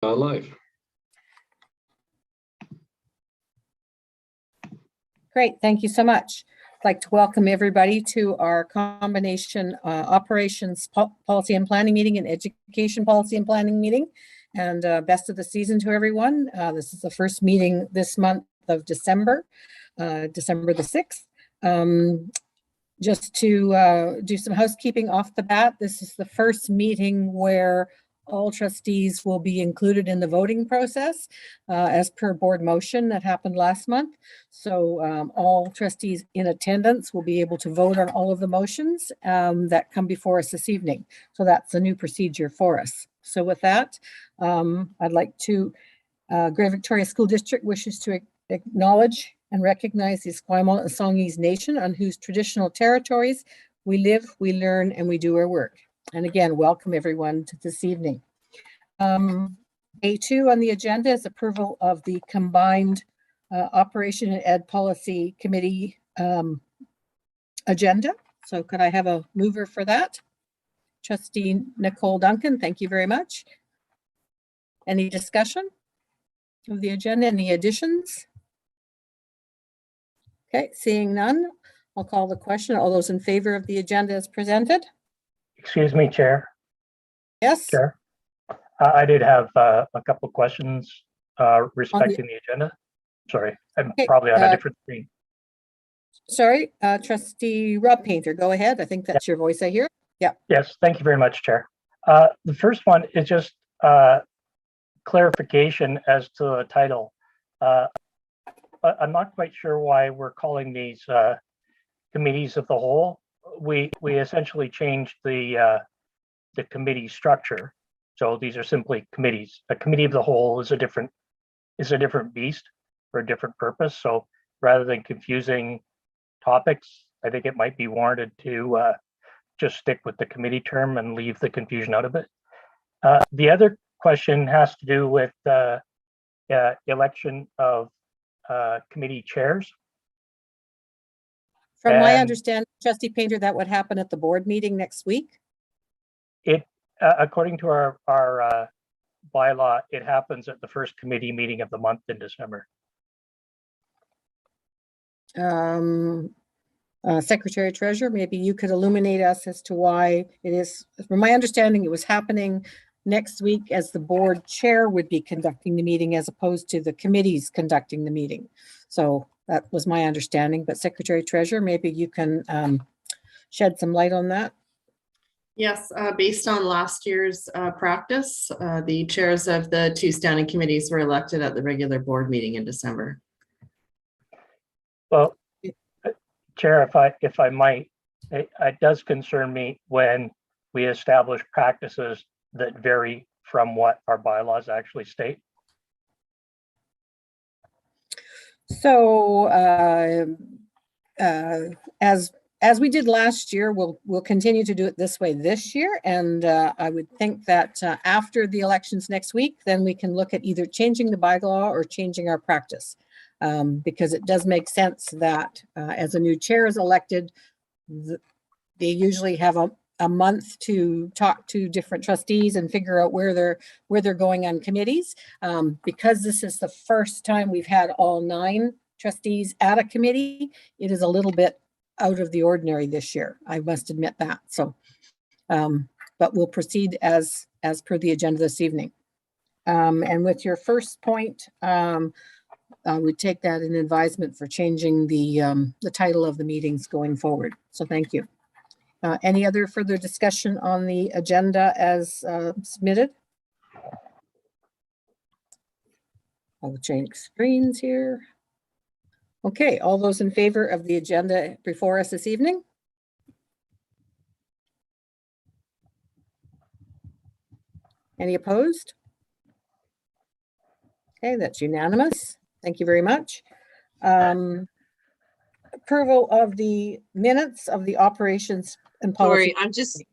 Live. Great, thank you so much. I'd like to welcome everybody to our combination operations policy and planning meeting and education policy and planning meeting. And best of the season to everyone. This is the first meeting this month of December, December the 6th. Just to do some housekeeping off the bat, this is the first meeting where all trustees will be included in the voting process as per board motion that happened last month. So all trustees in attendance will be able to vote on all of the motions that come before us this evening. So that's a new procedure for us. So with that, I'd like to, Greater Victoria School District wishes to acknowledge and recognize the Esquimalt and Songhees Nation on whose traditional territories we live, we learn, and we do our work. And again, welcome everyone to this evening. A2 on the agenda is approval of the combined Operation and Ed Policy Committee agenda. So could I have a mover for that? Trustee Nicole Duncan, thank you very much. Any discussion of the agenda, any additions? Okay, seeing none, I'll call the question. All those in favor of the agenda as presented? Excuse me, Chair. Yes. Chair. I did have a couple of questions respecting the agenda. Sorry, I'm probably on a different screen. Sorry, Trustee Rob Painter, go ahead. I think that's your voice I hear. Yeah. Yes, thank you very much, Chair. The first one is just clarification as to the title. I'm not quite sure why we're calling these committees of the whole. We essentially changed the committee structure. So these are simply committees. A committee of the whole is a different beast for a different purpose. So rather than confusing topics, I think it might be warranted to just stick with the committee term and leave the confusion out of it. The other question has to do with election of committee chairs. From my understanding, Trustee Painter, that would happen at the board meeting next week? It, according to our bylaw, it happens at the first committee meeting of the month in December. Secretary Treasurer, maybe you could illuminate us as to why it is. From my understanding, it was happening next week as the board chair would be conducting the meeting as opposed to the committees conducting the meeting. So that was my understanding, but Secretary Treasurer, maybe you can shed some light on that. Yes, based on last year's practice, the chairs of the two standing committees were elected at the regular board meeting in December. Well, Chair, if I might, it does concern me when we establish practices that vary from what our bylaws actually state. So as we did last year, we'll continue to do it this way this year. And I would think that after the elections next week, then we can look at either changing the bylaw or changing our practice. Because it does make sense that as a new chair is elected, they usually have a month to talk to different trustees and figure out where they're going on committees. Because this is the first time we've had all 9 trustees at a committee, it is a little bit out of the ordinary this year. I must admit that. So, but we'll proceed as per the agenda this evening. And with your first point, I would take that in advisement for changing the title of the meetings going forward. So thank you. Any other further discussion on the agenda as submitted? I'll change screens here. Okay, all those in favor of the agenda before us this evening? Any opposed? Okay, that's unanimous. Thank you very much. Approval of the minutes of the operations and policy. Sorry, I'm just,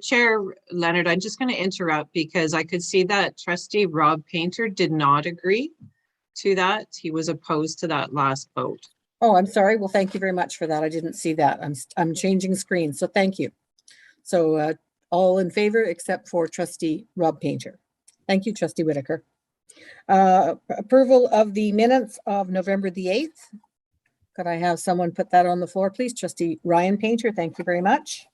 Chair Leonard, I'm just going to interrupt because I could see that Trustee Rob Painter did not agree to that. He was opposed to that last vote. Oh, I'm sorry. Well, thank you very much for that. I didn't see that. I'm changing screens, so thank you. So all in favor except for Trustee Rob Painter. Thank you, trustee Whitaker. Approval of the minutes of November the 8th. Could I have someone put that on the floor, please? Trustee Ryan Painter, thank you very much.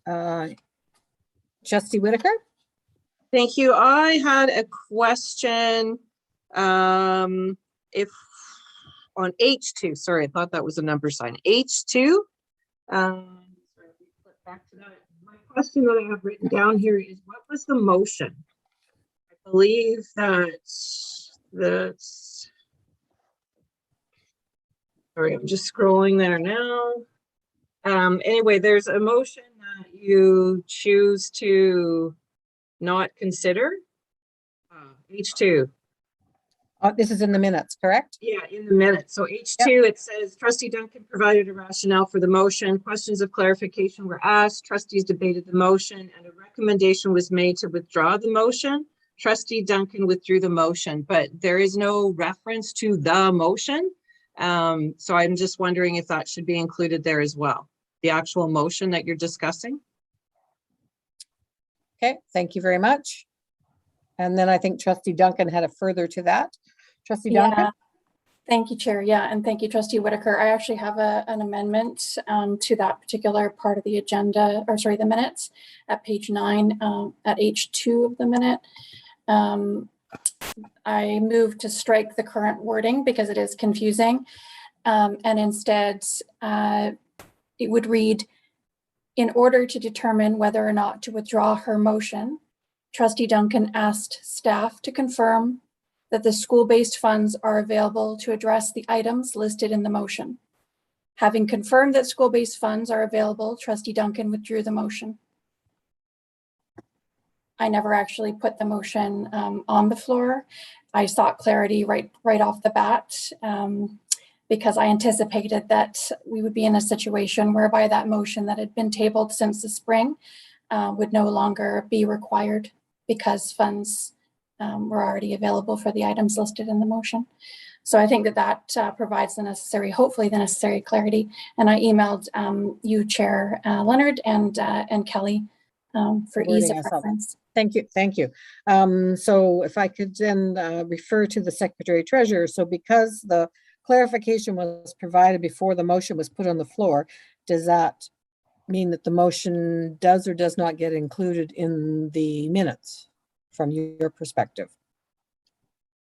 Trustee Whitaker? Thank you. I had a question. If on H2, sorry, I thought that was a number sign. H2. Sorry, if we flip back to that. My question that I have written down here is, what was the motion? I believe that's. Sorry, I'm just scrolling there now. Anyway, there's a motion that you choose to not consider. H2. This is in the minutes, correct? Yeah, in the minutes. So H2, It says trustee Duncan provided a rationale for the motion. Questions of clarification were asked. Trustees debated the motion and a recommendation was made to withdraw the motion. Trustee Duncan withdrew the motion, but there is no reference to the motion. So I'm just wondering if that should be included there as well. The actual motion that you're discussing. Okay, thank you very much. And then I think trustee Duncan had a further to that. Trustee Duncan? Yeah. Thank you, Chair. Yeah, and thank you, trustee Whitaker. I actually have an amendment to that particular part of the agenda, or sorry, the minutes at page 9 at H2 of the minute. I moved to strike the current wording because it is confusing. And instead, it would read, in order to determine whether or not to withdraw her motion, trustee Duncan asked staff to confirm that the school-based funds are available to address the items listed in the motion. Having confirmed that school-based funds are available, trustee Duncan withdrew the motion. I never actually put the motion on the floor. I sought clarity right off the bat because I anticipated that we would be in a situation whereby that motion that had been tabled since the spring would no longer be required because funds were already available for the items listed in the motion. So I think that provides the necessary, hopefully the necessary clarity. And I emailed you, Chair Leonard, and Kelly for ease of reference. Thank you. Thank you. So if I could then refer to the Secretary Treasurer. So because the clarification was provided before the motion was put on the floor, does that mean that the motion does or does not get included in the minutes from your perspective?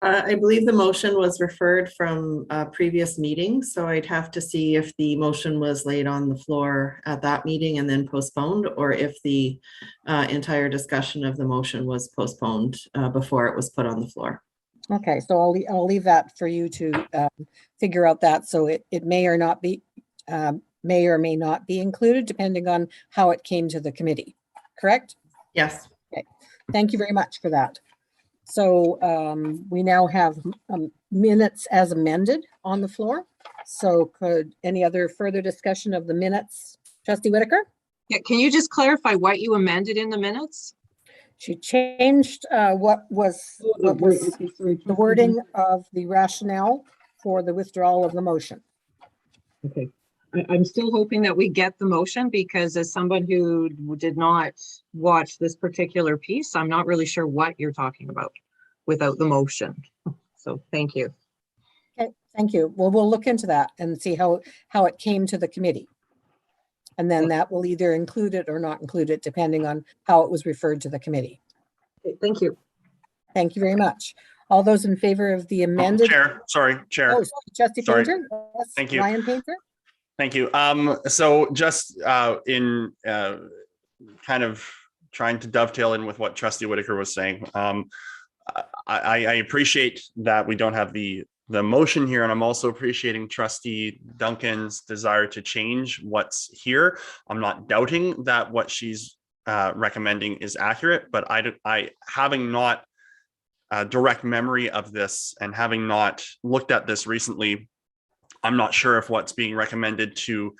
I believe the motion was referred from a previous meeting, so I'd have to see if the motion was laid on the floor at that meeting and then postponed, or if the entire discussion of the motion was postponed before it was put on the floor. Okay, so I'll leave that for you to figure out that. So it may or may not be included depending on how it came to the committee, correct? Yes. Okay, thank you very much for that. So we now have minutes as amended on the floor. So could any other further discussion of the minutes? Trustee Whitaker? Yeah, can you just clarify what you amended in the minutes? She changed what was the wording of the rationale for the withdrawal of the motion. Okay. I'm still hoping that we get the motion because as someone who did not watch this particular piece, I'm not really sure what you're talking about without the motion. So thank you. Okay, thank you. Well, we'll look into that and see how it came to the committee. And then that will either include it or not include it, depending on how it was referred to the committee. Okay, thank you. Thank you very much. All those in favor of the amended. Chair. Oh, sorry, Trustee Sorry. Painter? Yes, Thank you. Ryan Painter? Thank you. So just in kind of trying to dovetail in with what Trustee Whitaker was saying, I appreciate that we don't have the motion here, and I'm also appreciating Trustee Duncan's desire to change what's here. I'm not doubting that what she's recommending is accurate, but I having not direct memory of this and having not looked at this recently, I'm not sure if what's being recommended to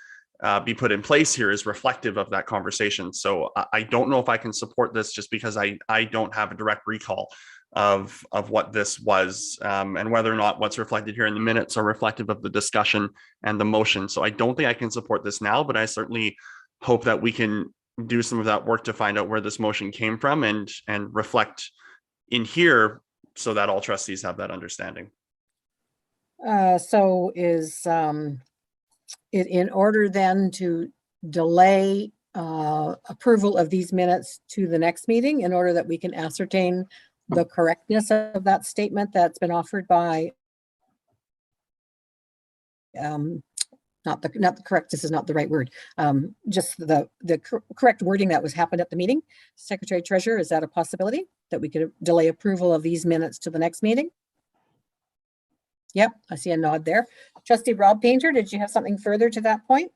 be put in place here is reflective of that conversation. So I don't know if I can support this just because I don't have a direct recall of what this was and whether or not what's reflected here in the minutes are reflective of the discussion and the motion. So I don't think I can support this now, but I certainly hope that we can do some of that work to find out where this motion came from and reflect in here so that all trustees have that understanding. So is it in order then to delay approval of these minutes to the next meeting in order that we can ascertain the correctness of that statement that's been offered by not the correct, this is not the right word, just the correct wording that was happened at the meeting. Secretary Treasurer, is that a possibility that we could delay approval of these minutes to the next meeting? Yep, I see a nod there. Trustee Rob Painter, did you have something further to that point?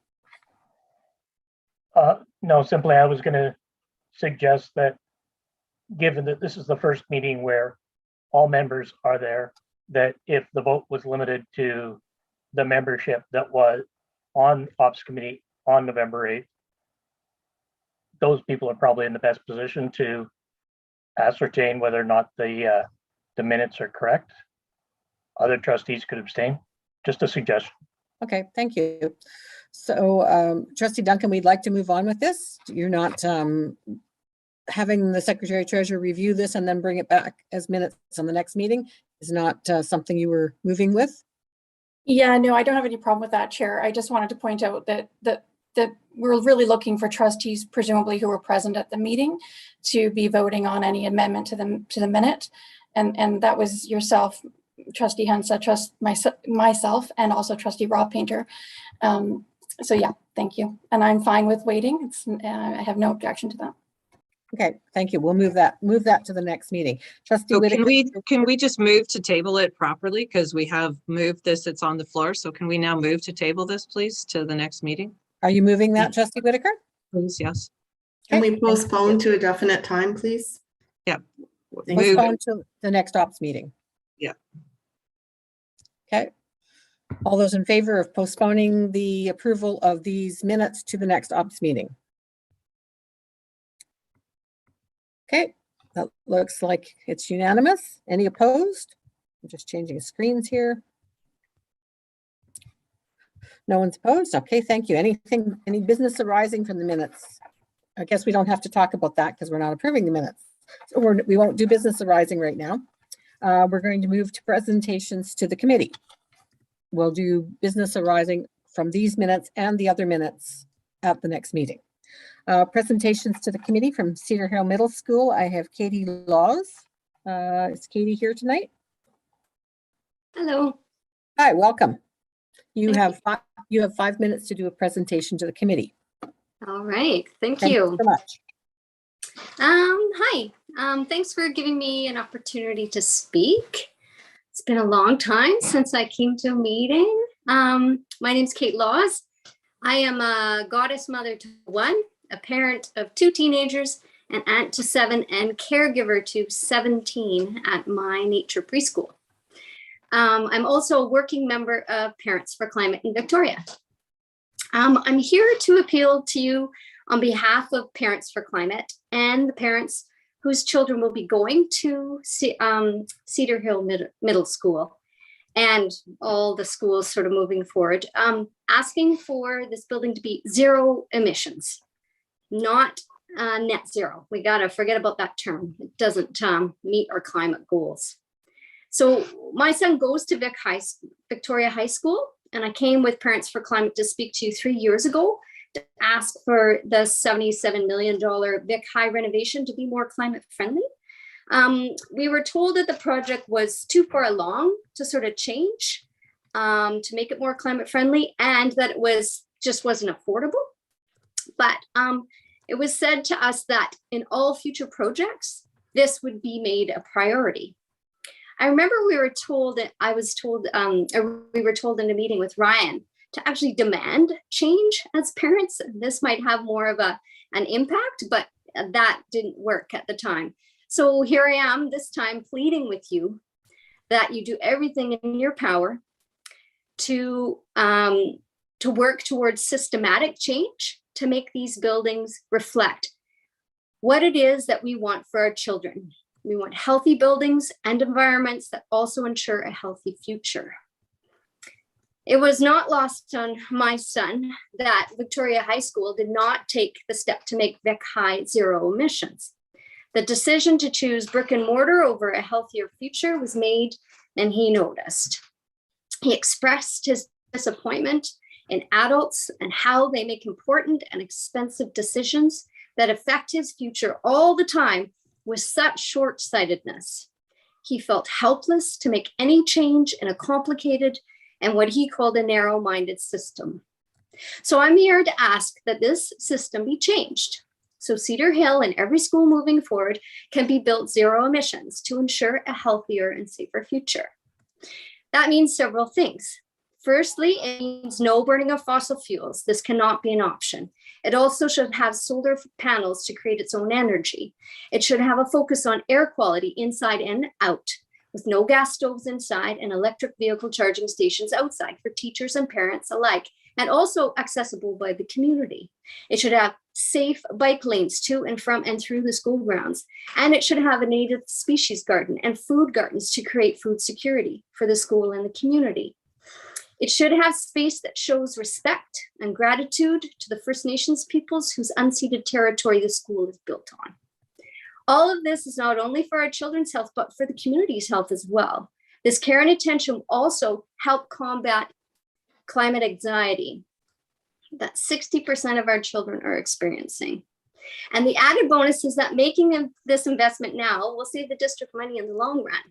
No, simply I was going to suggest that given that this is the first meeting where all members are there, that if the vote was limited to the membership that was on OPPS committee on November 8th, those people are probably in the best position to ascertain whether or not the minutes are correct. Other trustees could abstain. Just a suggestion. Okay, thank you. So Trustee Duncan, we'd like to move on with this. You're not having the Secretary Treasurer review this and then bring it back as minutes on the next meeting is not something you were moving with? Yeah, no, I don't have any problem with that, Chair. I just wanted to point out that we're really looking for trustees, presumably who were present at the meeting, to be voting on any amendment to the minute, and that was yourself, Trustee Hensa, myself, and also Trustee Rob Painter. So yeah, thank you, and I'm fine with waiting. I have no objection to that. Okay, thank you. We'll move that to the next meeting. Trustee So Whitaker, can we just move to table it properly? Because we have moved this, it's on the floor. So can we now move to table this, please, to the next meeting? are you moving that, Trustee Whitaker? Please, yes. Can Okay, we postpone to a definite time, please? Yeah. Thank you. Postpone to the next OPPS meeting. Yeah. Okay. All those in favor of postponing the approval of these minutes to the next OPPS meeting? Okay, that looks like it's unanimous. Any opposed? I'm just changing screens here. No one's opposed. Okay, thank you. Any business arising from the minutes? I guess we don't have to talk about that because we're not approving the minutes. So we won't do business arising right now. We're going to move to presentations to the committee. We'll do business arising from these minutes and the other minutes at the next meeting. Presentations to the committee from Cedar Hill Middle School. I have Katie Laws. Is Katie here tonight? Hello. Hi, welcome. You have 5 minutes to do a presentation to the committee. All right. Thank Thank you. so much. Hi. Thanks for giving me an opportunity to speak. It's been a long time since I came to a meeting. My name's Kate Laws. I am a goddess mother to 1, a parent of 2 teenagers, an aunt to 7, and caregiver to 17 at my nature preschool. I'm also a working member of Parents for Climate in Victoria. I'm here to appeal to you on behalf of Parents for Climate and the parents whose children will be going to Cedar Hill Middle School and all the schools sort of moving forward, asking for this building to be zero emissions, not net zero. We gotta forget about that term. It doesn't meet our climate goals. So my son goes to Victoria High School, and I came with Parents for Climate to speak to you 3 years ago to ask for the $77 million Vic High renovation to be more climate friendly. We were told that the project was too far along to sort of change, to make it more climate friendly, and that it just wasn't affordable. But it was said to us that in all future projects, this would be made a priority. I remember we were told in a meeting with Ryan to actually demand change as parents. This might have more of an impact, but that didn't work at the time. So here I am this time pleading with you that you do everything in your power to work towards systematic change to make these buildings reflect what it is that we want for our children. We want healthy buildings and environments that also ensure a healthy future. It was not lost on my son that Victoria High School did not take the step to make Vic High zero emissions. The decision to choose brick and mortar over a healthier future was made, and he noticed. He expressed his disappointment in adults and how they make important and expensive decisions that affect his future all the time with such short-sightedness. He felt helpless to make any change in a complicated and what he called a narrow-minded system. So I'm here to ask that this system be changed, so Cedar Hill and every school moving forward can be built zero emissions to ensure a healthier and safer future. That means several things. Firstly, it means no burning of fossil fuels. This cannot be an option. It also should have solar panels to create its own energy. It should have a focus on air quality inside and out, with no gas stoves inside and electric vehicle charging stations outside for teachers and parents alike, and also accessible by the community. It should have safe bike lanes to and from and through the school grounds. And it should have a native species garden and food gardens to create food security for the school and the community. It should have space that shows respect and gratitude to the First Nations peoples whose unceded territory the school is built on. All of this is not only for our children's health, but for the community's health as well. This care and attention will also help combat climate anxiety that 60% of our children are experiencing. And the added bonus is that making this investment now will save the district money in the long run.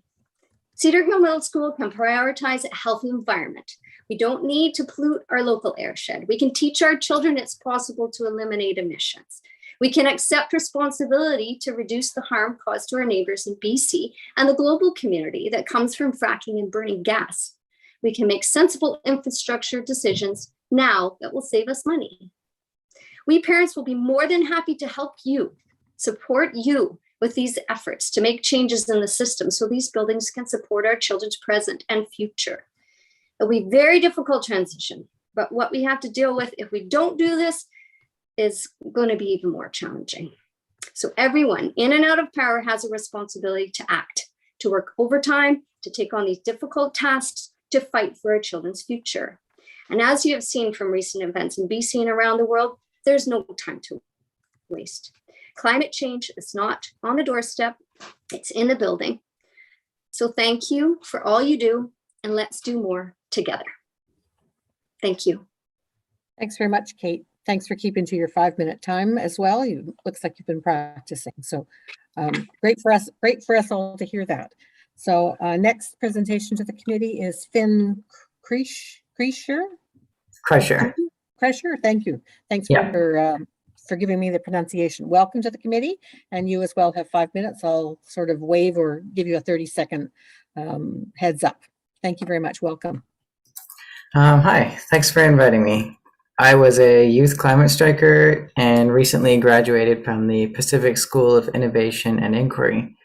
Cedar Hill Middle School can prioritize a healthy environment. We don't need to pollute our local airshed. We can teach our children it's possible to eliminate emissions. We can accept responsibility to reduce the harm caused to our neighbors in BC and the global community that comes from fracking and burning gas. We can make sensible infrastructure decisions now that will save us money. We parents will be more than happy to help you, support you with these efforts to make changes in the system so these buildings can support our children's present and future. It'll be a very difficult transition, but what we have to deal with if we don't do this is going to be even more challenging. So everyone in and out of power has a responsibility to act, to work overtime, to take on these difficult tasks, to fight for our children's future. And as you have seen from recent events in BC and around the world, there's no time to waste. Climate change is not on the doorstep, it's in the building. So thank you for all you do, and let's do more together. Thank you. Thanks very much, Kate. Thanks for keeping to your 5-minute time as well. You looks like you've been practicing. So great for us all to hear that. So next presentation to the committee is Finn Kreischer. Thank you. Thanks for giving me the pronunciation. Welcome to the committee, and you as well have 5 minutes. I'll sort of wave or give you a 30-second heads up. Thank you very much. Welcome. Hi, thanks for inviting me. I was a youth climate striker and recently graduated from the Pacific School of Innovation and Inquiry.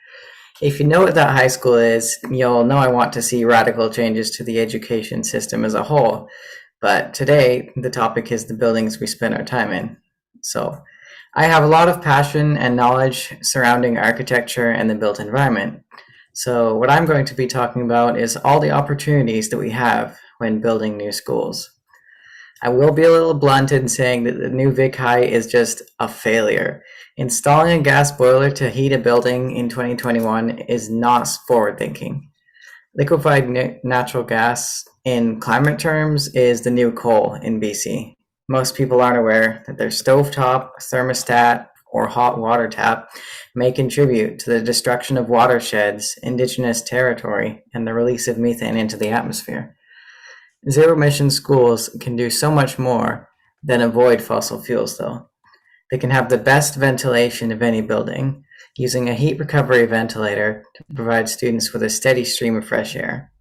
If you know what that high school is, you'll know I want to see radical changes to the education system as a whole. But today, the topic is the buildings we spend our time in. So I have a lot of passion and knowledge surrounding architecture and the built environment. So what I'm going to be talking about is all the opportunities that we have when building new schools. I will be a little blunt in saying that the new Vic High is just a failure. Installing a gas boiler to heat a building in 2021 is not forward thinking. Liquefied natural gas in climate terms is the new coal in BC. Most people aren't aware that their stovetop, thermostat, or hot water tap may contribute to the destruction of watersheds, indigenous territory, and the release of methane into the atmosphere. Zero emission schools can do so much more than avoid fossil fuels though. They can have the best ventilation of any building, using a heat recovery ventilator to provide students with a steady stream of fresh air.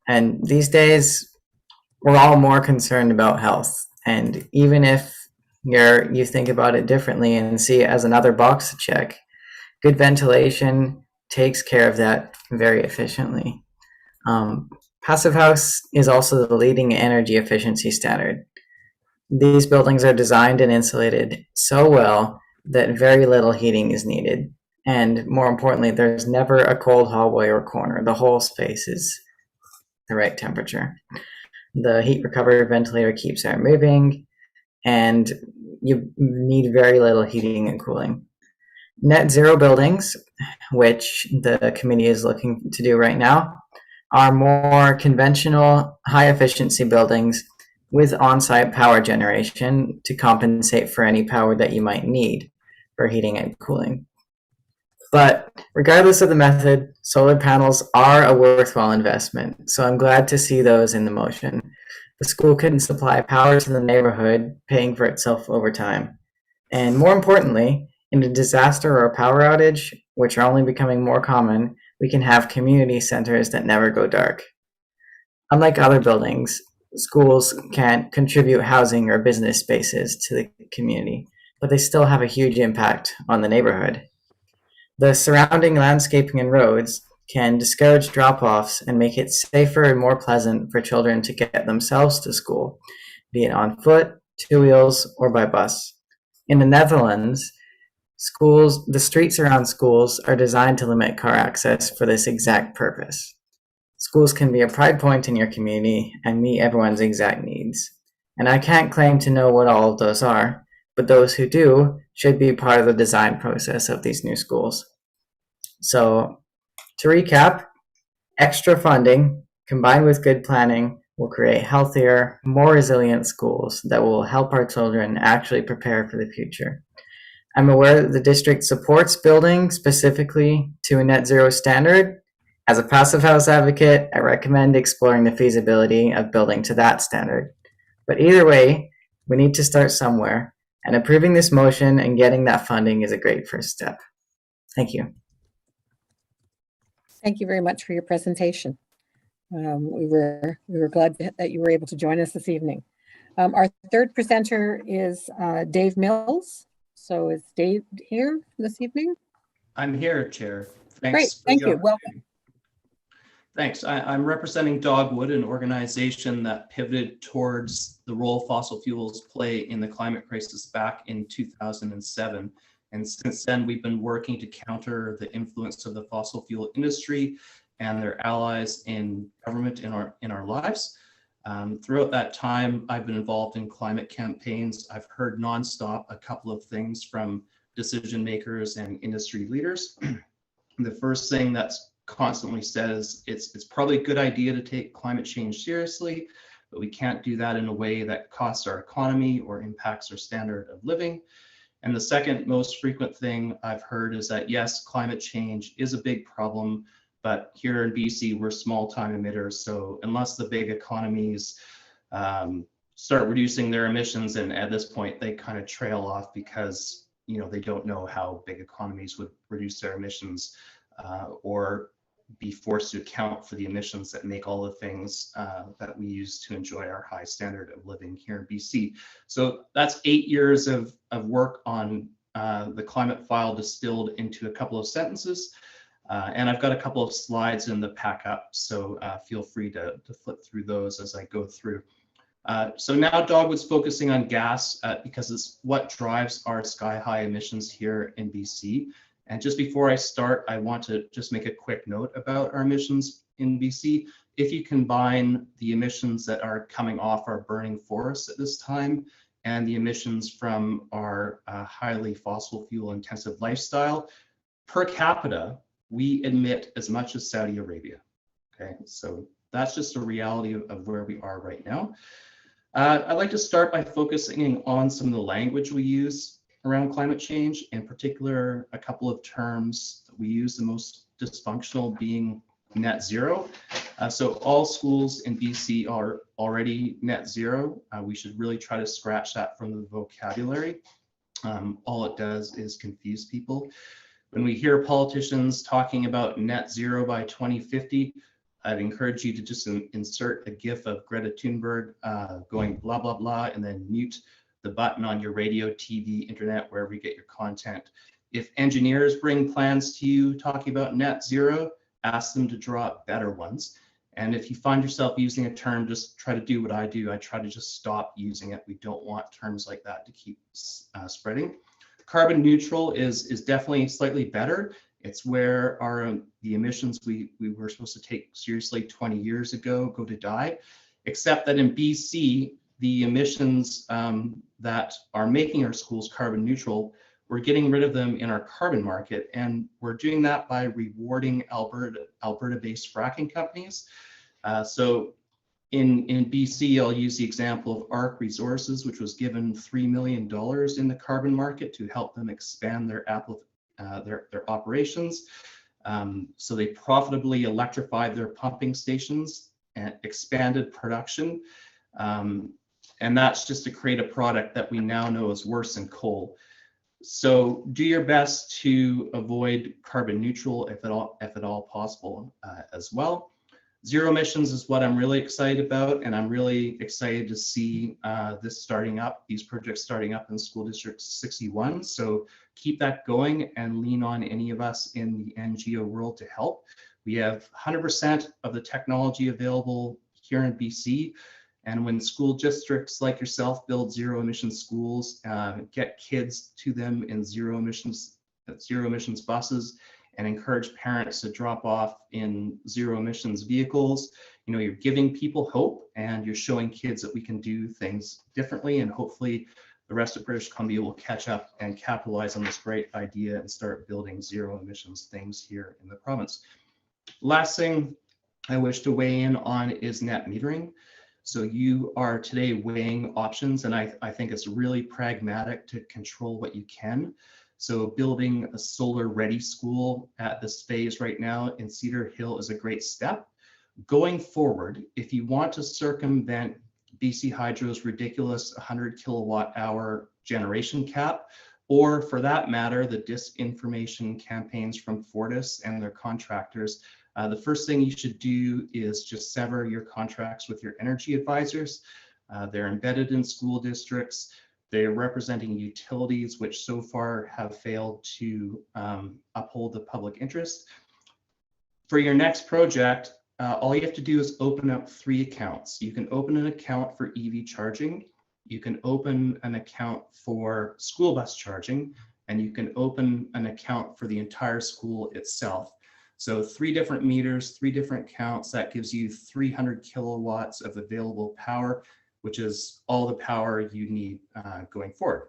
And these days, we're all more concerned about health. And even if you think about it differently and see it as another box to check, good ventilation takes care of that very efficiently. Passive House is also the leading energy efficiency standard. These buildings are designed and insulated so well that very little heating is needed. And more importantly, there's never a cold hallway or corner. The whole space is the right temperature. The heat recovery ventilator keeps air moving, and you need very little heating and cooling. Net zero buildings, which the committee is looking to do right now, are more conventional, high efficiency buildings with on-site power generation to compensate for any power that you might need for heating and cooling. But regardless of the method, solar panels are a worthwhile investment, so I'm glad to see those in the motion. The school can supply power to the neighborhood, paying for itself over time. And more importantly, in a disaster or a power outage, which are only becoming more common, we can have community centers that never go dark. Unlike other buildings, schools can't contribute housing or business spaces to the community, but they still have a huge impact on the neighborhood. The surrounding landscaping and roads can discourage drop-offs and make it safer and more pleasant for children to get themselves to school, be it on foot, two wheels, or by bus. In the Netherlands, the streets around schools are designed to limit car access for this exact purpose. Schools can be a pride point in your community and meet everyone's exact needs. And I can't claim to know what all of those are, but those who do should be part of the design process of these new schools. So, to recap, extra funding combined with good planning will create healthier, more resilient schools that will help our children actually prepare for the future. I'm aware that the district supports building specifically to a net zero standard. As a passive house advocate, I recommend exploring the feasibility of building to that standard. But either way, we need to start somewhere, and approving this motion and getting that funding is a great first step. Thank you. Thank you very much for your presentation. We were glad that you were able to join us this evening. Our third presenter is Dave Mills. So is Dave here this evening? I'm here, Chair. Thanks. Great, thank you. Welcome. Thanks. I'm representing Dogwood, an organization that pivoted towards the role fossil fuels play in the climate crisis back in 2007. And since then, we've been working to counter the influence of the fossil fuel industry and their allies in government in our lives. Throughout that time, I've been involved in climate campaigns. I've heard nonstop a couple of things from decision makers and industry leaders. The first thing that's constantly said is it's probably a good idea to take climate change seriously, but we can't do that in a way that costs our economy or impacts our standard of living. And the second most frequent thing I've heard is that yes, climate change is a big problem, but here in BC, we're small time emitters. So unless the big economies start reducing their emissions, and at this point, they kind of trail off because they don't know how big economies would reduce their emissions or be forced to account for the emissions that make all the things that we use to enjoy our high standard of living here in BC. So that's 8 years of work on the climate file distilled into a couple of sentences. And I've got a couple of slides in the pack up, so feel free to flip through those as I go through. So now Dogwood's focusing on gas because it's what drives our sky-high emissions here in BC. And just before I start, I want to just make a quick note about our emissions in BC. If you combine the emissions that are coming off our burning forests at this time and the emissions from our highly fossil fuel intensive lifestyle, per capita, we emit as much as Saudi Arabia. Okay, so that's just a reality of where we are right now. I'd like to start by focusing on some of the language we use around climate change, in particular, a couple of terms that we use, the most dysfunctional being net zero. So all schools in BC are already net zero. We should really try to scratch that from the vocabulary. All it does is confuse people. When we hear politicians talking about net zero by 2050, I'd encourage you to just insert a GIF of Greta Thunberg going blah, blah, blah, and then mute the button on your radio, TV, internet, wherever you get your content. If engineers bring plans to you talking about net zero, ask them to draw up better ones. And if you find yourself using a term, just try to do what I do. I try to just stop using it. We don't want terms like that to keep spreading. Carbon neutral is definitely slightly better. It's where the emissions we were supposed to take seriously 20 years ago go to die, except that in BC, the emissions that are making our schools carbon neutral we're getting rid of them in our carbon market, and we're doing that by rewarding Alberta-based fracking companies. So in BC, I'll use the example of ARC Resources, which was given $3 million in the carbon market to help them expand their operations. So they profitably electrified their pumping stations and expanded production. And that's just to create a product that we now know is worse than coal. So do your best to avoid carbon neutral if at all possible as well. Zero emissions is what I'm really excited about, and I'm really excited to see these projects starting up in School District 61. So keep that going and lean on any of us in the NGO world to help. We have 100% of the technology available here in BC. And when school districts like yourself build zero emission schools, get kids to them in zero emissions buses, and encourage parents to drop off in zero emissions vehicles, you're giving people hope, and you're showing kids that we can do things differently, and hopefully the rest of British Columbia will catch up and capitalize on this great idea and start building zero emissions things here in the province. Last thing I wish to weigh in on is net metering. So you are today weighing options, and I think it's really pragmatic to control what you can. So building a solar ready school at this phase right now in Cedar Hill is a great step. Going forward, if you want to circumvent BC Hydro's ridiculous 100 kilowatt hour generation cap, or for that matter, the disinformation campaigns from Fortis and their contractors, the first thing you should do is just sever your contracts with your energy advisors. They're embedded in school districts. They're representing utilities which so far have failed to uphold the public interest. For your next project, all you have to do is open up 3 accounts. You can open an account for EV charging, you can open an account for school bus charging, and you can open an account for the entire school itself. So 3 different meters, 3 different accounts, that gives you 300 kilowatts of available power, which is all the power you need going forward.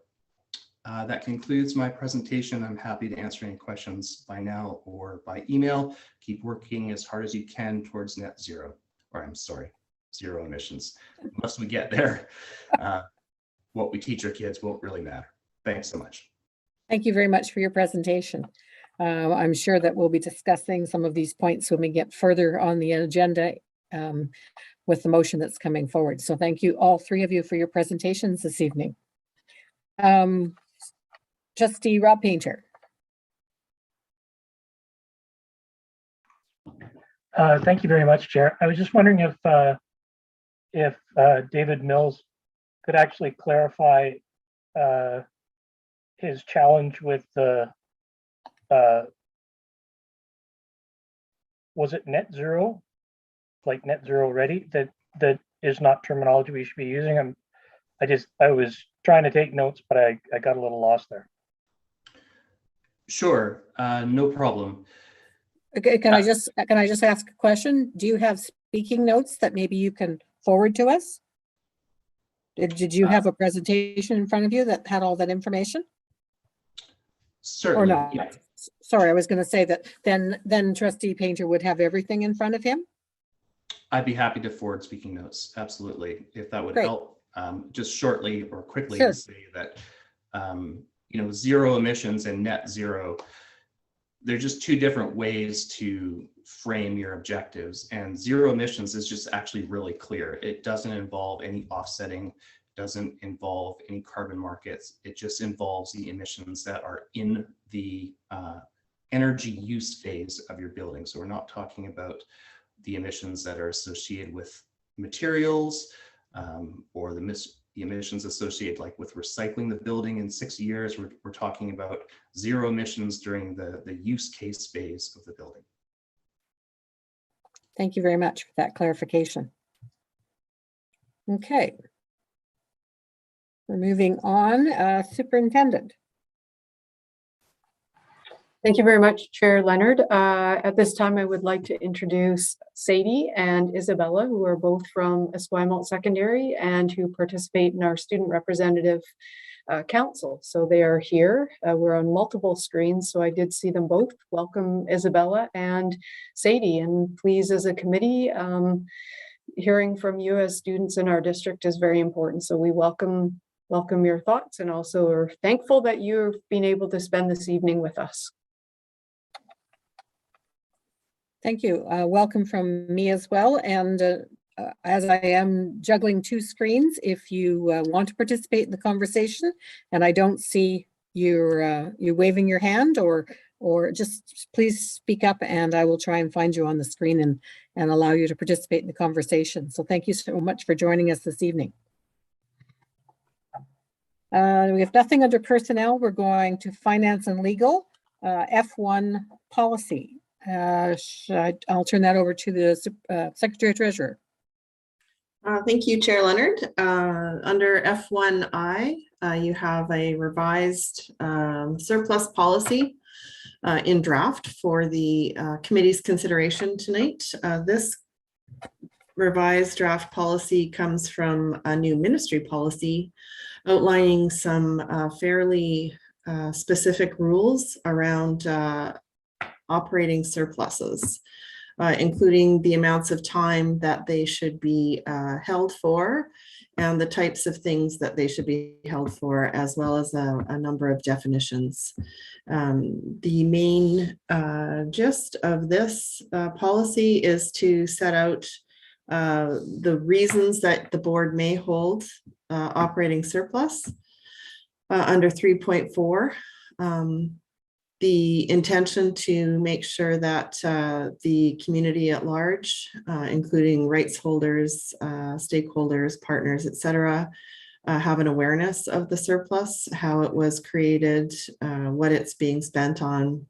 That concludes my presentation. I'm happy to answer any questions by now or by email. Keep working as hard as you can towards net zero, or I'm sorry, zero emissions. Once we get there, what we teach our kids won't really matter. Thanks so much. Thank you very much for your presentation. I'm sure that we'll be discussing some of these points when we get further on the agenda with the motion that's coming forward. So thank you, all 3 of you, for your presentations this evening. Trustee Rob Painter. Thank you very much, Chair. I was just wondering if David Mills could actually clarify his challenge with the was it net zero, like net zero ready? That is not terminology we should be using. I was trying to take notes, but I got a little lost there. Sure, no problem. Okay, can I just ask a question? Do you have speaking notes that maybe you can forward to us? Did you have a presentation in front of you that had all that information? Certainly. Or not? Yeah. Sorry, I was going to say that then Trustee Painter would have everything in front of him. I'd be happy to forward speaking notes, absolutely, if that would Great. help. Just shortly or quickly Sure. to say that zero emissions and net zero, they're just 2 different ways to frame your objectives. And zero emissions is just actually really clear. It doesn't involve any offsetting, doesn't involve any carbon markets. It just involves the emissions that are in the energy use phase of your building. So we're not talking about the emissions that are associated with materials or the emissions associated like with recycling the building in 6 years. We're talking about zero emissions during the use case phase of the building. Thank you very much for that clarification. Okay. We're moving on. Superintendent. Thank you very much, Chair Leonard. At this time, I would like to introduce Sadie and Isabella, who are both from Esquimalt Secondary and who participate in our student representative council. So they are here. We're on multiple screens, so I did see them both. Welcome, Isabella and Sadie, and please, as a committee, hearing from you as students in our district is very important. So we welcome your thoughts, and also are thankful that you've been able to spend this evening with us. Thank you. Welcome from me as well. And as I am juggling two screens, if you want to participate in the conversation and I don't see you waving your hand, or just please speak up and I will try and find you on the screen and allow you to participate in the conversation. So thank you so much for joining us this evening. We have nothing under personnel. We're going to finance and legal, F1 policy. I'll turn that over to the Secretary Treasurer. Thank you, Chair Leonard. Under F1I, you have a revised surplus policy in draft for the committee's consideration tonight. This revised draft policy comes from a new ministry policy outlining some fairly specific rules around operating surpluses, including the amounts of time that they should be held for and the types of things that they should be held for, as well as a number of definitions. The main gist of this policy is to set out the reasons that the board may hold operating surplus under 3.4. The intention to make sure that the community at large, including rights holders, stakeholders, partners, etc., have an awareness of the surplus, how it was created, what it's being spent on,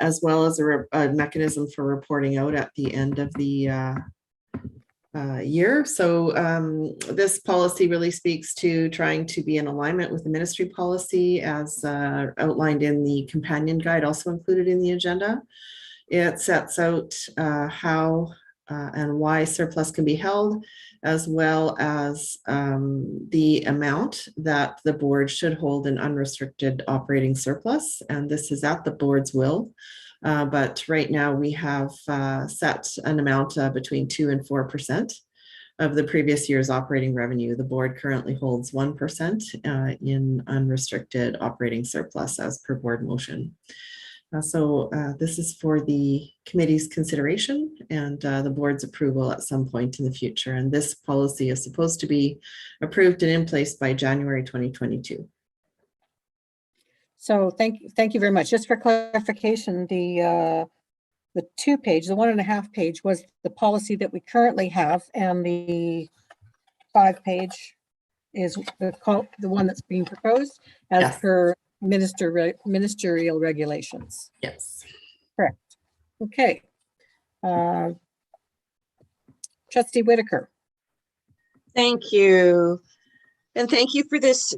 as well as a mechanism for reporting out at the end of the year. So this policy really speaks to trying to be in alignment with the ministry policy as outlined in the companion guide, also included in the agenda. It sets out how and why surplus can be held, as well as the amount that the board should hold in unrestricted operating surplus. And this is at the board's will. But right now we have set an amount between 2 and 4% of the previous year's operating revenue. The board currently holds 1% in unrestricted operating surplus as per board motion. So this is for the committee's consideration and the board's approval at some point in the future. And this policy is supposed to be approved and in place by January 2022. So thank you very much. Just for clarification, the 2-page, the 1.5 page was the policy that we currently have, and the 5-page is the one that's being proposed as Yes. per ministerial regulations. Yes. Correct. Okay. Trustee Whitaker. Thank you. And thank you for this.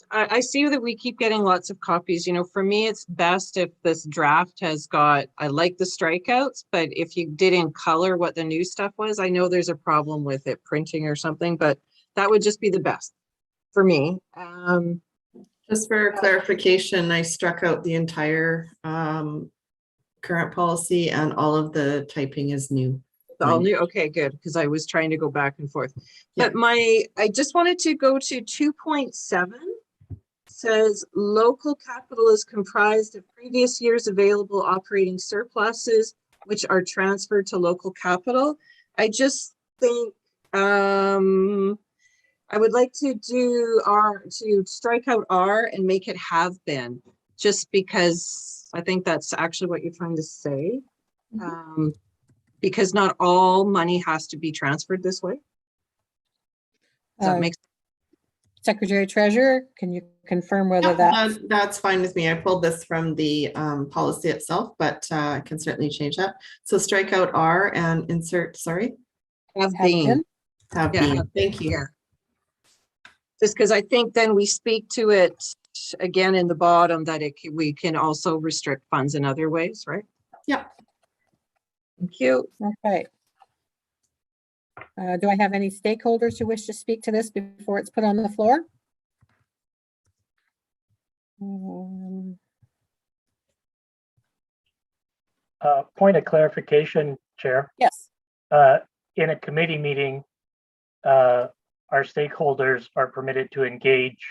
I see that we keep getting lots of copies. You know, for me, it's best if this draft has got, I like the strikeouts, but if you didn't color what the new stuff was, I know there's a problem with it printing or something, but that would just be the best for me. Just for clarification, I struck out the entire current policy and all of the typing is new. All new. Okay, good. Because I was trying to go back and forth. Yeah. But I just wanted to go to 2.7. Says local capital is comprised of previous year's available operating surpluses, which are transferred to local capital. I just think I would like to strike out R and make it have been, just because I think that's actually what you're trying to say. Because not all money has to be transferred this way. Does that make sense? Secretary Treasurer, can you confirm whether that's fine with me? I pulled this from the policy itself, but I can certainly change that. So strike out R and insert, sorry. Have been. Have Yeah, been. Thank you. Yeah. Just because I think then we speak to it again in the bottom that we can also restrict funds in other ways, right? Yeah. Thank you. Okay. Do I have any stakeholders who wish to speak to this before it's put on the floor? Point of clarification, Chair. Yes, In a committee meeting, our stakeholders are permitted to engage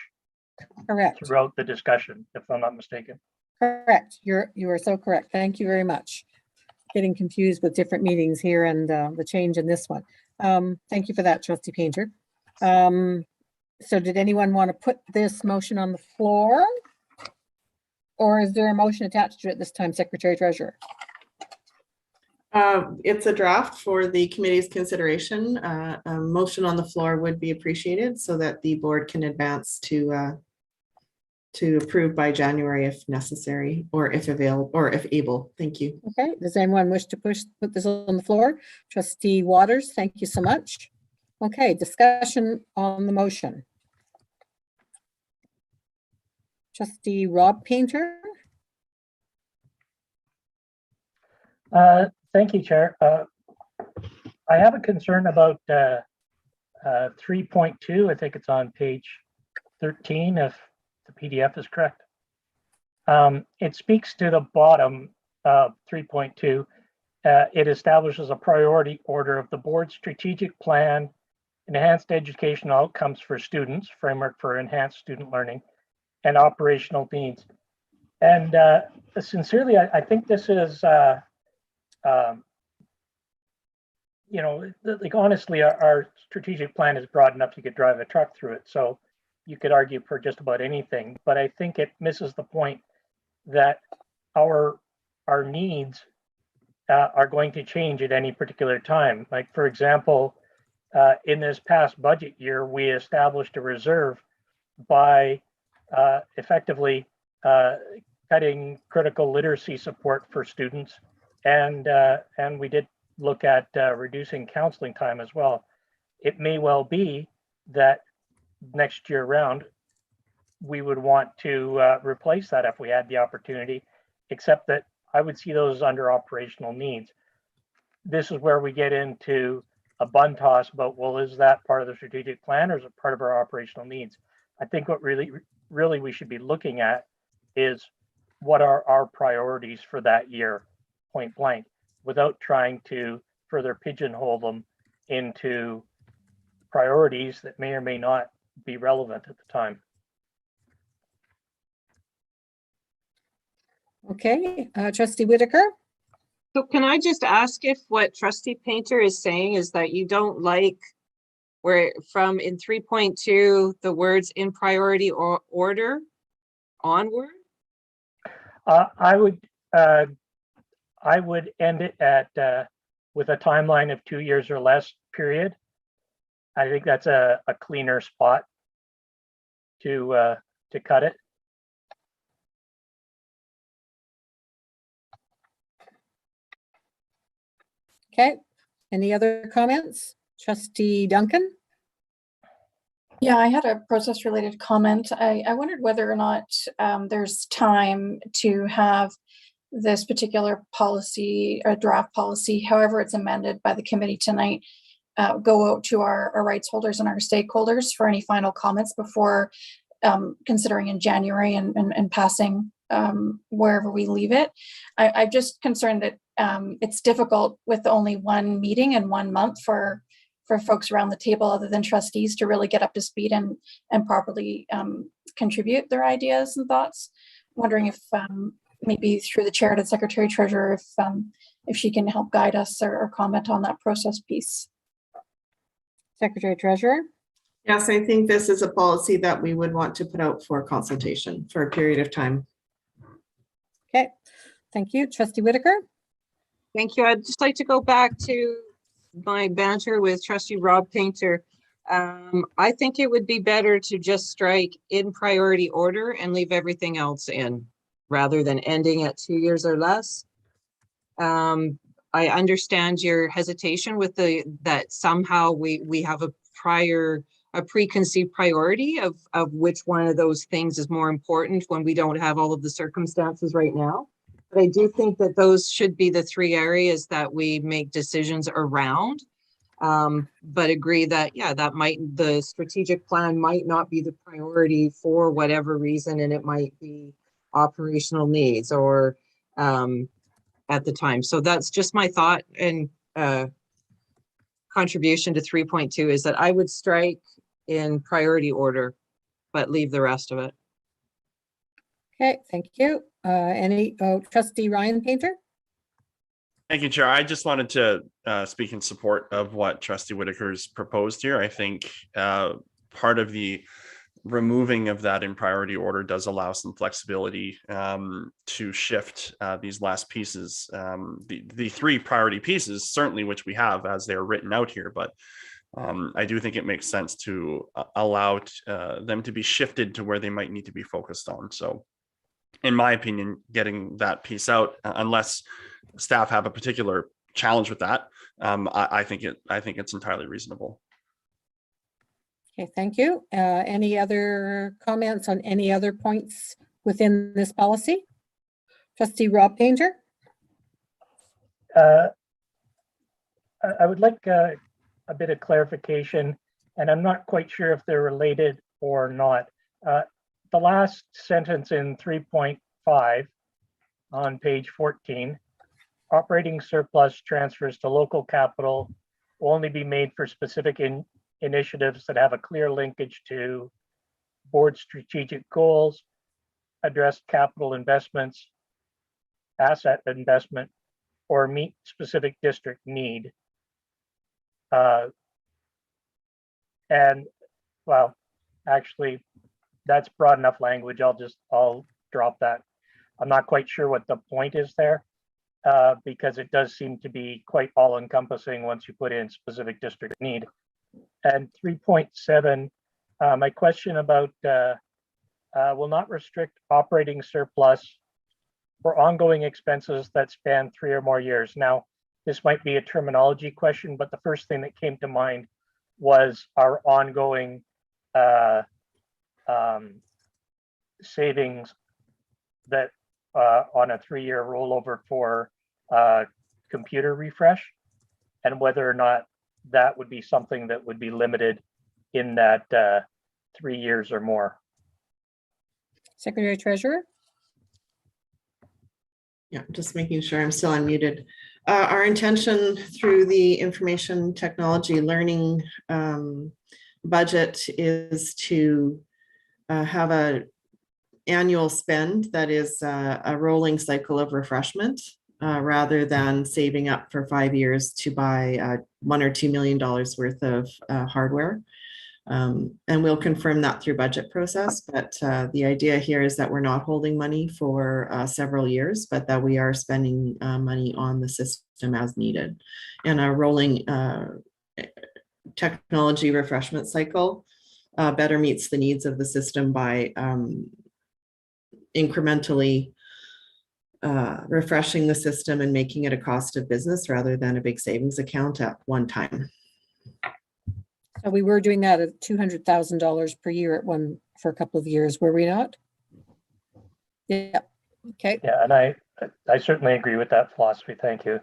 correct, throughout the discussion, if I'm not mistaken. correct. You are so correct. Thank you very much. Getting confused with different meetings here and the change in this one. Thank you for that, Trustee Painter. So did anyone want to put this motion on the floor? Or is there a motion attached to it this time, Secretary Treasurer? It's a draft for the committee's consideration. A motion on the floor would be appreciated so that the board can advance to approve by January if necessary, or if available, or if able. Thank you. Okay, does anyone wish to put this on the floor? Trustee Waters, thank you so much. Okay, discussion on the motion. Trustee Rob Painter. Thank you, Chair. I have a concern about 3.2. I think it's on page 13 if the PDF is correct. It speaks to the bottom of 3.2. It establishes a priority order of the board's strategic plan, enhanced educational outcomes for students, framework for enhanced student learning, and operational needs. And sincerely, I think this is, you know, like honestly, our strategic plan is broad enough you could drive a truck through it. So you could argue for just about anything, but I think it misses the point that our needs are going to change at any particular time. Like, for example, in this past budget year, we established a reserve by effectively cutting critical literacy support for students, and we did look at reducing counseling time as well. It may well be that next year round, we would want to replace that if we had the opportunity, except that I would see those under operational needs. This is where we get into a bun toss about, well, is that part of the strategic plan or is it part of our operational needs? I think what really we should be looking at is what are our priorities for that year, point blank, without trying to further pigeonhole them into priorities that may or may not be relevant at the time. Okay, Trustee Whitaker. So can I just ask if what Trustee Painter is saying is that you don't like where from in 3.2, the words in priority or order onward? I would end it at with a timeline of 2 years or less, period. I think that's a cleaner spot to cut it. Okay, any other comments? Trustee Duncan? Yeah, I had a process related comment. I wondered whether or not there's time to have this particular policy or draft policy, however it's amended by the committee tonight, go out to our rights holders and our stakeholders for any final comments before considering in January and passing wherever we leave it. I'm just concerned that it's difficult with only one meeting in 1 month for folks around the table other than trustees to really get up to speed and properly contribute their ideas and thoughts. Wondering if maybe through the chair to the Secretary Treasurer, if she can help guide us or comment on that process piece. Secretary Treasurer? Yes, I think this is a policy that we would want to put out for consultation for a period of time. Okay, thank you. Trustee Whitaker? Thank you. I'd just like to go back to my banter with Trustee Rob Painter. I think it would be better to just strike in priority order and leave everything else in rather than ending at 2 years or less. I understand your hesitation with that somehow we have a preconceived priority of which one of those things is more important when we don't have all of the circumstances right now. But I do think that those should be the 3 areas that we make decisions around. But agree that, yeah, the strategic plan might not be the priority for whatever reason, and it might be operational needs or at the time. So that's just my thought and contribution to 3.2 is that I would strike in priority order, but leave the rest of it. Okay, thank you. Trustee Ryan Painter? Thank you, Chair. I just wanted to speak in support of what Trustee Whitaker's proposed here. I think part of the removing of that in priority order does allow some flexibility to shift these last pieces. The three priority pieces, certainly, which we have as they're written out here, but I do think it makes sense to allow them to be shifted to where they might need to be focused on. So in my opinion, getting that piece out, unless staff have a particular challenge with that, I think it's entirely reasonable. Okay, thank you. Any other comments on any other points within this policy? Trustee Rob Painter? I would like a bit of clarification, and I'm not quite sure if they're related or not. The last sentence in 3.5 on page 14, operating surplus transfers to local capital will only be made for specific initiatives that have a clear linkage to board strategic goals, address capital investments, asset investment, or meet specific district need. And well, actually, that's broad enough language. I'll drop that. I'm not quite sure what the point is there, because it does seem to be quite all encompassing once you put in specific district need. And 3.7, my question about will not restrict operating surplus for ongoing expenses that span 3 or more years. Now, this might be a terminology question, but the first thing that came to mind was our ongoing savings that on a 3-year rollover for computer refresh, and whether or not that would be something that would be limited in that 3 years or more. Secretary Treasurer? Yeah, just making sure I'm still unmuted. Our intention through the information technology learning budget is to have a annual spend that is a rolling cycle of refreshment rather than saving up for 5 years to buy $1 or $2 million worth of hardware. And we'll confirm that through budget process. But the idea here is that we're not holding money for several years, but that we are spending money on the system as needed. And a rolling technology refreshment cycle better meets the needs of the system by incrementally refreshing the system and making it a cost of business rather than a big savings account at one time. So we were doing that at $200,000 per year for a couple of years, were we not? Yeah. Okay. Yeah, and I certainly agree with that philosophy. Thank you.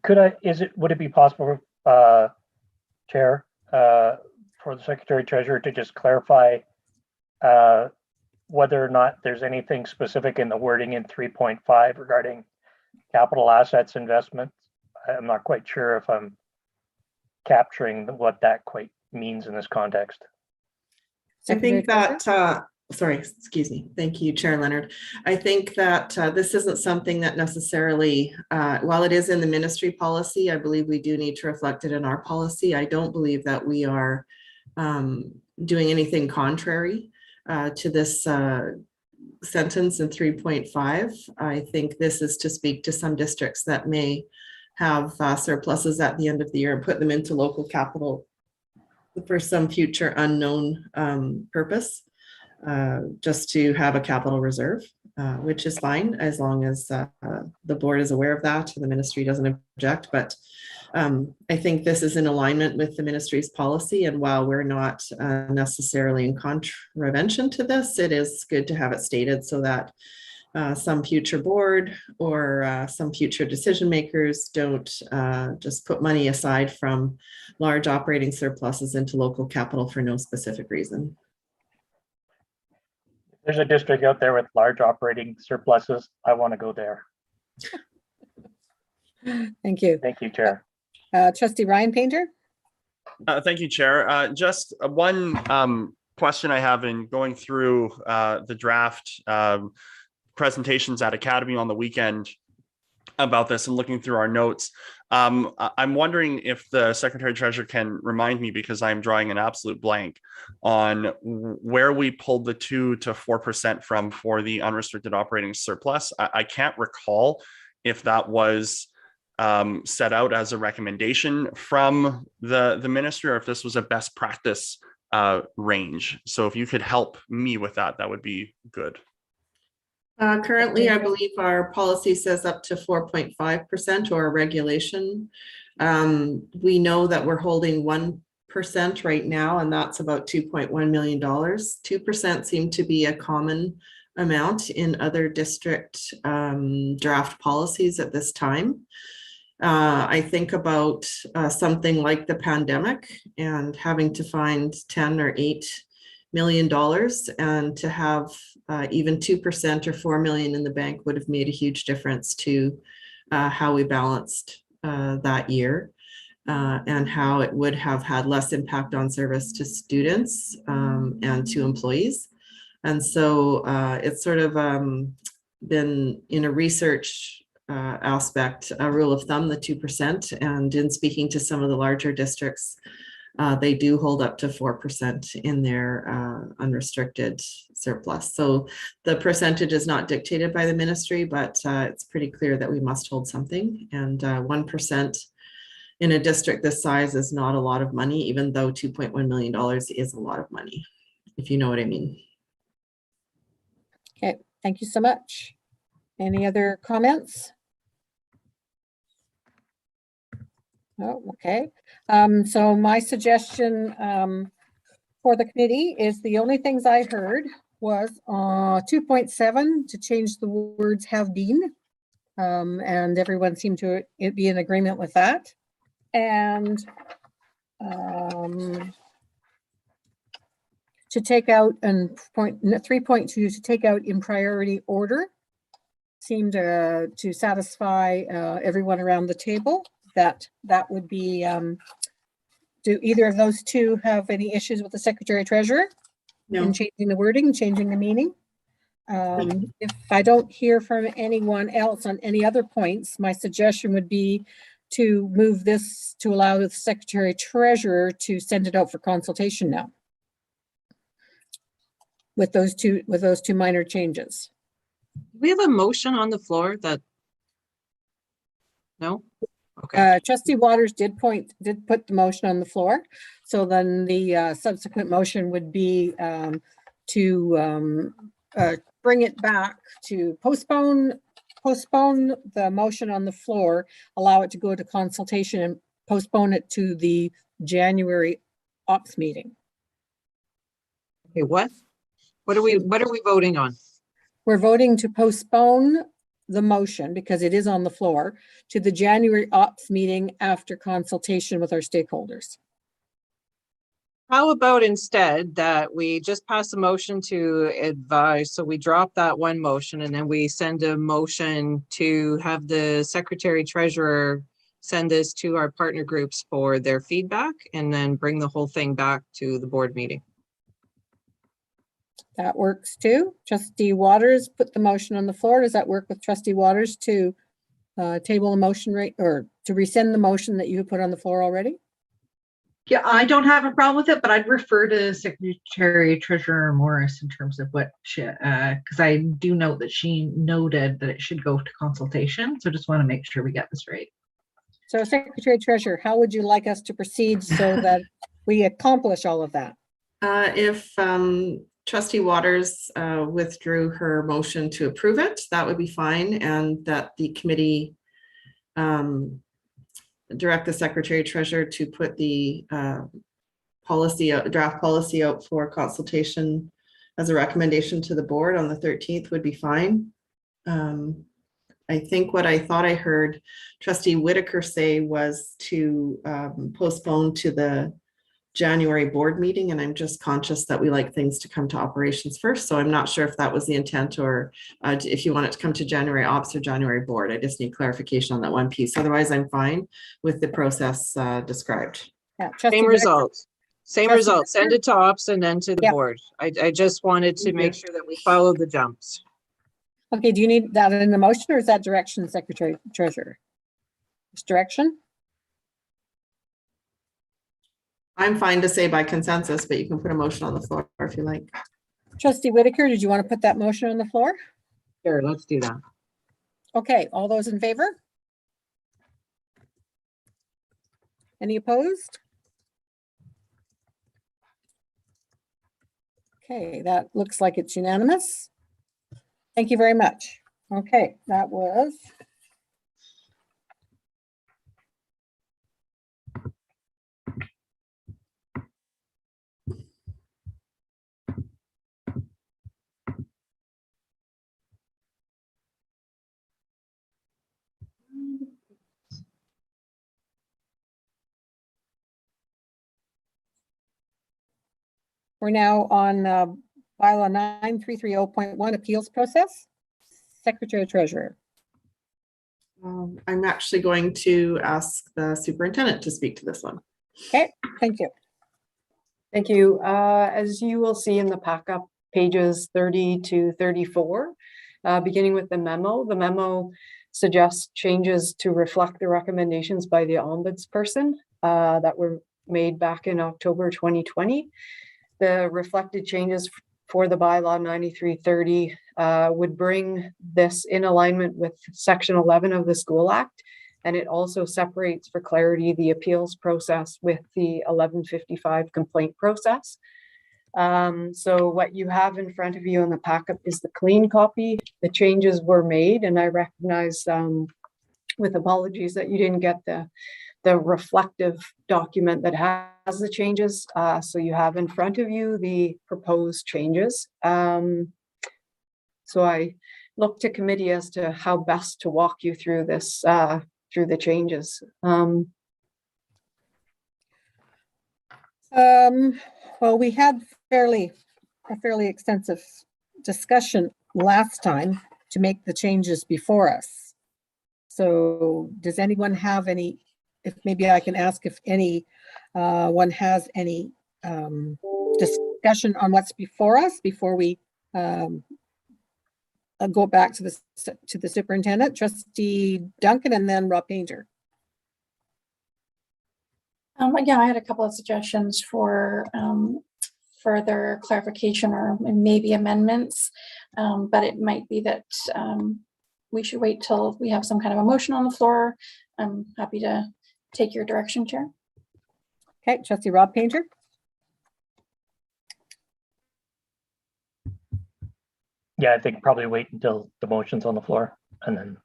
Would it be possible, Chair, for the Secretary Treasurer to just clarify whether or not there's anything specific in the wording in 3.5 regarding capital assets investments? I'm not quite sure if I'm capturing what that quite means in this context. I think that, sorry, excuse me. Thank you, Chair Leonard. I think that this isn't something that necessarily, while it is in the ministry policy, I believe we do need to reflect it in our policy. I don't believe that we are doing anything contrary to this sentence in 3.5. I think this is to speak to some districts that may have surpluses at the end of the year and put them into local capital for some future unknown purpose, just to have a capital reserve, which is fine as long as the board is aware of that and the ministry doesn't object. But I think this is in alignment with the ministry's policy, and while we're not necessarily in contravention to this, it is good to have it stated so that some future board or some future decision makers don't just put money aside from large operating surpluses into local capital for no specific reason. There's a district out there with large operating surpluses. I want to go there. Thank you. Thank you, Chair. Trustee Ryan Painter? Thank you, Chair. Just one question I have in going through the draft presentations at Academy on the weekend about this and looking through our notes. I'm wondering if the Secretary Treasurer can remind me, because I'm drawing an absolute blank on where we pulled the 2 to 4% from for the unrestricted operating surplus. I can't recall if that was set out as a recommendation from the ministry, or if this was a best practice range. So if you could help me with that, that would be good. Currently, I believe our policy says up to 4.5% or a regulation. We know that we're holding 1% right now, and that's about $2.1 million. 2% seem to be a common amount in other district draft policies at this time. I think about something like the pandemic and having to find 10 or 8 $1 million, and to have even 2% or 4 million in the bank would have made a huge difference to how we balanced that year, and how it would have had less impact on service to students and to employees. And so it's sort of been in a research aspect, a rule of thumb, the 2%, and in speaking to some of the larger districts, they do hold up to 4% in their unrestricted surplus. So the percentage is not dictated by the ministry, but it's pretty clear that we must hold something. And 1% in a district this size is not a lot of money, even though $2.1 million is a lot of money, if you know what I mean. Okay, thank you so much. Any other comments? Oh, okay. So my suggestion for the committee is, the only things I heard was 2.7 to change the words "have been," and everyone seemed to be in agreement with that. And to take out, and 3.2 to take out "in priority order" seemed to satisfy everyone around the table. That would be, do either of those two have any issues with the Secretary Treasurer? No. In changing the wording, changing the meaning? If I don't hear from anyone else on any other points, my suggestion would be to move this to allow the Secretary Treasurer to send it out for consultation now, with those two minor changes. We have a motion on the floor that, no? Okay. Trustee Waters did put the motion on the floor. So then the subsequent motion would be to bring it back, to postpone the motion on the floor, allow it to go to consultation, and postpone it to the January OPPS meeting. Okay, what are we voting on? We're voting to postpone the motion, because it is on the floor, to the January OPPS meeting after consultation with our stakeholders. How about instead that we just pass a motion to advise, so we drop that one motion, and then we send a motion to have the Secretary Treasurer send this to our partner groups for their feedback, and then bring the whole thing back to the board meeting. That works too. Trustee Waters put the motion on the floor. Does that work with Trustee Waters to table a motion, or to rescind the motion that you put on the floor already? Yeah, I don't have a problem with it, but I'd refer to Secretary Treasurer Morris in terms of what she, because I do note that she noted that it should go to consultation. So just want to make sure we get this right. So Secretary Treasurer, how would you like us to proceed so that we accomplish all of that? If Trustee Waters withdrew her motion to approve it, that would be fine, and that the committee direct the Secretary Treasurer to put the draft policy out for consultation as a recommendation to the board on the 13th would be fine. I think what I thought I heard Trustee Whitaker say was to postpone to the January board meeting, and I'm just conscious that we like things to come to operations first. So I'm not sure if that was the intent, or if you want it to come to January ops or January board. I just need clarification on that one piece. Otherwise, I'm fine with the process described. Yeah, Same results. Same Trustee results. Send it to ops and then to the Yep. board. I just wanted to Thank make you. sure that we follow the jumps. Okay, do you need that in the motion, or is that direction, Secretary Treasurer? It's direction? I'm fine to say by consensus, but you can put a motion on the floor if you like. Trustee Whitaker, did you want to put that motion on the floor? Sure, let's do that. Okay, all those in favor? Any opposed? Okay, that looks like it's unanimous. Thank you very much. Okay, that was. We're now on bylaw 9330.1 appeals process. Secretary Treasurer. I'm actually going to ask the superintendent to speak to this one. Okay, thank you. Thank you. As you will see in the pack-up, pages 30 to 34, beginning with the memo suggests changes to reflect the recommendations by the ombudsperson that were made back in October 2020. The reflected changes for the bylaw 9330 would bring this in alignment with Section 11 of the School Act, and it also separates for clarity the appeals process with the 1155 complaint process. So what you have in front of you in the packet is the clean copy. The changes were made, and I recognize with apologies that you didn't get the reflective document that has the changes. So you have in front of you the proposed changes. So I look to committee as to how best to walk you through this, through the changes. Well, we had a fairly extensive discussion last time to make the changes before us. So does anyone have any, if maybe I can ask if any one has any discussion on what's before us before we go back to the superintendent, Trustee Duncan, and then Rob Painter. Yeah, I had a couple of suggestions for further clarification or maybe amendments, but it might be that we should wait till we have some kind of a motion on the floor. I'm happy to take your direction, Chair. Okay, Trustee Rob Painter. Yeah, I think probably wait until the motion's on the floor and then.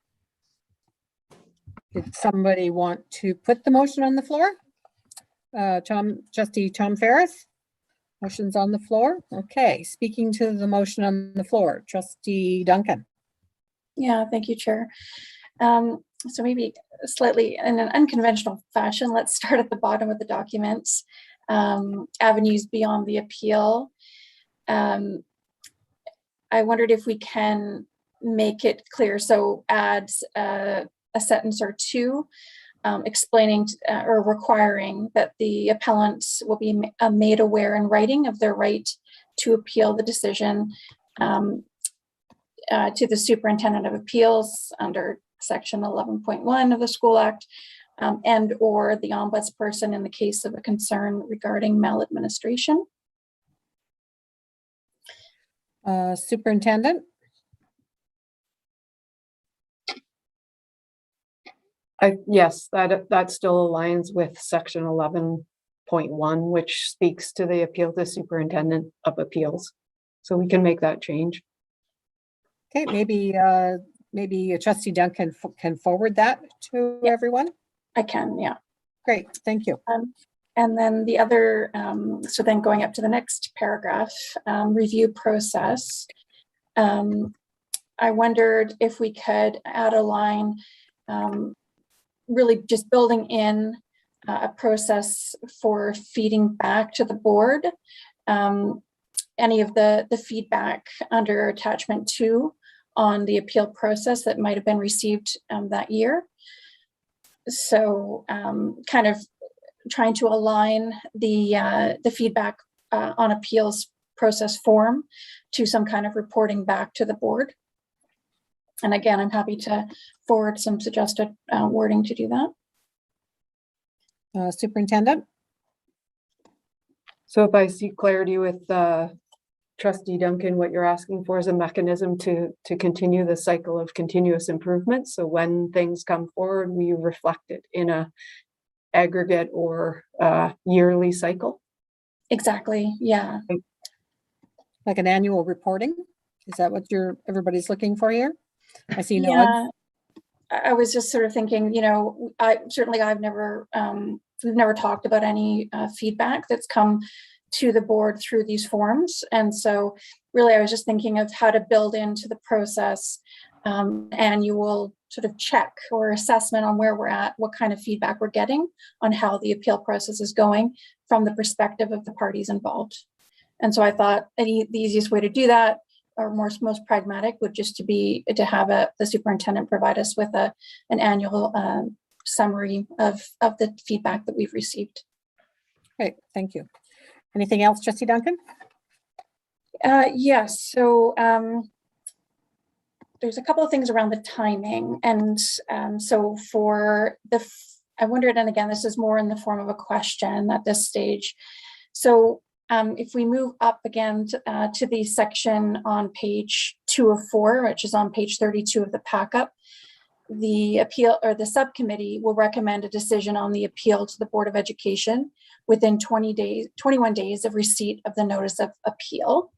Did somebody want to put the motion on the floor? Trustee Tom Ferris. Motion's on the floor. Okay, speaking to the motion on the floor, Trustee Duncan. Yeah, thank you, Chair. So maybe slightly in an unconventional fashion, let's start at the bottom of the document. Avenues beyond the appeal. I wondered if we can make it clear, so add a sentence or two explaining or requiring that the appellants will be made aware in writing of their right to appeal the decision to the Superintendent of Appeals under Section 11.1 of the School Act, and or the ombudsperson in the case of a concern regarding maladministration. Superintendent. Yes, that still aligns with Section 11.1, which speaks to the appeal to Superintendent of Appeals. So we can make that change. Okay, maybe Trustee Duncan can forward that to everyone. I can, yeah. Great, thank you. And then the other, so then going up to the next paragraph, review process. I wondered if we could add a line, really just building in a process for feeding back to the board any of the feedback under attachment 2 on the appeal process that might have been received that year. So kind of trying to align the feedback on appeals process form to some kind of reporting back to the board. And again, I'm happy to forward some suggested wording to do that. Superintendent? So if I see clarity with Trustee Duncan, what you're asking for is a mechanism to continue the cycle of continuous improvement. So when things come forward, we reflect it in a aggregate or yearly cycle. Exactly, yeah. Like an annual reporting? Is that what everybody's looking for here? I see nods. Yeah, I was just sort of thinking, you know, we've never talked about any feedback that's come to the board through these forms. And so really I was just thinking of how to build into the process annual sort of check or assessment on where we're at, what kind of feedback we're getting on how the appeal process is going from the perspective of the parties involved. And so I thought the easiest way to do that, or most pragmatic, would just to have the superintendent provide us with an annual summary of the feedback that we've received. Great, thank you. Anything else, Trustee Duncan? Yes, so there's a couple of things around the timing. And so for I wondered, and again, this is more in the form of a question at this stage. So if we move up again to the section on page 2 of 4, which is on page 32 of the packet, the appeal or the subcommittee will recommend a decision on the appeal to the Board of Education within 21 days of receipt of the notice of appeal.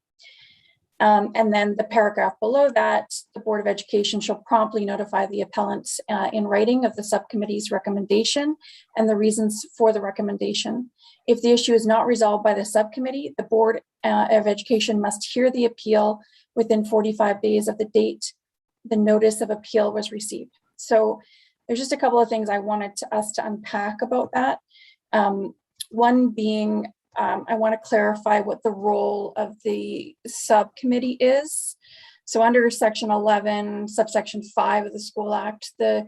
And then the paragraph below that, the Board of Education shall promptly notify the appellant in writing of the subcommittee's recommendation and the reasons for the recommendation. If the issue is not resolved by the subcommittee, the Board of Education must hear the appeal within 45 days of the date the notice of appeal was received. So there's just a couple of things I wanted us to unpack about that. One being, I want to clarify what the role of the subcommittee is. So under section 11, subsection 5 of the School Act, the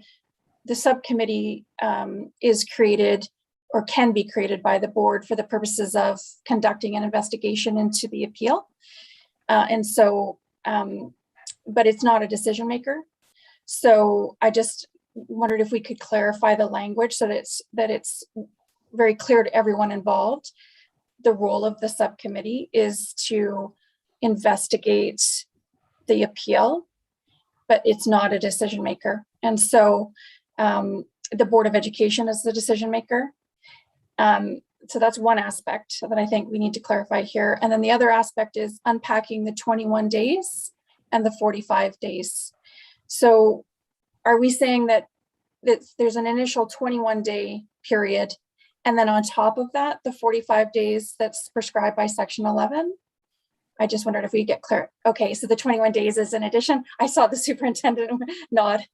subcommittee is created or can be created by the board for the purposes of conducting an investigation into the appeal. But it's not a decision maker. So I just wondered if we could clarify the language so that it's very clear to everyone involved. The role of the subcommittee is to investigate the appeal, but it's not a decision maker. And so the Board of Education is the decision maker. So that's one aspect that I think we need to clarify here. And then the other aspect is unpacking the 21 days and the 45 days. So are we saying that there's an initial 21-day period, and then on top of that, the 45 days that's prescribed by section 11? I just wondered if we get clear. Okay, so the 21 days is in addition. I saw the superintendent nod.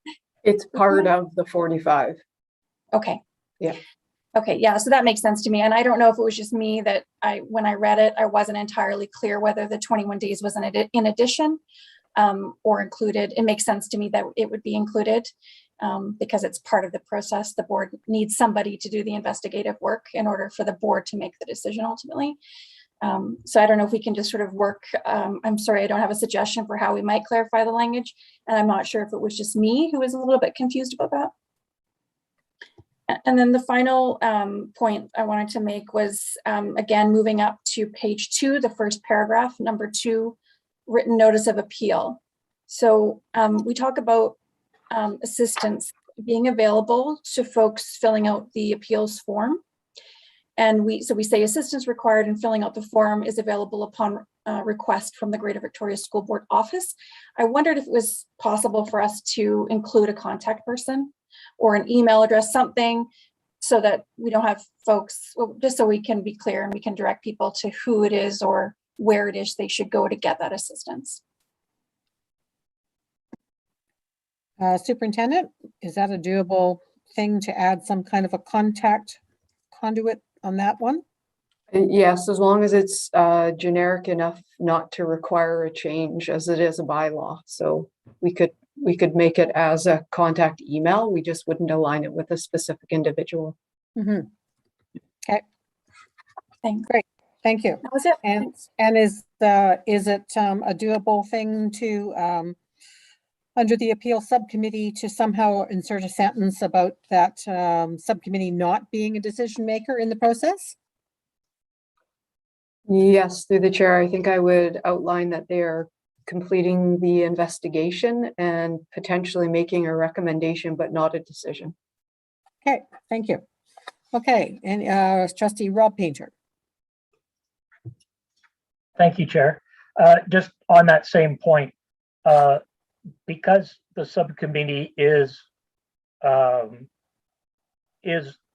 It's part of the 45. Okay. Yeah. Okay, yeah, so that makes sense to me. And I don't know if it was just me that when I read it, I wasn't entirely clear whether the 21 days was in addition or included. It makes sense to me that it would be included because it's part of the process. The board needs somebody to do the investigative work in order for the board to make the decision ultimately. So I don't know if we can just sort of work. I'm sorry, I don't have a suggestion for how we might clarify the language. And I'm not sure if it was just me who was a little bit confused about that. And then the final point I wanted to make was, again, moving up to page 2, the first paragraph, number 2, written notice of appeal. So we talk about assistance being available to folks filling out the appeals form. And we say assistance required in filling out the form is available upon request from the Greater Victoria School Board office. I wondered if it was possible for us to include a contact person or an email address, something so that we don't have folks, well, just so we can be clear and we can direct people to who it is or where it is they should go to get that assistance. Superintendent, is that a doable thing to add some kind of a contact conduit on that one? Yes, as long as it's generic enough not to require a change as it is a bylaw. So we could make it as a contact email. We just wouldn't align it with a specific individual. Mm-hmm. Okay, Thanks. great. Thank you. That was it. And Thanks. and is it a doable thing to under the appeal subcommittee to somehow insert a sentence about that subcommittee not being a decision maker in the process? Yes, through the chair, I think I would outline that they are completing the investigation and potentially making a recommendation, but not a decision. Okay, thank you. Okay, and trustee Rob Painter. Thank you, Chair. Just on that same point, because the subcommittee is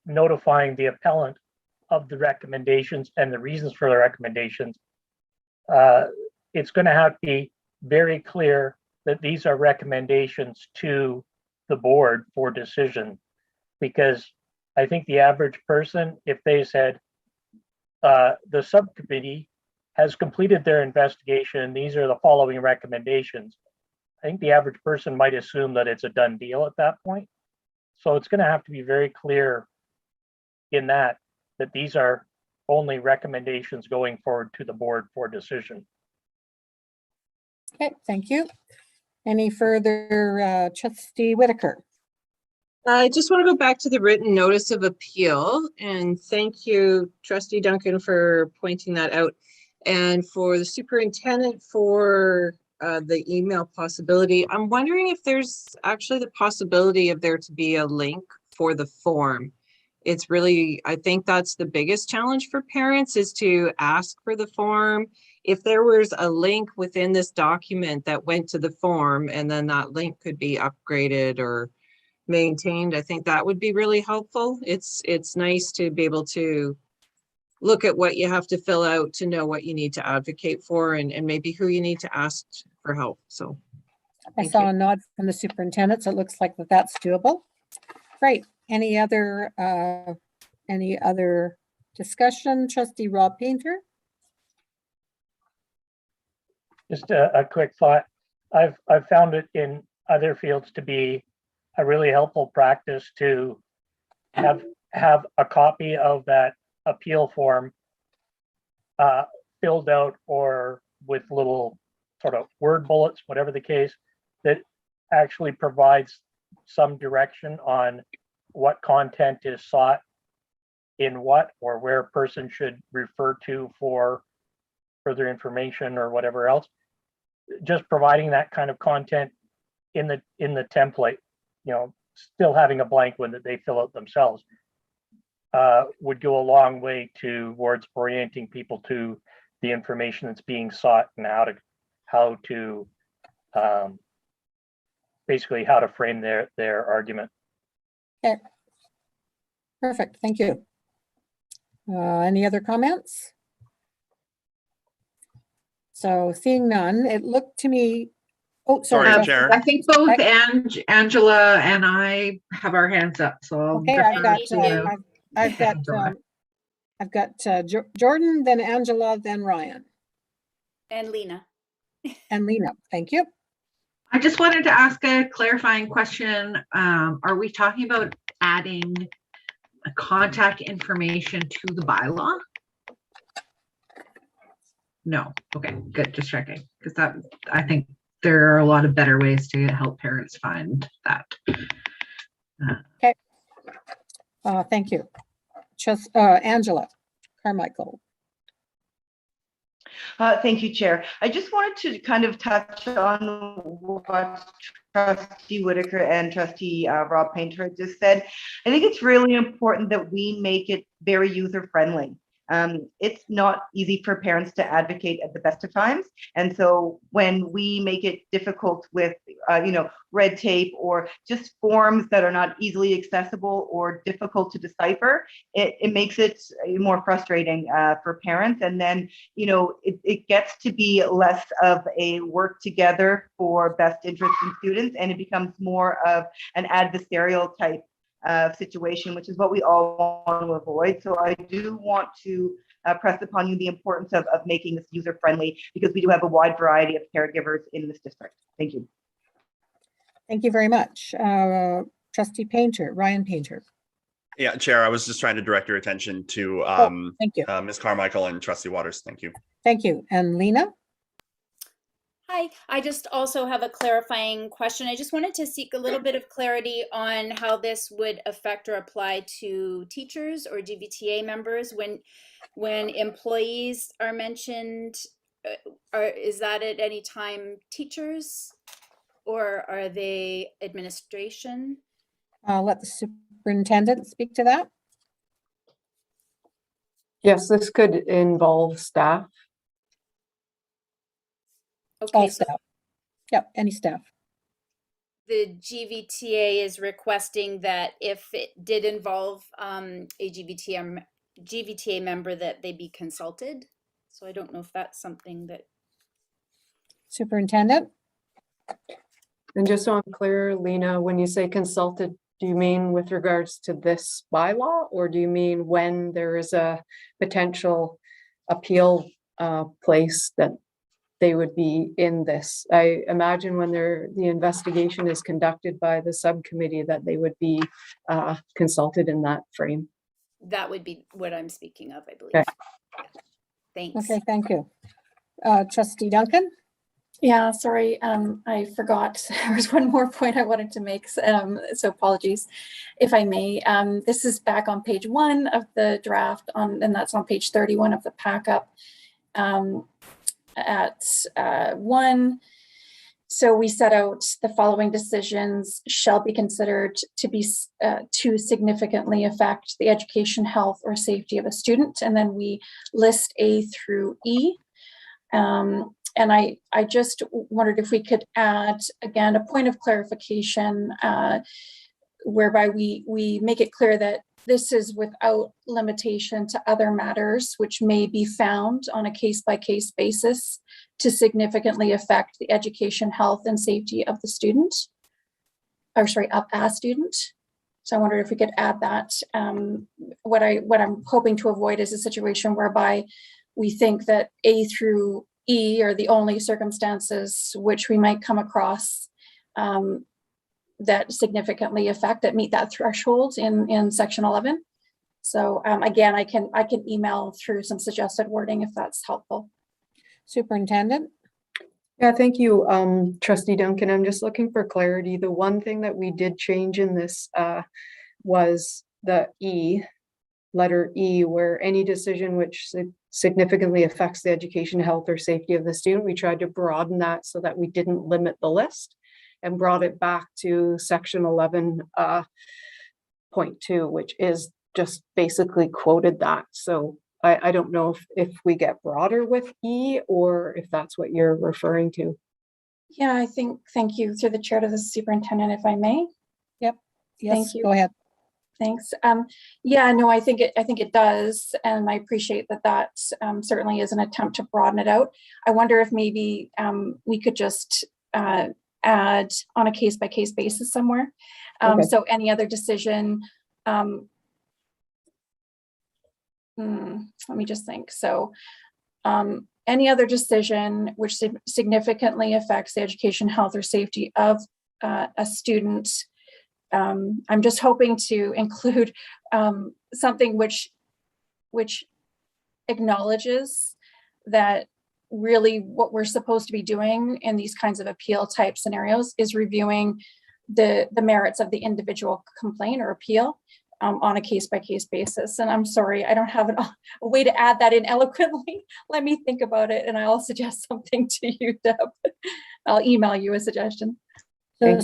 notifying the appellant of the recommendations and the reasons for the recommendations, it's going to have to be very clear that these are recommendations to the board for decision. Because I think the average person, if they said the subcommittee has completed their investigation, these are the following recommendations, I think the average person might assume that it's a done deal at that point. So it's going to have to be very clear in that these are only recommendations going forward to the board for decision. Okay, thank you. Any further, trustee Whitaker? I just want to go back to the written notice of appeal, and thank you, trustee Duncan, for pointing that out. And for the superintendent for the email possibility, I'm wondering if there's actually the possibility of there to be a link for the form. It's really, I think that's the biggest challenge for parents, is to ask for the form. If there was a link within this document that went to the form, and then that link could be upgraded or maintained, I think that would be really helpful. It's nice to be able to look at what you have to fill out to know what you need to advocate for, and maybe who you need to ask for help. So I saw a nod from the superintendent, so it looks like that's doable. Great. Any other discussion? Trustee Rob Painter? Just a quick thought. I've found it in other fields to be a really helpful practice to have a copy of that appeal form filled out, or with little sort of word bullets, whatever the case, that actually provides some direction on what content is sought in what, or where a person should refer to for further information or whatever else. Just providing that kind of content in the template, still having a blank one that they fill out themselves, would go a long way towards orienting people to the information that's being sought and how to basically how to frame their argument. Okay. Perfect. Thank you. Any other comments? So seeing none, it looked to me. Oh, sorry. Sorry, Chair. I think both Angela and I have our hands up. So I'll Okay, I've got Jordan, then Angela, then Ryan. And Lena. And Lena, thank you. I just wanted to ask a clarifying question. Are we talking about adding contact information to the bylaw? No. Okay, good. Just checking, because I think there are a lot of better ways to help parents find that. Okay. Thank you. Just Angela Carmichael. Thank you, Chair. I just wanted to kind of touch on what Trustee Whitaker and Trustee Rob Painter just said. I think it's really important that we make it very user-friendly. It's not easy for parents to advocate at the best of times. And so when we make it difficult with, red tape or just forms that are not easily accessible or difficult to decipher, it makes it more frustrating for parents. And then, it gets to be less of a work together for best interest in students, and it becomes more of an adversarial type situation, which is what we all want to avoid. So I do want to press upon you the importance of making this user friendly, because we do have a wide variety of caregivers in this district. Thank you. Thank you very much. Trustee Painter, Ryan Painter. Yeah, Chair, I was just trying to direct your attention to Thank you. Ms. Carmichael and Trustee Waters. Thank you. Thank you. And Lena? Hi, I just also have a clarifying question. I just wanted to seek a little bit of clarity on how this would affect or apply to teachers or GVTA members when employees are mentioned. Is that at any time teachers, or are they administration? I'll let the superintendent speak to that. Yes, this could involve staff. Okay, All so staff. Yep, any staff. the GVTA is requesting that if it did involve a GVTA member, that they be consulted. So I don't know if that's something that. Superintendent? And just so I'm clear, Lena, when you say consulted, do you mean with regards to this bylaw, or do you mean when there is a potential appeal place that they would be in this? I imagine when the investigation is conducted by the subcommittee that they would be consulted in that frame. That would be what I'm speaking of, I believe. Okay. Thanks. Okay, thank you. Trustee Duncan? Yeah, sorry, I forgot. There was one more point I wanted to make, so apologies if I may. This is back on page 1 of the draft, and that's on page 31 of the pack-up at 1. So we set out the following decisions shall be considered to significantly affect the education, health, or safety of a student, and then we list A through E. And I just wondered if we could add, again, a point of clarification whereby we make it clear that this is without limitation to other matters which may be found on a case-by-case basis to significantly affect the education, health, and safety of the student, or sorry, of a student. So I wondered if we could add that. What I'm hoping to avoid is a situation whereby we think that A through E are the only circumstances which we might come across that significantly affect, that meet that threshold in section 11. So again, I can email through some suggested wording if that's helpful. Superintendent? Yeah, thank you, Trustee Duncan. I'm just looking for clarity. The one thing that we did change in this was the E, letter E, where any decision which significantly affects the education, health, or safety of the student. We tried to broaden that so that we didn't limit the list, and brought it back to section 11.2, which is just basically quoted that. So I don't know if we get broader with E, or if that's what you're referring to. Yeah, I think, thank you, through the chair to the superintendent, if I may. Yep. Yes, Thank you. Go ahead. Thanks. Yeah, no, I think it does, and I appreciate that certainly is an attempt to broaden it out. I wonder if maybe we could just add on a case-by-case basis somewhere. Okay. So any other decision, let me just think. So any other decision which significantly affects the education, health, or safety of a student. I'm just hoping to include something which acknowledges that really what we're supposed to be doing in these kinds of appeal type scenarios is reviewing the merits of the individual complaint or appeal on a case-by-case basis. And I'm sorry, I don't have a way to add that in eloquently. Let me think about it, and I'll suggest something to you, Deb. I'll email you a suggestion. The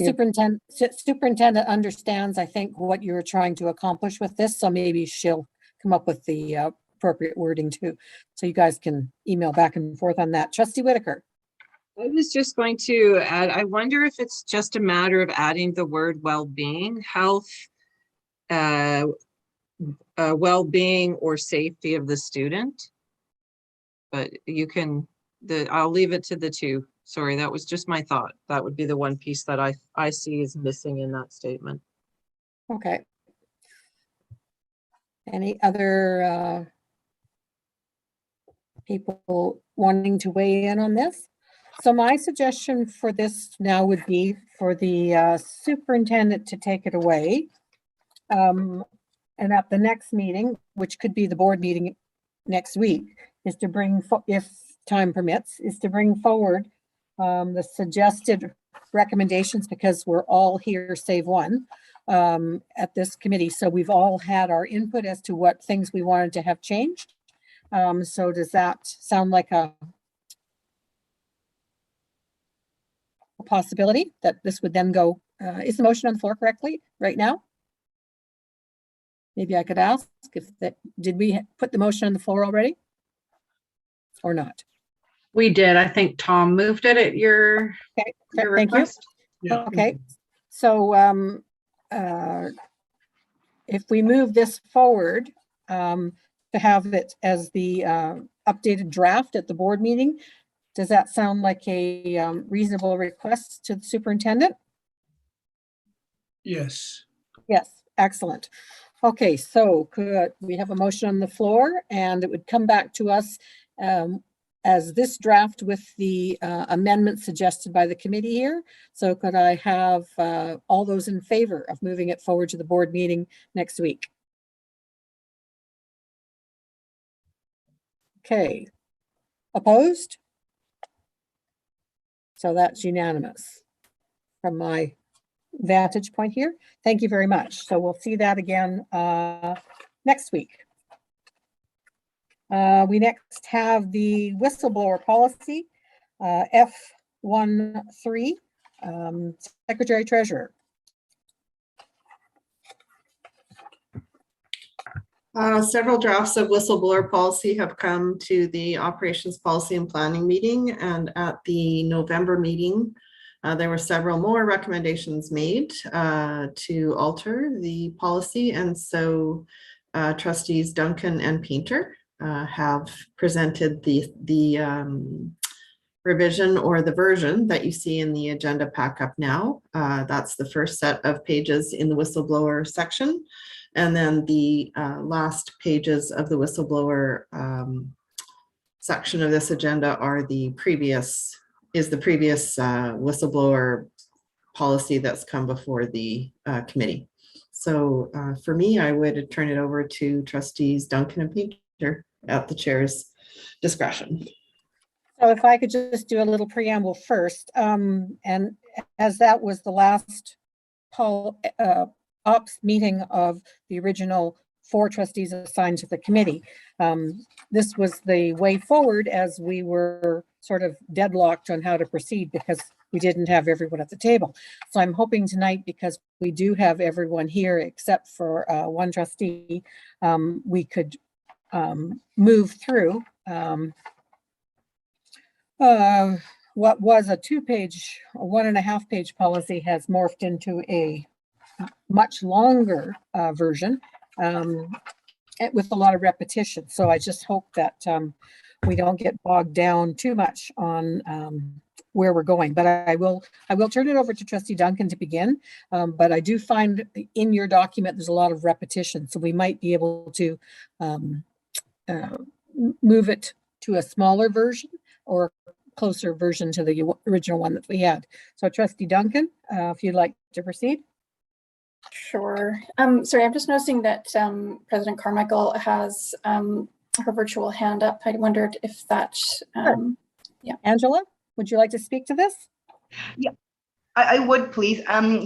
superintendent understands, I think, what you're trying to accomplish with this, so maybe she'll come up with the appropriate wording too. So you guys can email back and forth on that. Trustee Whitaker. I was just going to add, I wonder if it's just a matter of adding the word well-being, health, well-being or safety of the student. But you can, I'll leave it to the two. Sorry, that was just my thought. That would be the one piece that I see is missing in that statement. Okay. Any other people wanting to weigh in on this? So my suggestion for this now would be for the superintendent to take it away. And at the next meeting, which could be the board meeting next week, is to bring, if time permits, is to bring forward the suggested recommendations, because we're all here save one at this committee. So we've all had our input as to what things we wanted to have changed. So does that sound like a possibility that this would then go, is the motion on the floor correctly right now? Maybe I could ask if that, did we put the motion on the floor already or not? We did. I think Tom moved it at your request. Yeah. Okay. So if we move this forward to have it as the updated draft at the board meeting, does that sound like a reasonable request to the superintendent? Yes. Yes, excellent. Okay, so could we have a motion on the floor, and it would come back to us as this draft with the amendment suggested by the committee here. So could I have all those in favor of moving it forward to the board meeting next week? Okay, opposed? So that's unanimous from my vantage point here. Thank you very much. So we'll see that again next week. We next have the whistleblower policy, F13, Secretary Treasurer. Several drafts of whistleblower policy have come to the Operations Policy and Planning meeting, and at the November meeting, there were several more recommendations made to alter the policy, and so trustees Duncan and Painter have presented the revision or the version that you see in the agenda pack up now. That's the first set of pages in the whistleblower section. And then the last pages of the whistleblower section of this agenda are the previous whistleblower policy that's come before the committee. So for me, I would turn it over to trustees Duncan and Peter at the chair's discretion. So if I could just do a little preamble first, and as that was the last OPPS meeting of the original 4 trustees assigned to the committee. This was the way forward as we were sort of deadlocked on how to proceed because we didn't have everyone at the table. So I'm hoping tonight, because we do have everyone here except for one trustee, we could move through what was a 2-page, 1.5-page policy has morphed into a much longer version with a lot of repetition. So I just hope that we don't get bogged down too much on where we're going. But I will turn it over to Trustee Duncan to begin. But I do find in your document there's a lot of repetition, so we might be able to move it to a smaller version or closer version to the original one that we had. So Trustee Duncan, if you'd like to proceed. Sure. Sorry, I'm just noticing that President Carmichael has her virtual hand up. I wondered if that, yeah. Angela, would you like to speak to this? Yeah, I would please.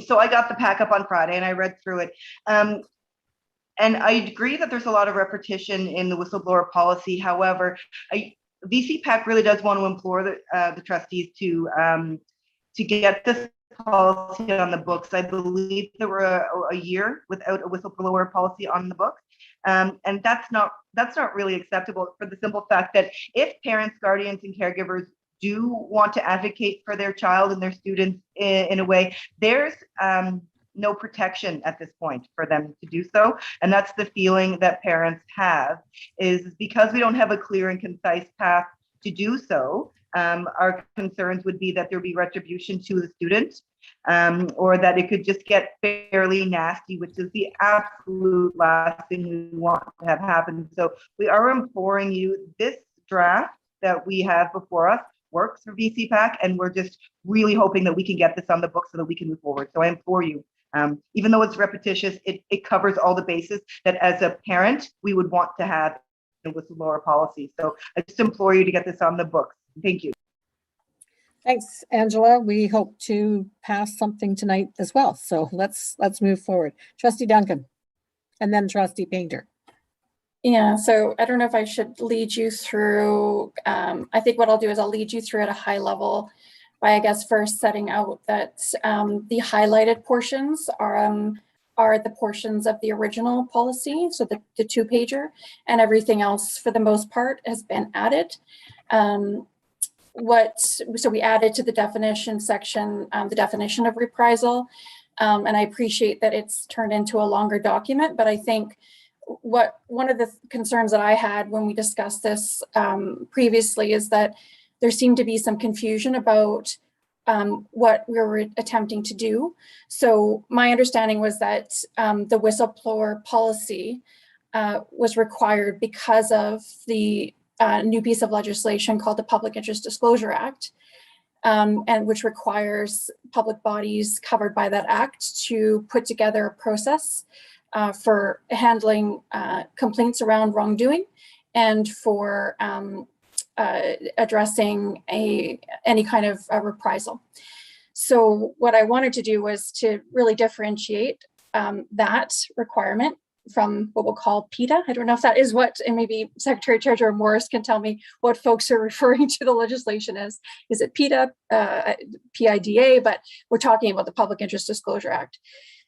So I got the pack up on Friday and I read through it. And I agree that there's a lot of repetition in the whistleblower policy. However, VCPAC really does want to implore the trustees to get this policy on the books. I believe there were a year without a whistleblower policy on the books. And that's not really acceptable for the simple fact that if parents, guardians, and caregivers do want to advocate for their child and their students in a way, there's no protection at this point for them to do so. And that's the feeling that parents have, is because we don't have a clear and concise path to do so. Our concerns would be that there be retribution to the student, or that it could just get fairly nasty, which is the absolute last thing we want to have happen. So we are imploring you, this draft that we have before us works for VCPAC, and we're just really hoping that we can get this on the book so that we can move forward. So I implore you, even though it's repetitious, it covers all the bases that as a parent we would want to have in a whistleblower policy. So I just implore you to get this on the books. Thank you. Thanks, Angela. We hope to pass something tonight as well. So let's move forward. Trustee Duncan, and then Trustee Painter. Yeah, so I don't know if I should lead you through, I think what I'll do is I'll lead you through at a high level by, I guess, first setting out that the highlighted portions are the portions of the original policy, so the 2-pager, and everything else for the most part has been added. So we added to the definition section, the definition of reprisal, and I appreciate that it's turned into a longer document, but I think one of the concerns that I had when we discussed this previously is that there seemed to be some confusion about what we were attempting to do. So my understanding was that the whistleblower policy was required because of the new piece of legislation called the Public Interest Disclosure Act, and which requires public bodies covered by that act to put together a process for handling complaints around wrongdoing and for addressing any kind of reprisal. So what I wanted to do was to really differentiate that requirement from what we'll call PETA. I don't know if that is what, and maybe Secretary Treasurer Morris can tell me what folks are referring to the legislation as. Is it PETA, PIDA, but we're talking about the Public Interest Disclosure Act.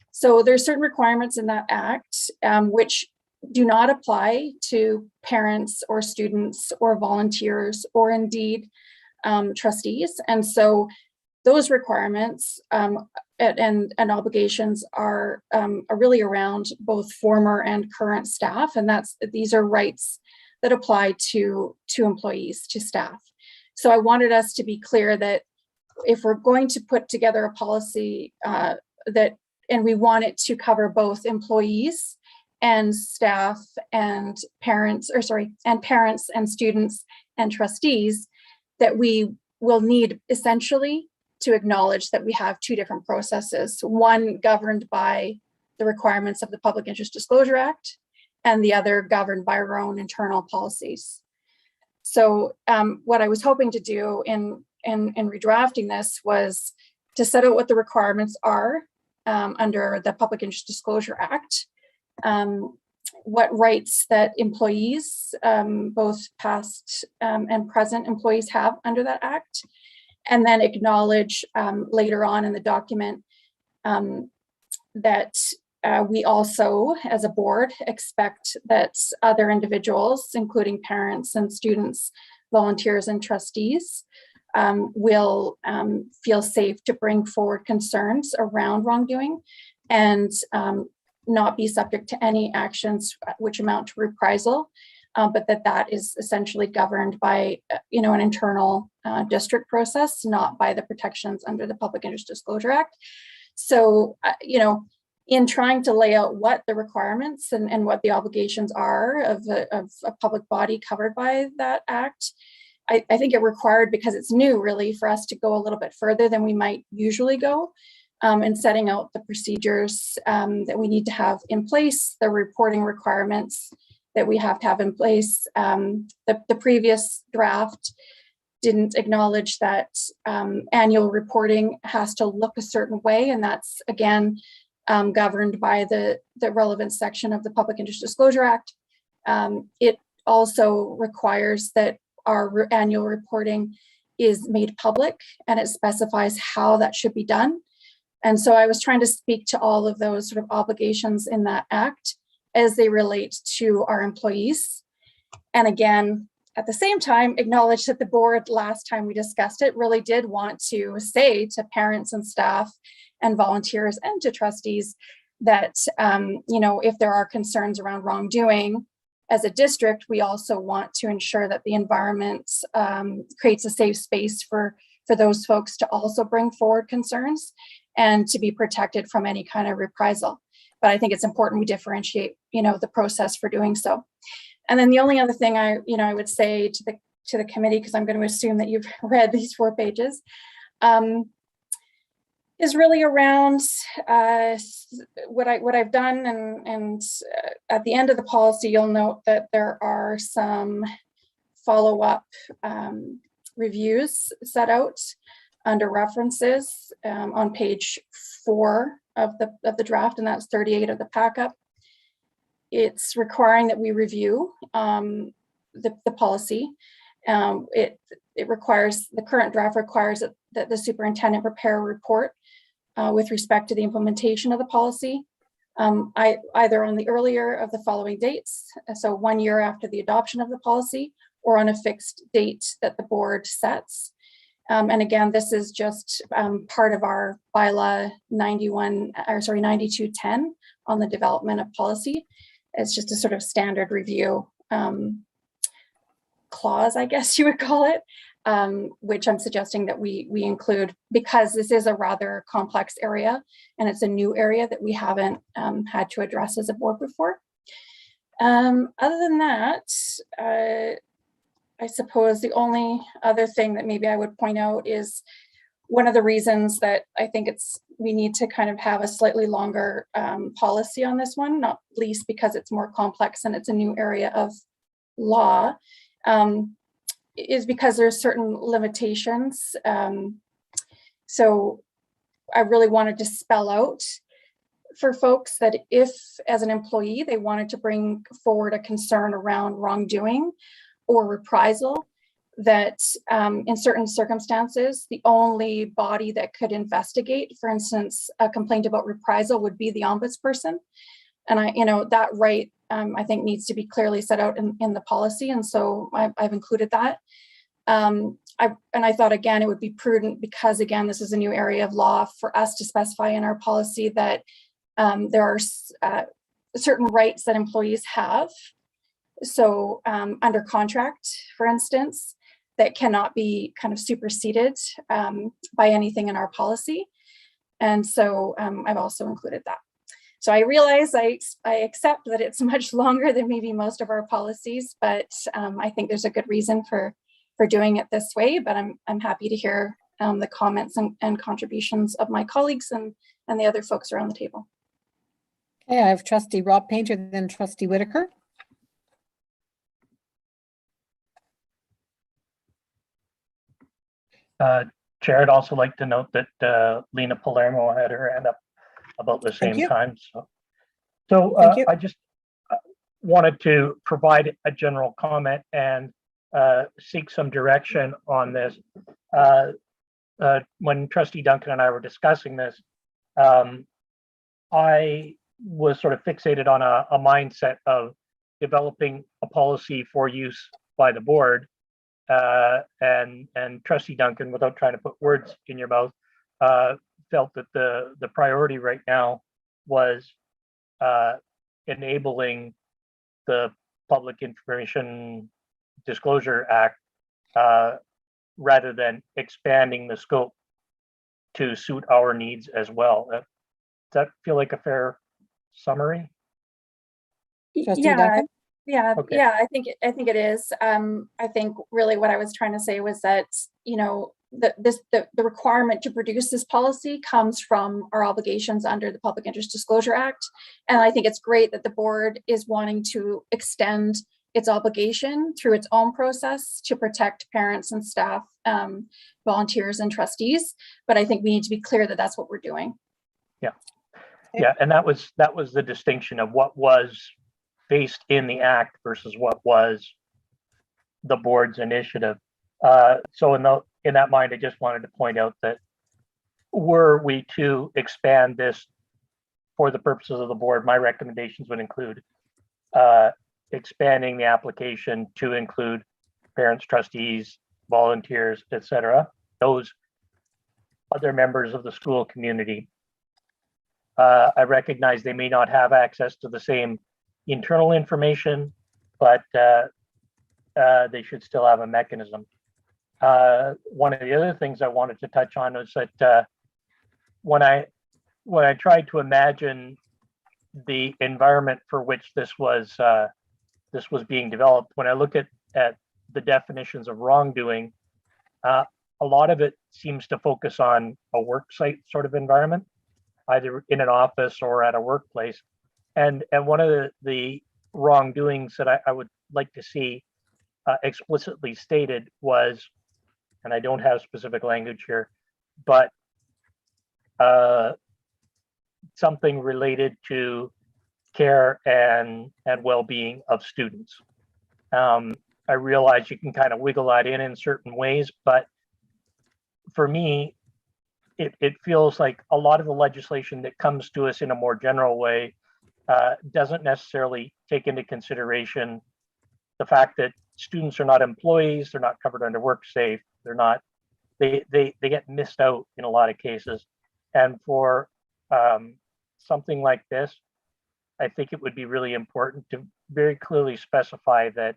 So there's certain requirements in that act which do not apply to parents or students or volunteers or indeed trustees. And so those requirements and obligations are really around both former and current staff. And these are rights that apply to employees, to staff. So I wanted us to be clear that if we're going to put together a policy and we want it to cover both employees and staff and parents, and students and trustees, that we will need essentially to acknowledge that we have two different processes, one governed by the requirements of the Public Interest Disclosure Act and the other governed by our own internal policies. So what I was hoping to do in redrafting this was to set out what the requirements are under the Public Interest Disclosure Act, what rights that employees, both past and present employees, have under that act, and then acknowledge later on in the document that we also, as a board, expect that other individuals, including parents and students, volunteers and trustees, will feel safe to bring forward concerns around wrongdoing and not be subject to any actions which amount to reprisal, but that is essentially governed by an internal district process, not by the protections under the Public Interest Disclosure Act. So in trying to lay out what the requirements and what the obligations are of a public body covered by that act, I think it required, because it's new really, for us to go a little bit further than we might usually go in setting out the procedures that we need to have in place, the reporting requirements that we have to have in place. The previous draft didn't acknowledge that annual reporting has to look a certain way, and that's again governed by the relevant section of the Public Interest Disclosure Act. It also requires that our annual reporting is made public, and it specifies how that should be done. And so I was trying to speak to all of those sort of obligations in that act as they relate to our employees. And again, at the same time, acknowledge that the board, last time we discussed it, really did want to say to parents and staff and volunteers and to trustees that, if there are concerns around wrongdoing, as a district, we also want to ensure that the environment creates a safe space for those folks to also bring forward concerns and to be protected from any kind of reprisal. But I think it's important we differentiate, the process for doing so. And then the only other thing I would say to the committee, because I'm going to assume that you've read these 4 pages, is really around what I've done. And at the end of the policy, you'll note that there are some follow-up reviews set out under references on page 4 of the draft, and that's 38 of the packet. It's requiring that we review the policy. It requires, the current draft requires that the superintendent prepare a report with respect to the implementation of the policy, either on the earlier of the following dates, so 1 year after the adoption of the policy, or on a fixed date that the board sets. And again, this is just part of our bylaw 9210 on the development of policy. It's just a sort of standard review clause, I guess you would call it, which I'm suggesting that we include, because this is a rather complex area and it's a new area that we haven't had to address as a board before. Other than that, I suppose the only other thing that maybe I would point out is one of the reasons that I think we need to kind of have a slightly longer policy on this one, not least because it's more complex and it's a new area of law, is because there's certain limitations. So I really wanted to spell out for folks that if, as an employee, they wanted to bring forward a concern around wrongdoing or reprisal, that in certain circumstances, the only body that could investigate, for instance, a complaint about reprisal would be the ombudsperson. And that right, I think, needs to be clearly set out in the policy. And so I've included that. I thought, again, it would be prudent, because again, this is a new area of law, for us to specify in our policy that there are certain rights that employees have. So under contract, for instance, that cannot be kind of superseded by anything in our policy. And so I've also included that. So I realize I accept that it's much longer than maybe most of our policies, but I think there's a good reason for doing it this way. But I'm happy to hear the comments and contributions of my colleagues and the other folks around the table. Okay, I have Trustee Rob Painter, then Trustee Whitaker. Chair, I'd also like to note that Lena Palermo had her hand up about the same time. So I just wanted to provide a general comment and seek some direction on this. When Trustee Duncan and I were discussing this, I was sort of fixated on a mindset of developing a policy for use by the board. And Trustee Duncan, without trying to put words in your mouth, felt that the priority right now was enabling the Public Information Disclosure Act rather than expanding the scope to suit our needs as well. Does that feel like a fair summary? Yeah, Okay. yeah, I think it is. I think really what I was trying to say was that, the requirement to produce this policy comes from our obligations under the Public Interest Disclosure Act. And I think it's great that the board is wanting to extend its obligation through its own process to protect parents and staff, volunteers and trustees. But I think we need to be clear that that's what we're doing. Yeah, and that was the distinction of what was based in the act versus what was the board's initiative. So in that mind, I just wanted to point out that were we to expand this for the purposes of the board, my recommendations would include expanding the application to include parents, trustees, volunteers, etc. Those other members of the school community. I recognize they may not have access to the same internal information, but they should still have a mechanism. One of the other things I wanted to touch on was that when I tried to imagine the environment for which this was being developed, when I look at the definitions of wrongdoing, a lot of it seems to focus on a work site sort of environment, either in an office or at a workplace. And one of the wrongdoings that I would like to see explicitly stated was, and I don't have specific language here, but something related to care and well-being of students. I realize you can kind of wiggle that in certain ways, but for me, it feels like a lot of the legislation that comes to us in a more general way doesn't necessarily take into consideration the fact that students are not employees, they're not covered under WorkSafe, they get missed out in a lot of cases. And for something like this, I think it would be really important to very clearly specify that,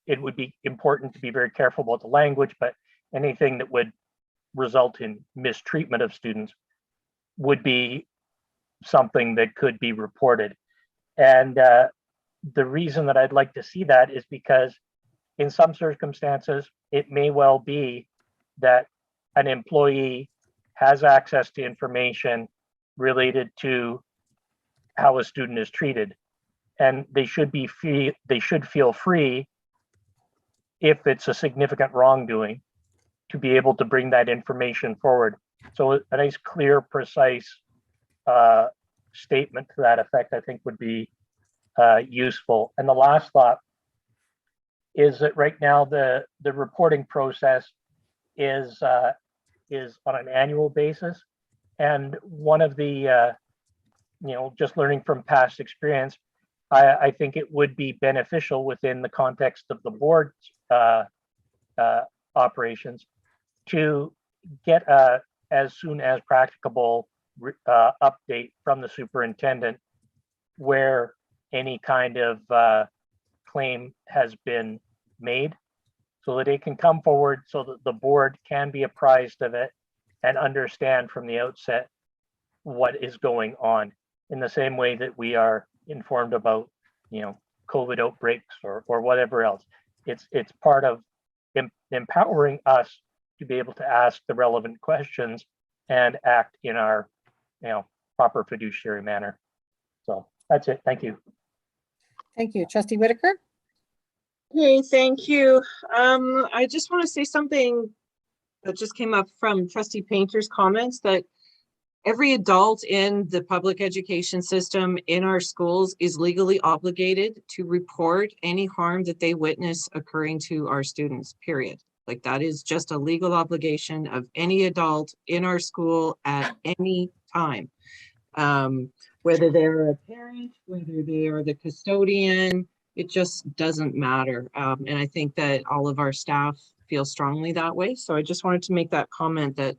it would be important to be very careful about the language, but anything that would result in mistreatment of students would be something that could be reported. And the reason that I'd like to see that is because in some circumstances, it may well be that an employee has access to information related to how a student is treated, and they should feel free, if it's a significant wrongdoing, to be able to bring that information forward. So a nice, clear, precise statement to that effect, I think, would be useful. And the last thought is that right now the reporting process is on an annual basis, and one of the just learning from past experience, I think it would be beneficial within the context of the board's operations to get as soon as practicable update from the superintendent where any kind of claim has been made, so that it can come forward, so that the board can be apprised of it and understand from the outset what is going on, in the same way that we are informed about COVID outbreaks or whatever else. It's part of empowering us to be able to ask the relevant questions and act in our proper fiduciary manner. So that's it. Thank you. Thank you. Trustee Whitaker? Okay, thank you. I just want to say something that just came up from Trustee Painter's comments, that every adult in the public education system in our schools is legally obligated to report any harm that they witness occurring to our students, period. Like, that is just a legal obligation of any adult in our school at any time. Whether they're a parent, whether they are the custodian, it just doesn't matter. And I think that all of our staff feel strongly that way. So I just wanted to make that comment that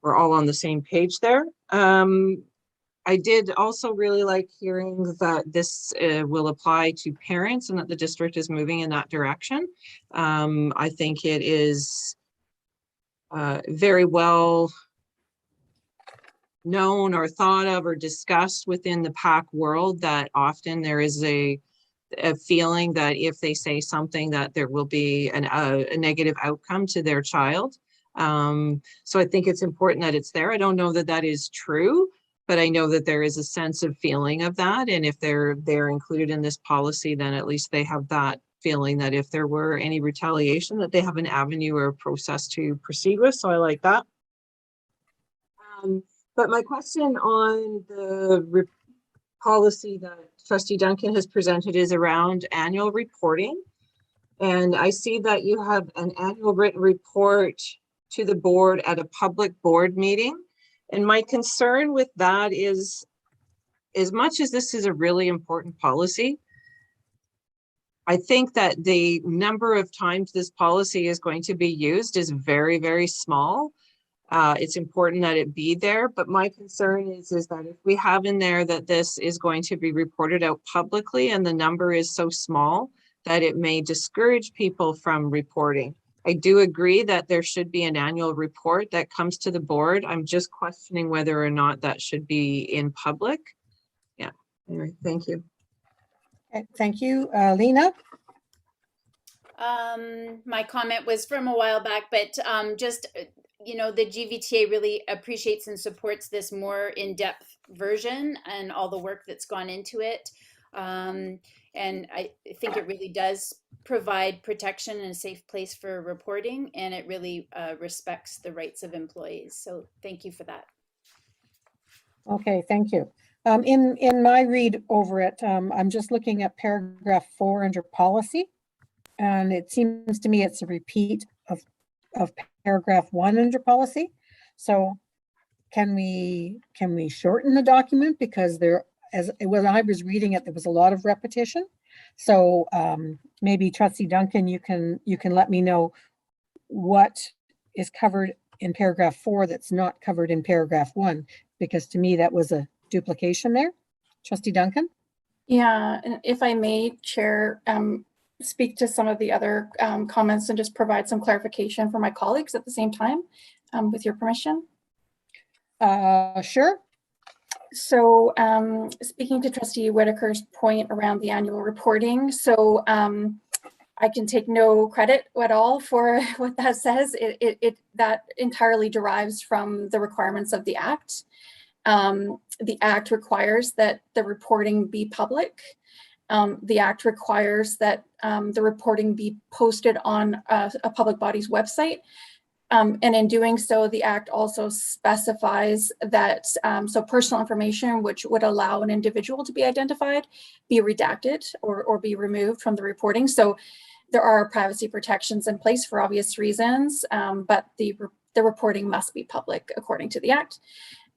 we're all on the same page there. I did also really like hearing that this will apply to parents and that the district is moving in that direction. I think it is very well known or thought of or discussed within the PAC world that often there is a feeling that if they say something that there will be a negative outcome to their child. So I think it's important that it's there. I don't know that that is true, but I know that there is a sense of feeling of that. And if they're included in this policy, then at least they have that feeling that if there were any retaliation, that they have an avenue or a process to proceed with. So I like that. But my question on the policy that Trustee Duncan has presented is around annual reporting. And I see that you have an annual written report to the board at a public board meeting. And my concern with that is, as much as this is a really important policy, I think that the number of times this policy is going to be used is very, very small. It's important that it be there, but my concern is that if we have in there that this is going to be reported out publicly and the number is so small that it may discourage people from reporting. I do agree that there should be an annual report that comes to the board. I'm just questioning whether or not that should be in public. Yeah, anyway, thank you. Okay, thank you. Lena? My comment was from a while back, but just, you know, the GVTA really appreciates and supports this more in-depth version and all the work that's gone into it. And I think it really does provide protection and a safe place for reporting, and it really respects the rights of employees. So thank you for that. Okay, thank you. In my read over it, I'm just looking at paragraph 4 under policy, and it seems to me it's a repeat of paragraph 1 under policy. So can we shorten the document, because when I was reading it, there was a lot of repetition. So maybe Trustee Duncan, you can let me know what is covered in paragraph 4 that's not covered in paragraph 1, because to me that was a duplication there. Trustee Duncan? Yeah, and if I may, Chair, speak to some of the other comments and just provide some clarification for my colleagues at the same time, with your permission. Sure. So speaking to Trustee Whitaker's point around the annual reporting, so I can take no credit at all for what that says. That entirely derives from the requirements of the Act. The Act requires that the reporting be public. The Act requires that the reporting be posted on a public body's website. And in doing so, the Act also specifies that so personal information which would allow an individual to be identified be redacted or be removed from the reporting. So there are privacy protections in place for obvious reasons, but the reporting must be public according to the Act.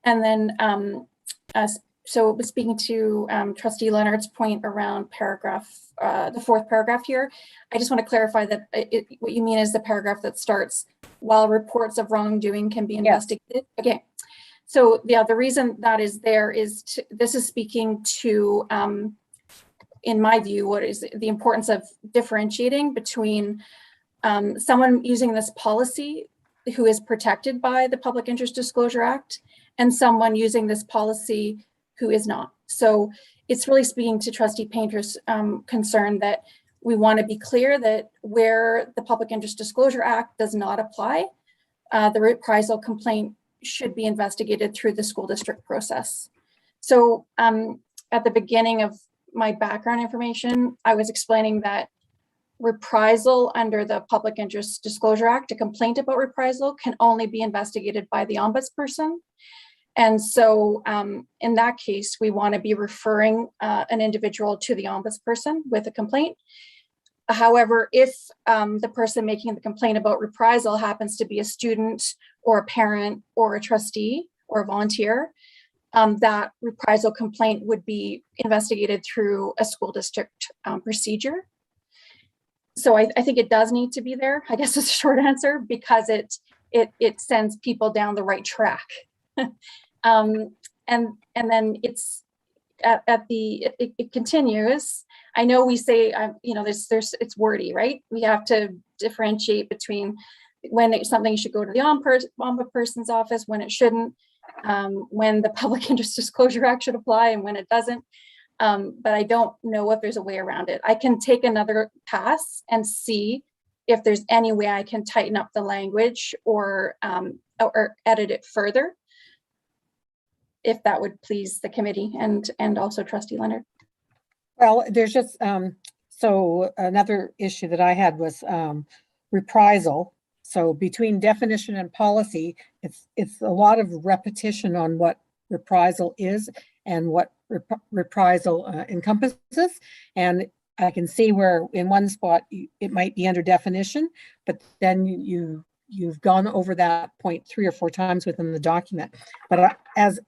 And then so speaking to Trustee Leonard's point around the 4th paragraph here, I just want to clarify that what you mean is the paragraph that starts, while reports of wrongdoing can be investigated. Yes. Okay. So yeah, the reason that is there is this is speaking to, in my view, what is the importance of differentiating between someone using this policy who is protected by the Public Interest Disclosure Act and someone using this policy who is not. So it's really speaking to Trustee Painter's concern that we want to be clear that where the Public Interest Disclosure Act does not apply, the reprisal complaint should be investigated through the school district process. So at the beginning of my background information, I was explaining that reprisal under the Public Interest Disclosure Act, a complaint about reprisal can only be investigated by the ombudsperson. And so in that case, we want to be referring an individual to the ombudsperson with a complaint. However, if the person making the complaint about reprisal happens to be a student or a parent or a trustee or a volunteer, that reprisal complaint would be investigated through a school district procedure. So I think it does need to be there, I guess is a short answer, because it sends people down the right track. And then it's it continues. I know we say, you know, it's wordy, right? We have to differentiate between when something should go to the ombudsperson's office, when it shouldn't, when the Public Interest Disclosure Act should apply and when it doesn't. But I don't know if there's a way around it. I can take another pass and see if there's any way I can tighten up the language or edit it further, if that would please the committee and also Trustee Leonard. Well, there's just, so another issue that I had was reprisal. So between definition and policy, it's a lot of repetition on what reprisal is and what reprisal encompasses. And I can see where in one spot it might be under definition, but then you you've gone over that point 3 or 4 times within the document. But as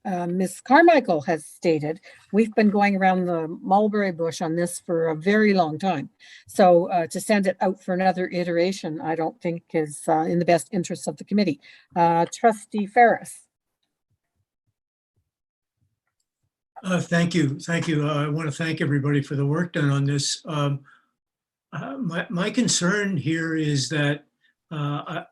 Ms. Carmichael has stated, we've been going around the mulberry bush on this for a very long time. So to send it out for another iteration, I don't think is in the best interest of the committee. Trustee Ferris. Thank you. Thank you. I want to thank everybody for the work done on this. My concern here is that I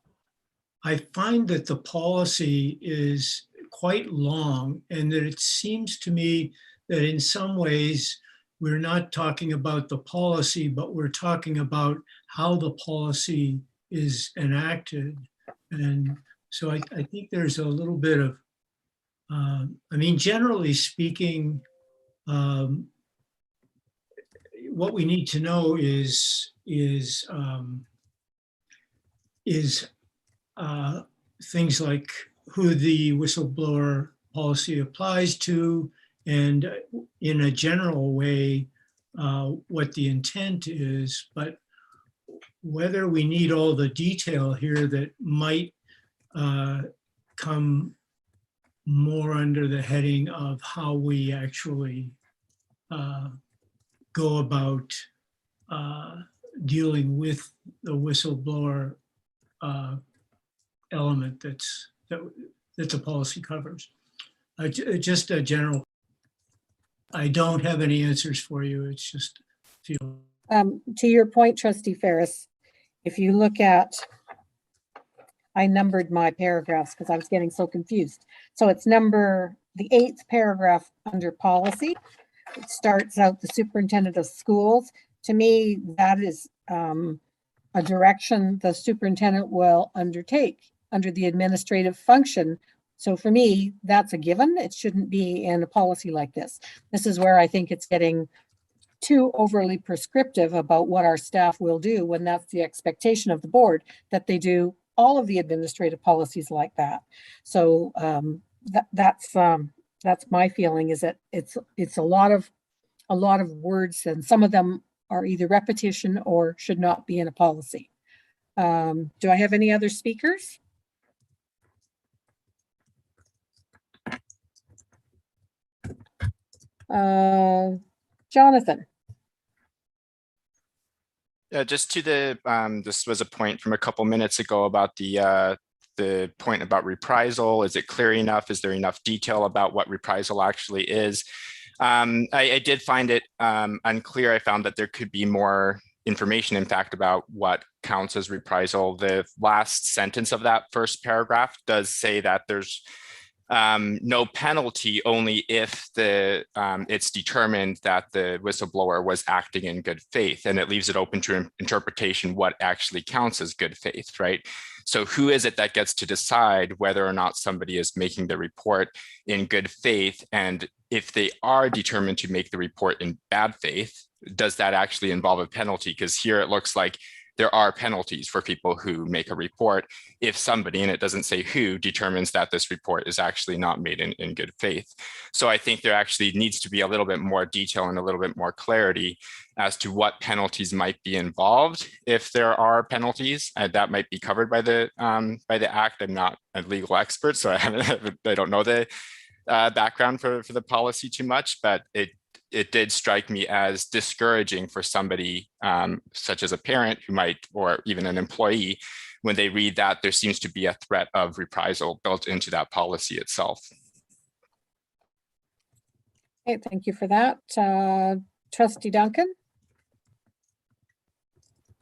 find that the policy is quite long, and that it seems to me that in some ways we're not talking about the policy, but we're talking about how the policy is enacted. And so I think there's a little bit of, I mean, generally speaking, what we need to know is things like who the whistleblower policy applies to, and in a general way, what the intent is. But whether we need all the detail here that might come more under the heading of how we actually go about dealing with the whistleblower element that the policy covers. Just a general, I don't have any answers for you. It's just feel. To your point, Trustee Ferris, if you look at, I numbered my paragraphs because I was getting so confused. So it's the 8th paragraph under policy. It starts out the superintendent of schools. To me, that is a direction the superintendent will undertake under the administrative function. So for me, that's a given. It shouldn't be in a policy like this. This is where I think it's getting too overly prescriptive about what our staff will do, when that's the expectation of the board, that they do all of the administrative policies like that. So that's my feeling, is that it's a lot of words, and some of them are either repetition or should not be in a policy. Do I have any other speakers? Jonathan. Just to the, this was a point from a couple minutes ago about the point about reprisal. Is it clear enough? Is there enough detail about what reprisal actually is? I did find it unclear. I found that there could be more information, in fact, about what counts as reprisal. The last sentence of that first paragraph does say that there's no penalty only if it's determined that the whistleblower was acting in good faith, and it leaves it open to interpretation what actually counts as good faith, right? So who is it that gets to decide whether or not somebody is making the report in good faith? And if they are determined to make the report in bad faith, does that actually involve a penalty? Because here it looks like there are penalties for people who make a report if somebody, and it doesn't say who, determines that this report is actually not made in good faith. So I think there actually needs to be a little bit more detail and a little bit more clarity as to what penalties might be involved. If there are penalties, that might be covered by the act. I'm not a legal expert, so I don't know the background for the policy too much, but it did strike me as discouraging for somebody such as a parent who might, or even an employee, when they read that there seems to be a threat of reprisal built into that policy itself. Okay, thank you for that. Trustee Duncan?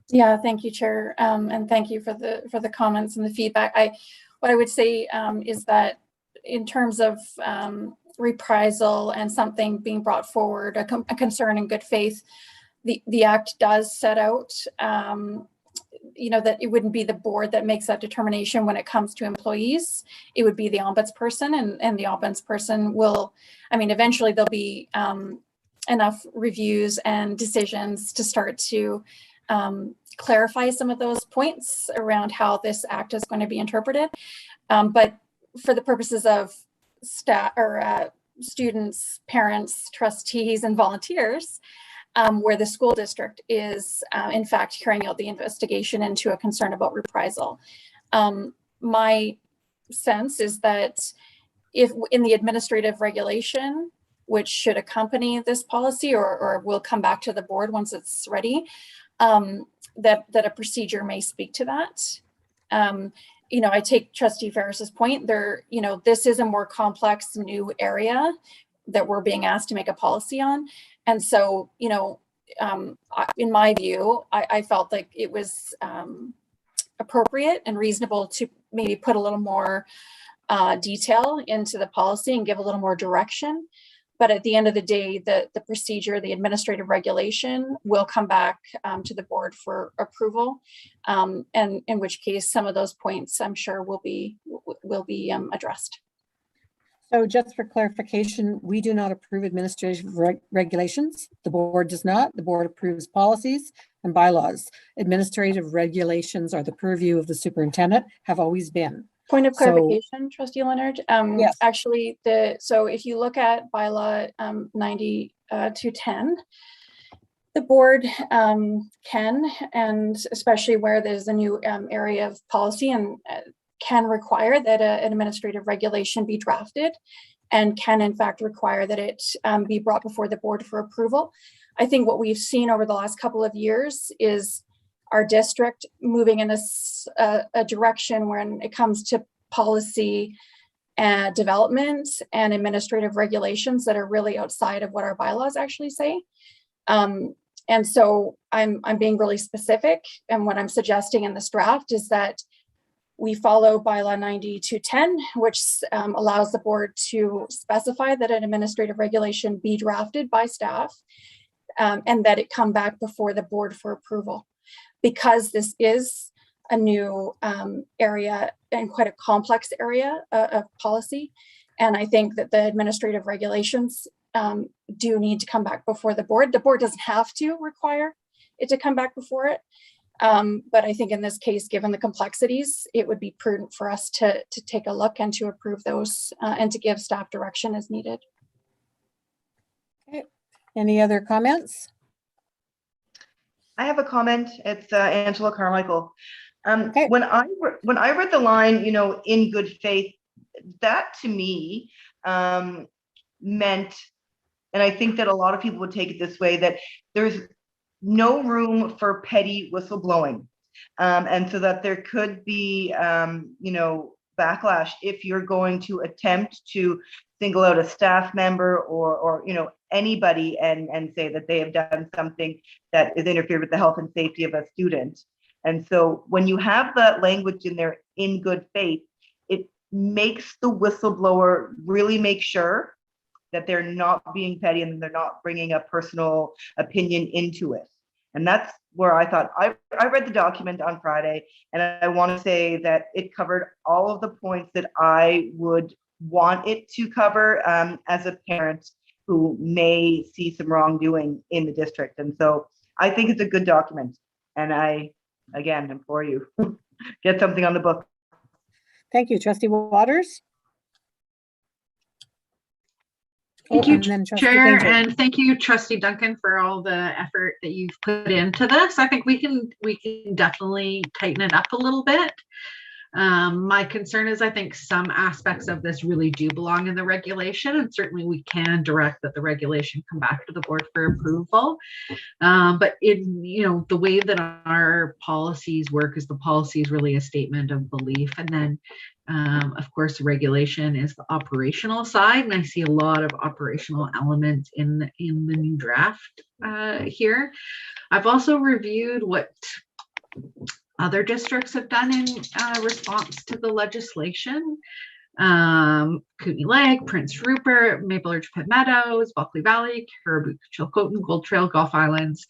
Yeah, thank you, Chair, and thank you for the comments and the feedback. What I would say is that in terms of reprisal and something being brought forward, a concern in good faith, the Act does set out, that it wouldn't be the board that makes that determination when it comes to employees. It would be the ombudsperson, and the ombudsperson will, eventually there'll be enough reviews and decisions to start to clarify some of those points around how this Act is going to be interpreted. But for the purposes of staff or students, parents, trustees, and volunteers, where the school district is, in fact, carrying out the investigation into a concern about reprisal. My sense is that if in the administrative regulation, which should accompany this policy or will come back to the board once it's ready, that a procedure may speak to that. I take Trustee Ferris's point there, this is a more complex new area that we're being asked to make a policy on. And so, in my view, I felt like it was appropriate and reasonable to maybe put a little more detail into the policy and give a little more direction. But at the end of the day, the procedure, the administrative regulation will come back to the board for approval. And in which case, some of those points I'm sure will be addressed. So just for clarification, we do not approve administrative regulations. The board does not. The board approves policies and bylaws. Administrative regulations are the purview of the superintendent, have always been. Point of clarification, Trustee Leonard. Yes. Actually, so if you look at bylaw 90-210, the board can, and especially where there's a new area of policy, and can require that an administrative regulation be drafted, and can in fact require that it be brought before the board for approval. I think what we've seen over the last couple of years is our district moving in a direction when it comes to policy development and administrative regulations that are really outside of what our bylaws actually say. And so I'm being really specific, and what I'm suggesting in this draft is that we follow bylaw 90-210, which allows the board to specify that an administrative regulation be drafted by staff, and that it come back before the board for approval. Because this is a new area and quite a complex area of policy. And I think that the administrative regulations do need to come back before the board. The board doesn't have to require it to come back before it. But I think in this case, given the complexities, it would be prudent for us to take a look and to approve those and to give staff direction as needed. Okay. Any other comments? I have a comment. It's Angela Carmichael. Okay. When I read the line, in good faith, that to me meant, and I think that a lot of people would take it this way, that there's no room for petty whistleblowing, and so that there could be, backlash if you're going to attempt to single out a staff member or anybody and say that they have done something that is interfered with the health and safety of a student. And so when you have that language in there, in good faith, it makes the whistleblower really make sure that they're not being petty and they're not bringing a personal opinion into it. And that's where I thought, I read the document on Friday, and I want to say that it covered all of the points that I would want it to cover as a parent who may see some wrongdoing in the district. And so I think it's a good document. And I, again, implore you, get something on the book. Thank you, Trustee Waters. Thank you, and then Trustee Chair, Painter. and thank you, Trustee Duncan, for all the effort that you've put into this. I think we can definitely tighten it up a little bit. My concern is I think some aspects of this really do belong in the regulation, and certainly we can direct that the regulation come back to the board for approval. But the way that our policies work is the policy is really a statement of belief, and then of course, regulation is the operational side, and I see a lot of operational elements in the new draft here. I've also reviewed what other districts have done in response to the legislation. Kootenay Lake, Prince Rupert, Maple Ridge Pit Meadows, Bulkley Valley, Caribou, Chilcotin, Gold Trail, Gulf Islands.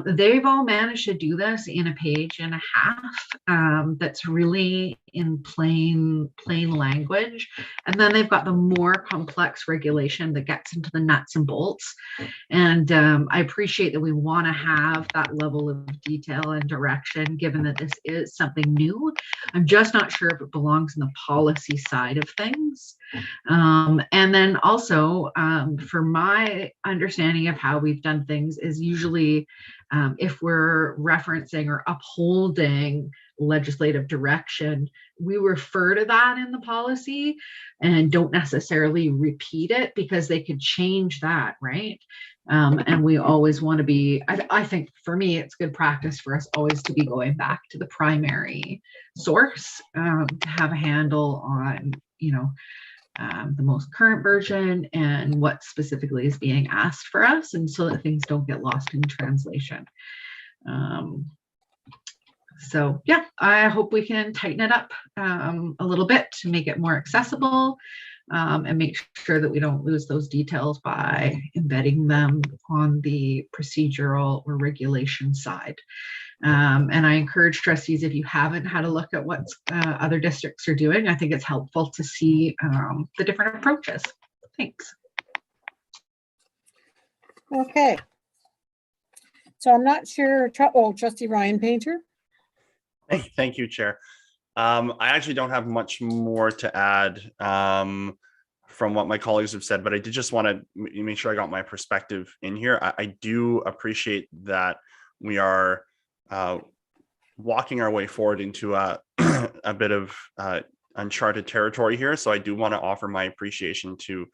They've all managed to do this in a page and a half that's really in plain language. And then they've got the more complex regulation that gets into the nuts and bolts. And I appreciate that we want to have that level of detail and direction, given that this is something new. I'm just not sure if it belongs in the policy side of things. And then also, for my understanding of how we've done things is usually if we're referencing or upholding legislative direction, we refer to that in the policy and don't necessarily repeat it because they could change that, right? And we always want to be, I think for me, it's good practice for us always to be going back to the primary source to have a handle on, the most current version and what specifically is being asked for us, and so that things don't get lost in translation. So yeah, I hope we can tighten it up a little bit to make it more accessible and make sure that we don't lose those details by embedding them on the procedural or regulation side. And I encourage trustees, if you haven't had a look at what other districts are doing, I think it's helpful to see the different approaches. Thanks. Okay. So I'm not sure, Trustee Ryan Painter. Thank you, Chair. I actually don't have much more to add from what my colleagues have said, but I did just want to make sure I got my perspective in here. I do appreciate that we are walking our way forward into a bit of uncharted territory here. So I do want to offer my appreciation to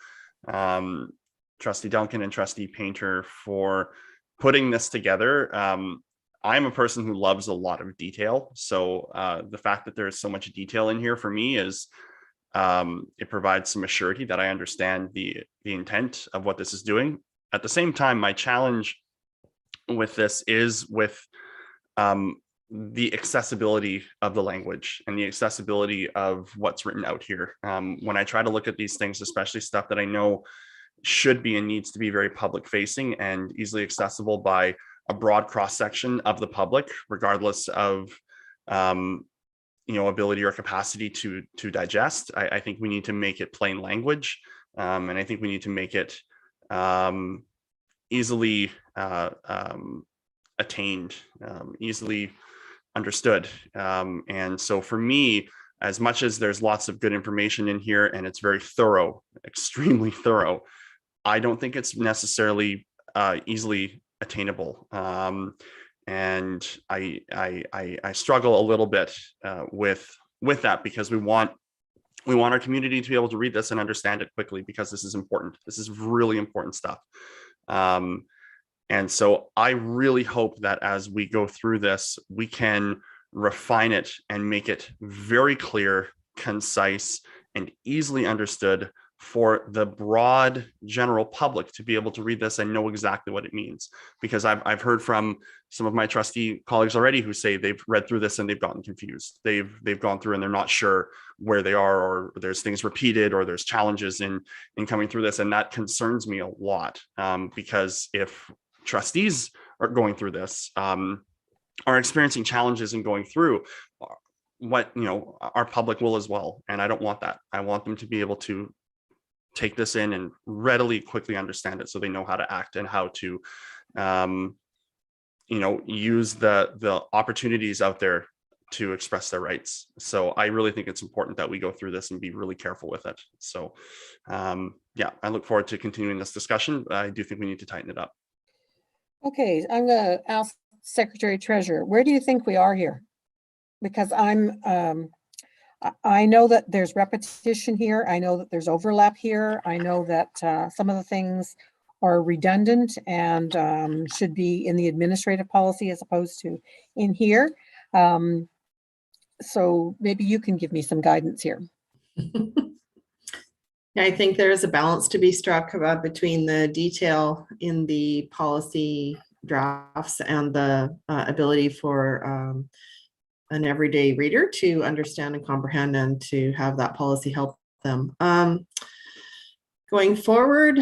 Trustee Duncan and Trustee Painter for putting this together. I'm a person who loves a lot of detail. So the fact that there is so much detail in here for me is it provides some assurity that I understand the intent of what this is doing. At the same time, my challenge with this is with the accessibility of the language and the accessibility of what's written out here. When I try to look at these things, especially stuff that I know should be and needs to be very public facing and easily accessible by a broad cross-section of the public, regardless of ability or capacity to digest. I think we need to make it plain language, and I think we need to make it easily attained, easily understood. And so for me, as much as there's lots of good information in here and it's very thorough, extremely thorough, I don't think it's necessarily easily attainable. And I struggle a little bit with that, because we want our community to be able to read this and understand it quickly, because this is important. This is really important stuff. And so I really hope that as we go through this, we can refine it and make it very clear, concise, and easily understood for the broad general public to be able to read this and know exactly what it means. Because I've heard from some of my trustee colleagues already who say they've read through this and they've gotten confused. They've gone through and they're not sure where they are, or there's things repeated, or there's challenges in coming through this. And that concerns me a lot, because if trustees are going through this, are experiencing challenges in going through, what our public will as well. And I don't want that. I want them to be able to take this in and readily, quickly understand it, so they know how to act and how to use the opportunities out there to express their rights. So I really think it's important that we go through this and be really careful with it. So yeah, I look forward to continuing this discussion. I do think we need to tighten it up. Okay, I'm going to ask Secretary Treasurer, where do you think we are here? Because I know that there's repetition here. I know that there's overlap here. I know that some of the things are redundant and should be in the administrative policy as opposed to in here. So maybe you can give me some guidance here. I think there is a balance to be struck between the detail in the policy drafts and the ability for an everyday reader to understand and comprehend, and to have that policy help them. Going forward,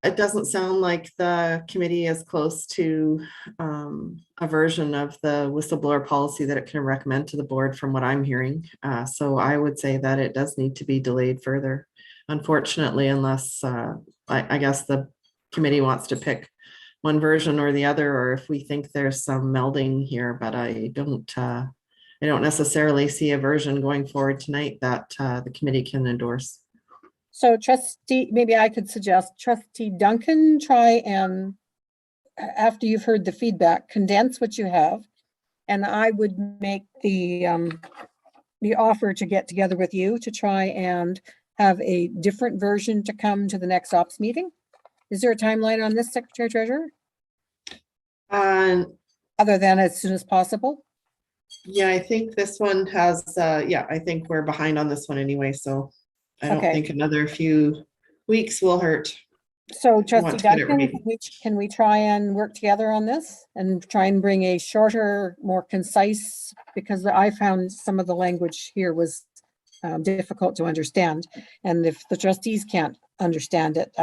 it doesn't sound like the committee is close to a version of the whistleblower policy that it can recommend to the board from what I'm hearing. So I would say that it does need to be delayed further, unfortunately, unless I guess the committee wants to pick one version or the other, or if we think there's some melding here, but I don't necessarily see a version going forward tonight that the committee can endorse. So trustee, maybe I could suggest trustee Duncan, try and, after you've heard the feedback, condense what you have. And I would make the offer to get together with you to try and have a different version to come to the next ops meeting. Is there a timeline on this, Secretary Treasurer? Other than as soon as possible? Yeah, I think this one has, yeah, I think we're behind on this one anyway, so I don't Okay. think another few weeks will hurt. So want trustee to get it Duncan, ready. can we try and work together on this and try and bring a shorter, more concise, because I found some of the language here was difficult to understand. And if the trustees can't understand it,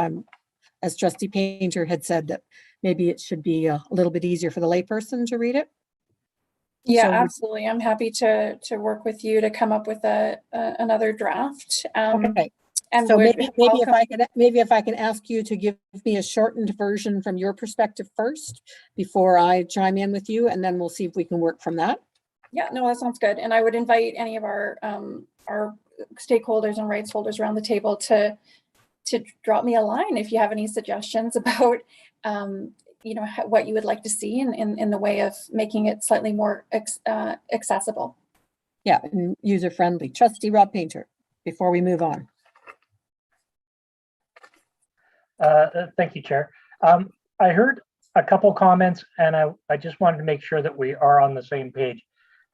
as trustee Painter had said, that maybe it should be a little bit easier for the layperson to read it. Yeah, So absolutely. I'm happy to work with you to come up with another draft. Okay. And So would maybe welcome- if I can ask you to give me a shortened version from your perspective first before I chime in with you, and then we'll see if we can work from that. Yeah, no, that sounds good. And I would invite any of our stakeholders and rights holders around the table to drop me a line if you have any suggestions about what you would like to see in the way of making it slightly more accessible. Yeah, and user friendly. Trustee Rob Painter, before we move on. Thank you, Chair. I heard a couple comments and I just wanted to make sure that we are on the same page.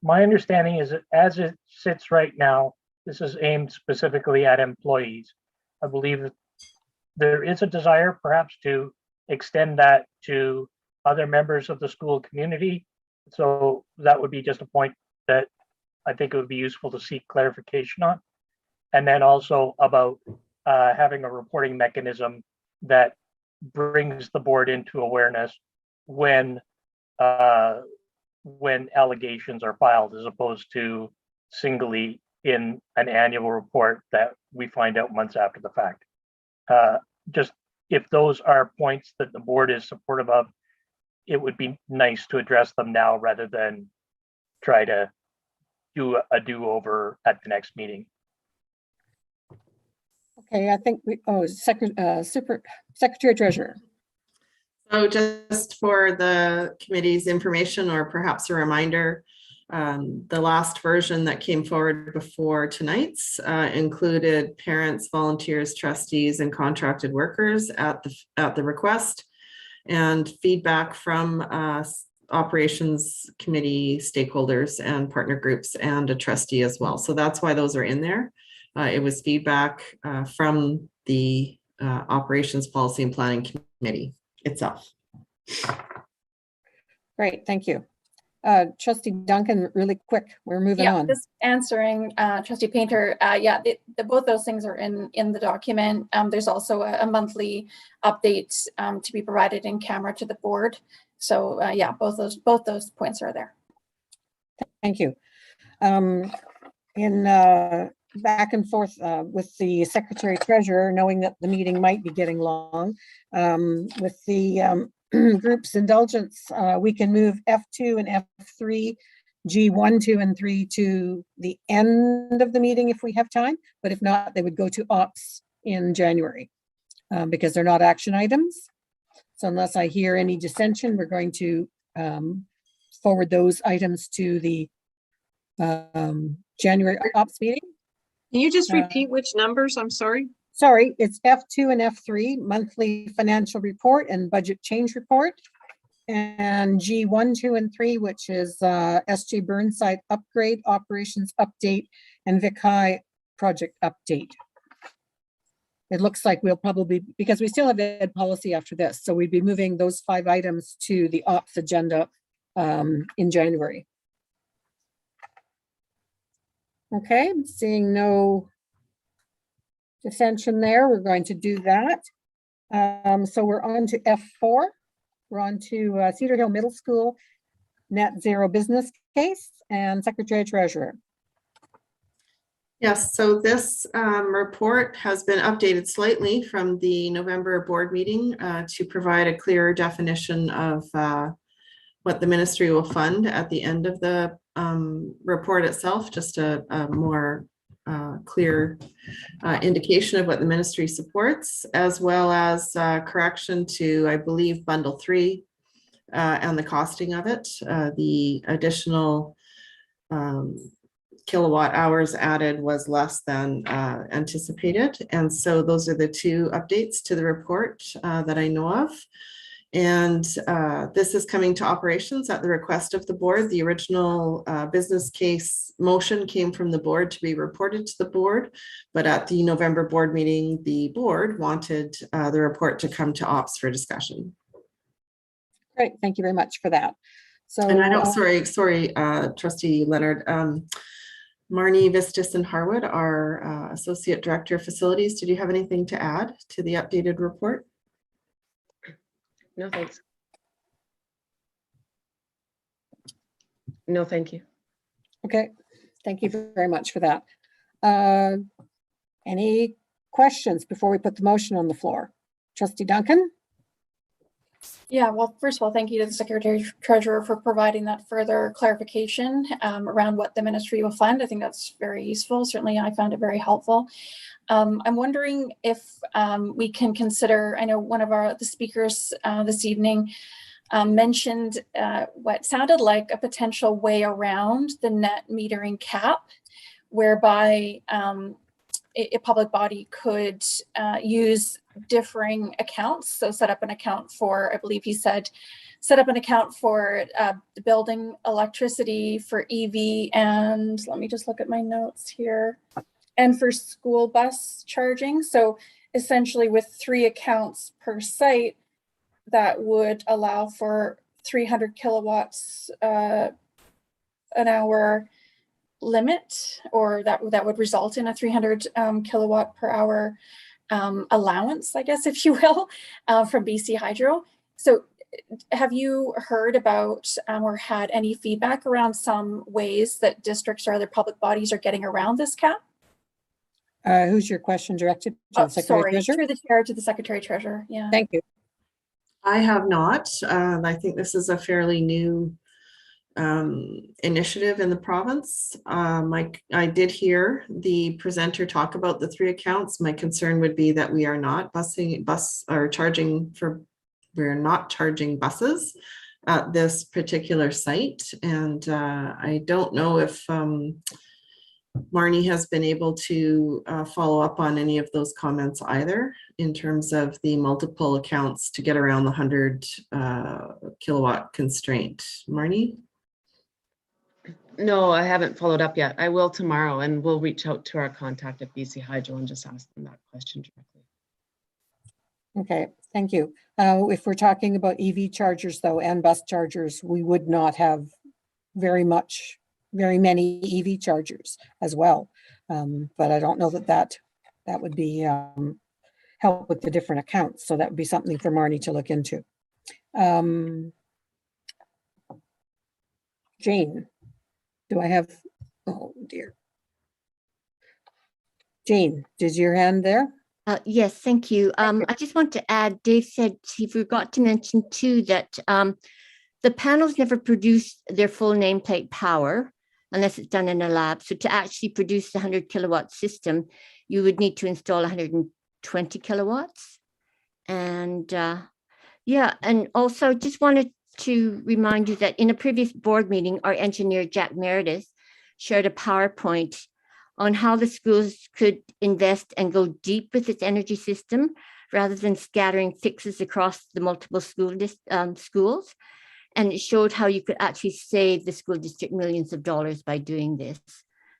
My understanding is that as it sits right now, this is aimed specifically at employees. I believe that there is a desire perhaps to extend that to other members of the school community. So that would be just a point that I think it would be useful to seek clarification on. And then also about having a reporting mechanism that brings the board into awareness when allegations are filed, as opposed to singly in an annual report that we find out months after the fact. Just if those are points that the board is supportive of, it would be nice to address them now rather than try to do a do-over at the next meeting. Okay, I think Secretary Treasurer. So just for the committee's information, or perhaps a reminder, the last version that came forward before tonight's included parents, volunteers, trustees, and contracted workers at the request, and feedback from operations committee stakeholders and partner groups, and a trustee as well. So that's why those are in there. It was feedback from the operations policy and planning committee itself. Great, thank you. Trustee Duncan, really quick, we're moving on. Just answering Trustee Painter, both those things are in the document. There's also a monthly update to be provided in camera to the board. So both those points are there. Thank you. In back and forth with the Secretary Treasurer, knowing that the meeting might be getting long, with the group's indulgence, we can move F2 and F3, G1, 2, and 3 to the end of the meeting if we have time, but if not, they would go to OPPS in January because they're not action items. So unless I hear any dissension, we're going to forward those items to the January OPPS meeting. Can you just repeat which numbers? I'm sorry. Sorry, it's F2 and F3, monthly financial report and budget change report. And G1, 2, and 3, which is SJ Burnside upgrade, operations update, and Vic High project update. It looks like we'll probably, because we still have ed policy after this, so we'd be moving those 5 items to the OPS agenda in January. Okay, seeing no dissension there, we're going to do that. So we're on to F4. We're on to Cedar Hill Middle School net zero business case, and Secretary Treasurer. Yes, so this report has been updated slightly from the November board meeting to provide a clearer definition of what the ministry will fund at the end of the report itself, just a more clear indication of what the ministry supports, as well as correction to, I believe, bundle 3 and the costing of it. The additional kilowatt hours added was less than anticipated. And so those are the 2 updates to the report that I know of. And this is coming to operations at the request of the board. The original business case motion came from the board to be reported to the board, but at the November board meeting, the board wanted the report to come to OPPS for discussion. Great, thank you very much for that. So, and I don't, sorry, Trustee Leonard. Marnie Vistis and Harwood, our Associate Director of Facilities, did you have anything to add to the updated report? No, thanks. No, thank you. Okay, thank you very much for that. Any questions before we put the motion on the floor? Trustee Duncan? Yeah, well, first of all, thank you to the Secretary Treasurer for providing that further clarification around what the ministry will fund. I think that's very useful. Certainly, I found it very helpful. I'm wondering if we can consider, I know one of the speakers this evening mentioned what sounded like a potential way around the net metering cap, whereby a public body could use differing accounts. So set up an account for, I believe he said, set up an account for the building electricity, for EV, and let me just look at my notes here, and for school bus charging. So essentially with 3 accounts per site, that would allow for 300 kilowatts an hour limit, or that would result in a 300 kilowatt per hour allowance, I guess, if you will, from BC Hydro. So have you heard about or had any feedback around some ways that districts or other public bodies are getting around this cap? Who's your question directed to? Sorry, through the chair to the Secretary Treasurer. Yeah. Thank you. I have not. I think this is a fairly new initiative in the province. I did hear the presenter talk about the 3 accounts. My concern would be that we are not we're not charging buses at this particular site. And I don't know if Marnie has been able to follow up on any of those comments either, in terms of the multiple accounts to get around the 100 kilowatt constraint. Marnie? No, I haven't followed up yet. I will tomorrow, and we'll reach out to our contact at BC Hydro and just ask them that question directly. Okay, thank you. If we're talking about EV chargers though, and bus chargers, we would not have very many EV chargers as well. But I don't know that would be help with the different accounts. So that would be something for Marnie to look into. Jane, do I have, oh dear. Jane, is your hand there? Yes, thank you. I just want to add, Dave said he forgot to mention too that the panels never produce their full nameplate power unless it's done in a lab. So to actually produce the 100 kilowatt system, you would need to install 120 kilowatts. And yeah, and also just wanted to remind you that in a previous board meeting, our engineer, Jack Meredith, shared a PowerPoint on how the schools could invest and go deep with its energy system rather than scattering fixes across the multiple schools. And it showed how you could actually save the school district millions of dollars by doing this.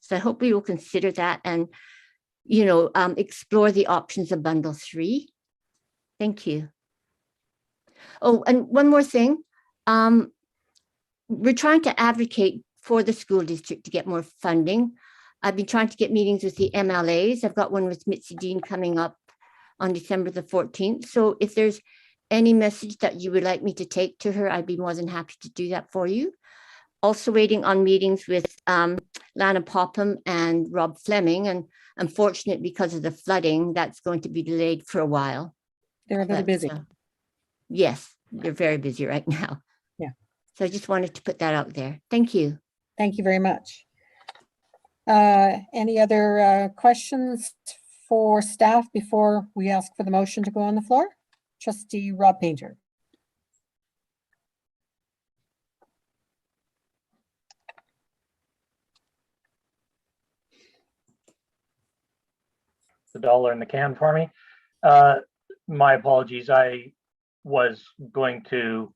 So I hope we will consider that and, you know, explore the options of bundle 3. Thank you. Oh, and one more thing. We're trying to advocate for the school district to get more funding. I've been trying to get meetings with the MLAs. I've got one with Mitzi Dean coming up on December the 14th. So if there's any message that you would like me to take to her, I'd be more than happy to do that for you. Also waiting on meetings with Lana Popham and Rob Fleming. And unfortunately, because of the flooding, that's going to be delayed for a while. They're a little busy. Yes, they're very busy right now. Yeah. So I just wanted to put that out there. Thank you. Thank you very much. Any other questions for staff before we ask for the motion to go on the floor? Trustee Rob Painter. The dollar in the can for me. My apologies. I was going to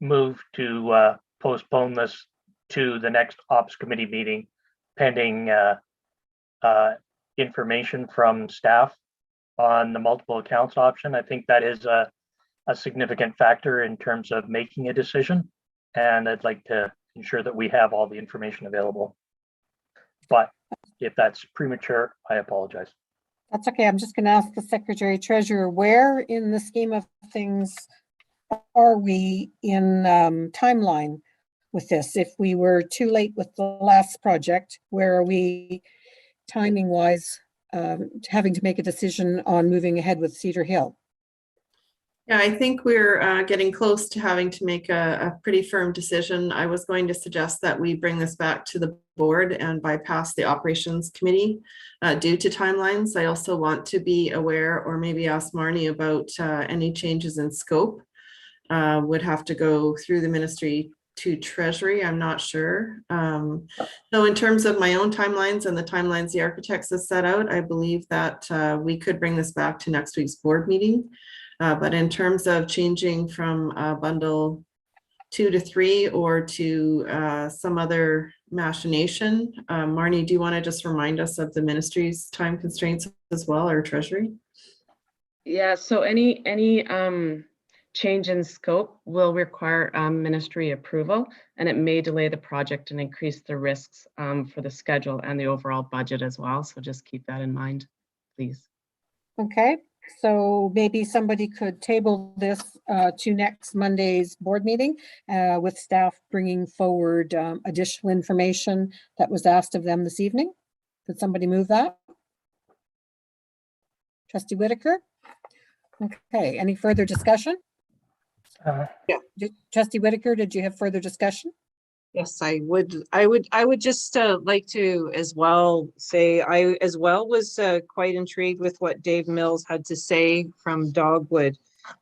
move to postpone this to the next ops committee meeting pending information from staff on the multiple accounts option. I think that is a significant factor in terms of making a decision, and I'd like to ensure that we have all the information available. But if that's premature, I apologize. That's okay. I'm just going to ask the Secretary Treasurer, where in the scheme of things are we in timeline with this? If we were too late with the last project, where are we timing wise, having to make a decision on moving ahead with Cedar Hill? Yeah, I think we're getting close to having to make a pretty firm decision. I was going to suggest that we bring this back to the board and bypass the operations committee due to timelines. I also want to be aware, or maybe ask Marnie about any changes in scope. Would have to go through the ministry to Treasury, I'm not sure. So in terms of my own timelines and the timelines the architects have set out, I believe that we could bring this back to next week's board meeting. But in terms of changing from bundle 2 to 3 or to some other machination, Marnie, do you want to just remind us of the ministry's time constraints as well, or Treasury? Yeah, so any change in scope will require ministry approval, and it may delay the project and increase the risks for the schedule and the overall budget as well. So just keep that in mind, please. Okay, so maybe somebody could table this to next Monday's board meeting with staff bringing forward additional information that was asked of them this evening. Could somebody move that? Trustee Whitaker? Okay, any further discussion? Yeah. Trustee Whitaker, did you have further discussion? Yes, I would just like to as well say I as well was quite intrigued with what Dave Mills had to say from Dogwood.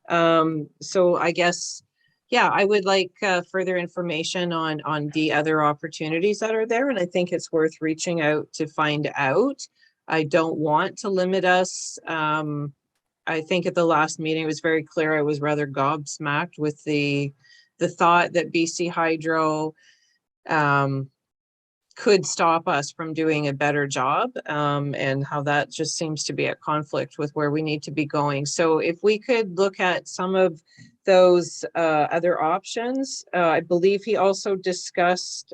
So I guess, yeah, I would like further information on the other opportunities that are there, and I think it's worth reaching out to find out. I don't want to limit us. I think at the last meeting it was very clear I was rather gobsmacked with the thought that BC Hydro could stop us from doing a better job, and how that just seems to be at conflict with where we need to be going. So if we could look at some of those other options, I believe he also discussed,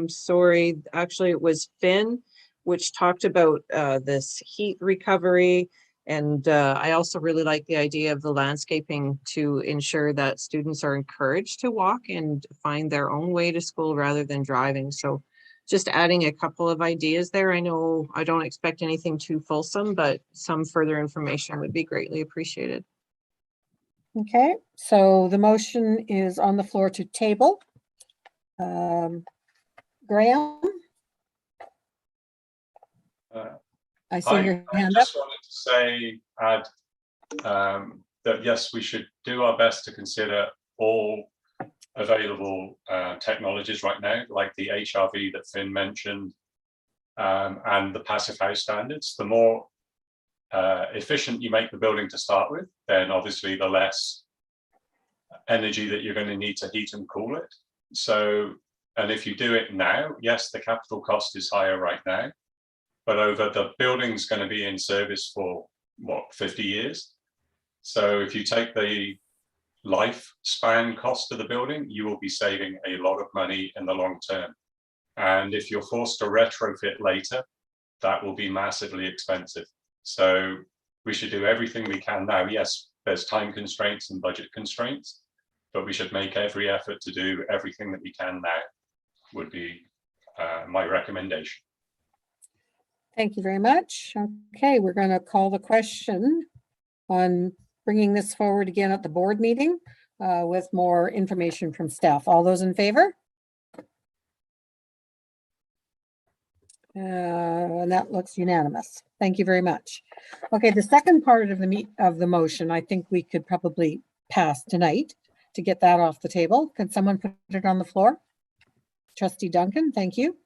sorry, actually it was Finn, which talked about this heat recovery. And I also really like the idea of the landscaping to ensure that students are encouraged to walk and find their own way to school rather than driving. So just adding a couple of ideas there. I know I don't expect anything too fulsome, but some further information would be greatly appreciated. Okay, so the motion is on the floor to table. Graham? I see your hand I up. just wanted to say, that yes, we should do our best to consider all available technologies right now, like the HRV that Finn mentioned, and the passive house standards. The more efficient you make the building to start with, then obviously the less energy that you're going to need to heat and cool it. So, and if you do it now, yes, the capital cost is higher right now, but over the building's going to be in service for what, 50 years. So if you take the lifespan cost of the building, you will be saving a lot of money in the long term. And if you're forced to retrofit later, that will be massively expensive. So we should do everything we can now. Yes, there's time constraints and budget constraints, but we should make every effort to do everything that we can now, would be my recommendation. Thank you very much. Okay, we're going to call the question on bringing this forward again at the board meeting with more information from staff. All those in favor? And that looks unanimous. Thank you very much. Okay, the second part of the motion, I think we could probably pass tonight to get that off the table. Can someone put it on the floor? Trustee Duncan, thank you.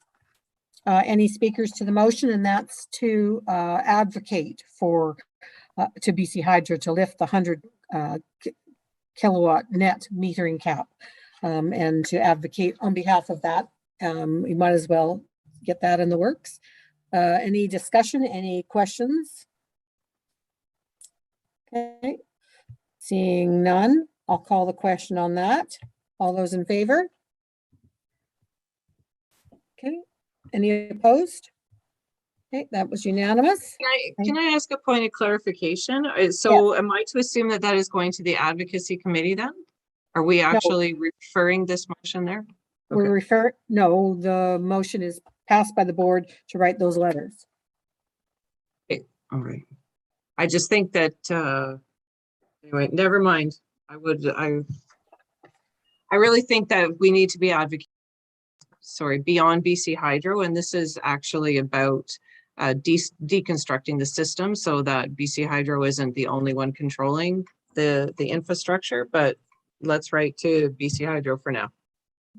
Any speakers to the motion? And that's to advocate for to BC Hydro to lift the 100 kilowatt net metering cap, and to advocate on behalf of that. We might as well get that in the works. Any discussion, any questions? Okay, seeing none, I'll call the question on that. All those in favor? Okay, any opposed? Okay, that was unanimous. Can I ask a point of clarification? So am I to assume that that is going to the advocacy committee then? Are we actually referring this motion there? We're no, the motion is passed by the board to write those letters. Okay, all right. I just think that, anyway, never mind. I really think that we need to be advocating, beyond BC Hydro, and this is actually about deconstructing the system so that BC Hydro isn't the only one controlling the infrastructure, but let's write to BC Hydro for now.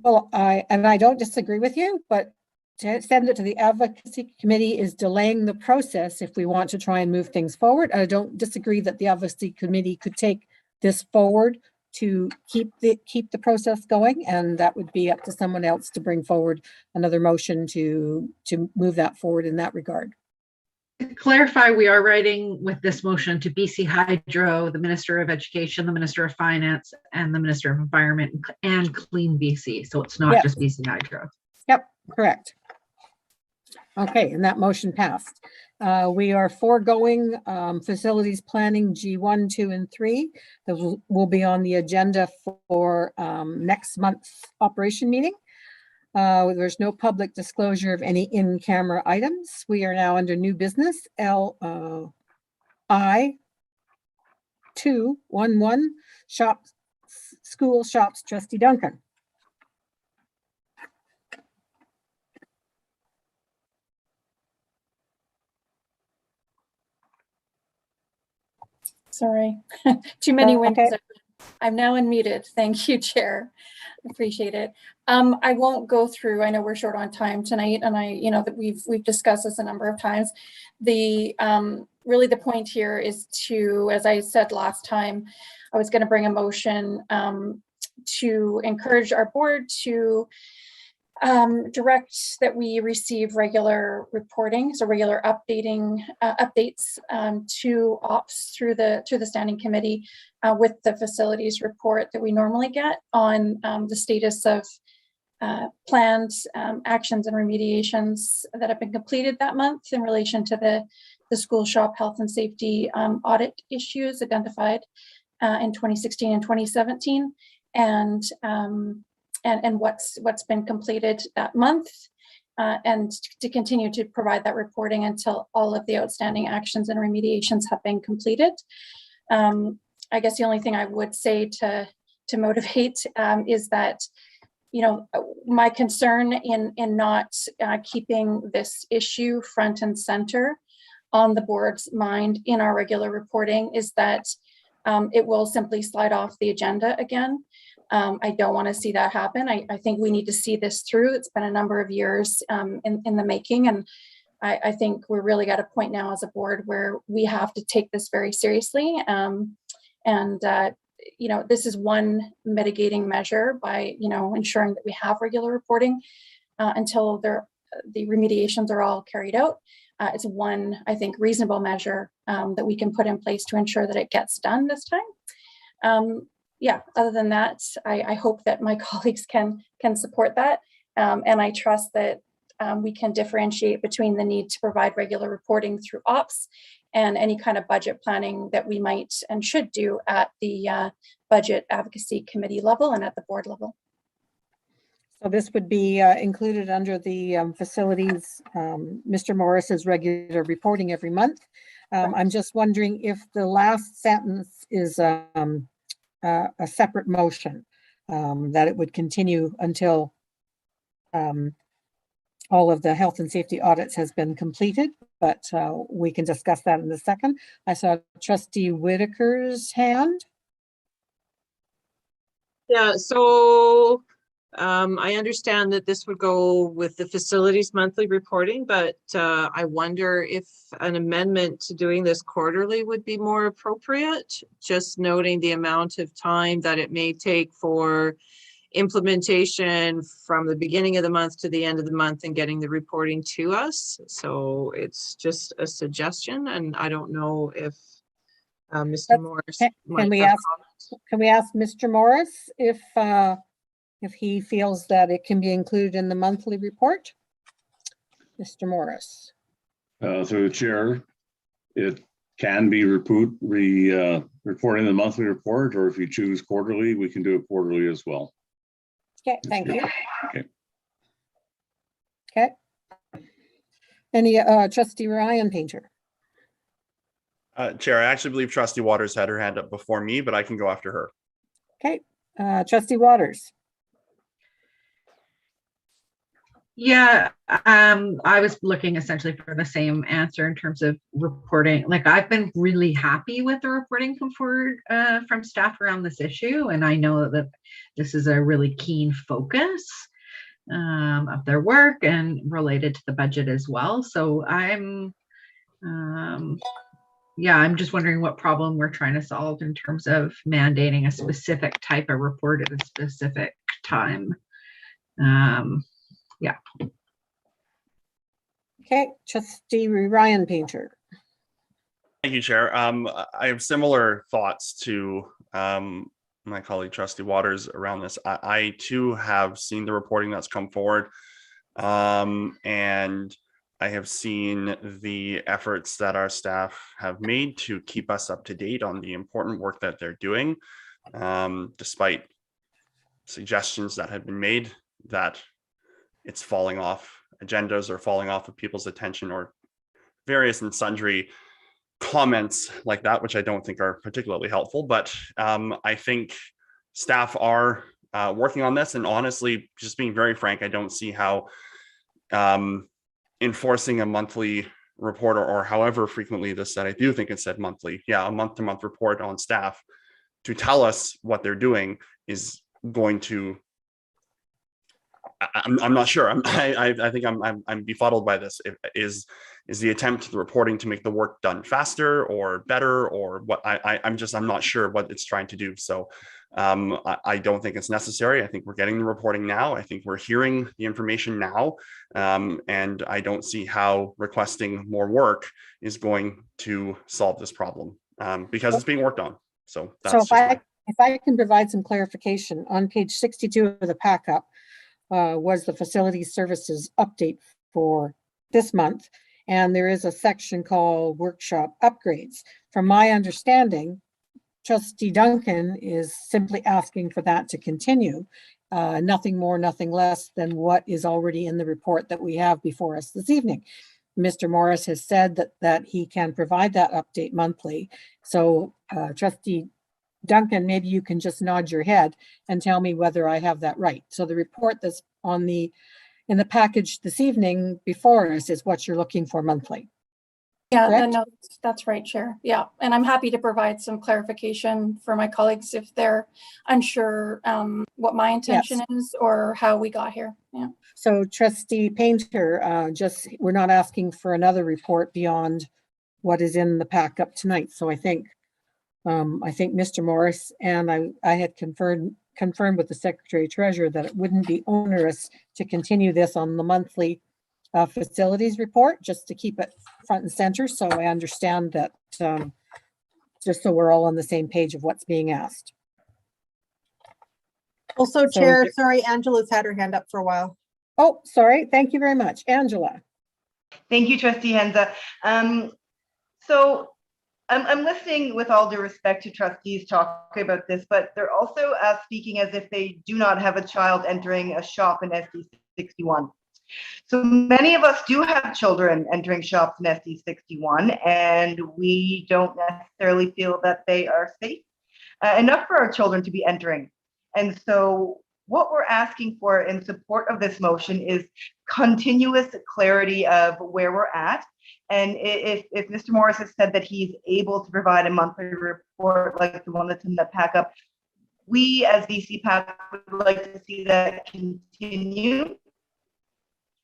Well, I don't disagree with you, but to send it to the advocacy committee is delaying the process if we want to try and move things forward. I don't disagree that the advocacy committee could take this forward to keep the process going, and that would be up to someone else to bring forward another motion to move that forward in that regard. To clarify, we are writing with this motion to BC Hydro, the Minister of Education, the Minister of Finance, and the Minister of Environment and Clean BC. So it's not just BC Hydro. Yep, correct. Okay, and that motion passed. We are foregoing facilities planning G1, 2, and 3. Those will be on the agenda for next month's operation meeting. There's no public disclosure of any in-camera items. We are now under new business, I-211, school shops, Trustee Duncan. Sorry, too many windows. Okay. I'm now unmuted. Thank you, Chair. Appreciate it. I won't go through. I know we're short on time tonight, and that we've discussed this a number of times. The really the point here is to, as I said last time, I was going to bring a motion to encourage our board to direct that we receive regular reporting, so regular updates to OPPS through the standing committee with the facilities report that we normally get on the status of plans, actions, and remediations that have been completed that month in relation to the school shop health and safety audit issues identified in 2016 and 2017, and what's been completed that month, and to continue to provide that reporting until all of the outstanding actions and remediations have been completed. I guess the only thing I would say to motivate is that, my concern in not keeping this issue front and center on the board's mind in our regular reporting is that it will simply slide off the agenda again. I don't want to see that happen. I think we need to see this through. It's been a number of years in the making, and I think we're really at a point now as a board where we have to take this very seriously. This is one mitigating measure by ensuring that we have regular reporting until the remediations are all carried out. It's one, I think, reasonable measure that we can put in place to ensure that it gets done this time. Other than that, I hope that my colleagues can support that. And I trust that we can differentiate between the need to provide regular reporting through OPPS and any kind of budget planning that we might and should do at the budget advocacy committee level and at the board level. So this would be included under the facilities, Mr. Morris's regular reporting every month. I'm just wondering if the last sentence is a separate motion, that it would continue until all of the health and safety audits has been completed, but we can discuss that in a second. I saw Trustee Whitaker's hand. Yeah, so I understand that this would go with the facilities monthly reporting, but I wonder if an amendment to doing this quarterly would be more appropriate, just noting the amount of time that it may take for implementation from the beginning of the month to the end of the month and getting the reporting to us. So it's just a suggestion, and I don't know if Mr. Morris might have comments. Can we ask Mr. Morris if he feels that it can be included in the monthly report? Mr. Morris. Through the chair, it can be reported in the monthly report, or if you choose quarterly, we can do it quarterly as well. Okay, thank you. Okay. Okay. Any Trustee Ryan Painter? Chair, I actually believe Trustee Waters had her hand up before me, but I can go after her. Okay, Trustee Waters. Yeah, I was looking essentially for the same answer in terms of reporting. Like, I've been really happy with the reporting come forward from staff around this issue, and I know that this is a really keen focus of their work and related to the budget as well. So I'm just wondering what problem we're trying to solve in terms of mandating a specific type of report at a specific time. Yeah. Okay, Trustee Ryan Painter. Thank you, Chair. I have similar thoughts to my colleague Trustee Waters around this. I too have seen the reporting that's come forward, and I have seen the efforts that our staff have made to keep us up to date on the important work that they're doing, despite suggestions that have been made that it's falling off agendas or falling off of people's attention, or various and sundry comments like that, which I don't think are particularly helpful. But I think staff are working on this, and honestly, just being very frank, I don't see how enforcing a monthly report, or however frequently this said, I do think it said monthly, a month-to-month report on staff to tell us what they're doing is going to, I'm not sure. I think I'm befuddled by this. Is the attempt to the reporting to make the work done faster or better, or what? I'm not sure what it's trying to do. So I don't think it's necessary. I think we're getting the reporting now. I think we're hearing the information now, and I don't see how requesting more work is going to solve this problem, because it's being worked on. So that's if I can provide some clarification on page 62 of the pack-up. Was the facilities services update for this month, and there is a section called workshop upgrades. From my understanding, Trustee Duncan is simply asking for that to continue, nothing more, nothing less than what is already in the report that we have before us this evening. Mr. Morris has said that he can provide that update monthly. So Trustee Duncan, maybe you can just nod your head and tell me whether I have that right. So the report that's in the package this evening before us is what you're looking for monthly. Yeah, no, that's right, Chair. Yeah, and I'm happy to provide some clarification for my colleagues if they're unsure what my intention is or how we got here. Yeah. So Trustee Painter, we're not asking for another report beyond what is in the pack up tonight. So I think Mr. Morris and I had confirmed with the Secretary Treasurer that it wouldn't be onerous to continue this on the monthly facilities report, just to keep it front and center. So I understand that, just so we're all on the same page of what's being asked. Also, Chair, sorry, Angela's had her hand up for a while. Oh, sorry. Thank you very much. Angela. Thank you, Trustee Henza. So I'm listening with all due respect to trustees talking about this, but they're also speaking as if they do not have a child entering a shop in SD61. So many of us do have children entering shops in SD61, and we don't necessarily feel that they are safe enough for our children to be entering. And so what we're asking for in support of this motion is continuous clarity of where we're at. And if Mr. Morris has said that he's able to provide a monthly report like the one that's in the pack up, we as VCPAC would like to see that continue.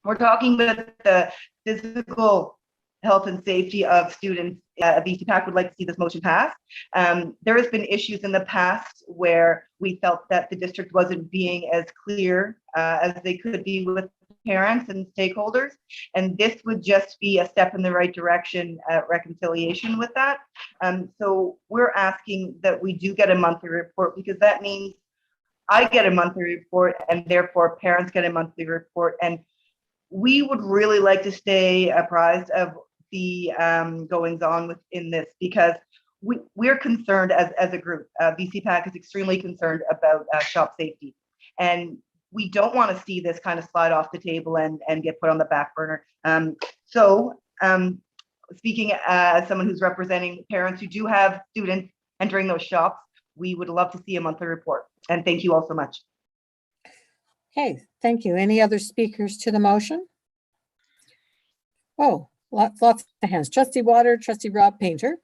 We're talking about the physical health and safety of students. VCPAC would like to see this motion passed. There has been issues in the past where we felt that the district wasn't being as clear as they could be with parents and stakeholders, and this would just be a step in the right direction at reconciliation with that. So we're asking that we do get a monthly report, because that means I get a monthly report and therefore parents get a monthly report, and we would really like to stay apprised of the goings on within this, because we're concerned as a group. VCPAC is extremely concerned about shop safety, and we don't want to see this kind of slide off the table and get put on the back burner. Speaking as someone who's representing parents who do have students entering those shops, we would love to see a monthly report. And thank you all so much. Okay, thank you. Any other speakers to the motion? Oh, lots of hands. Trustee Water, Trustee Rob Painter.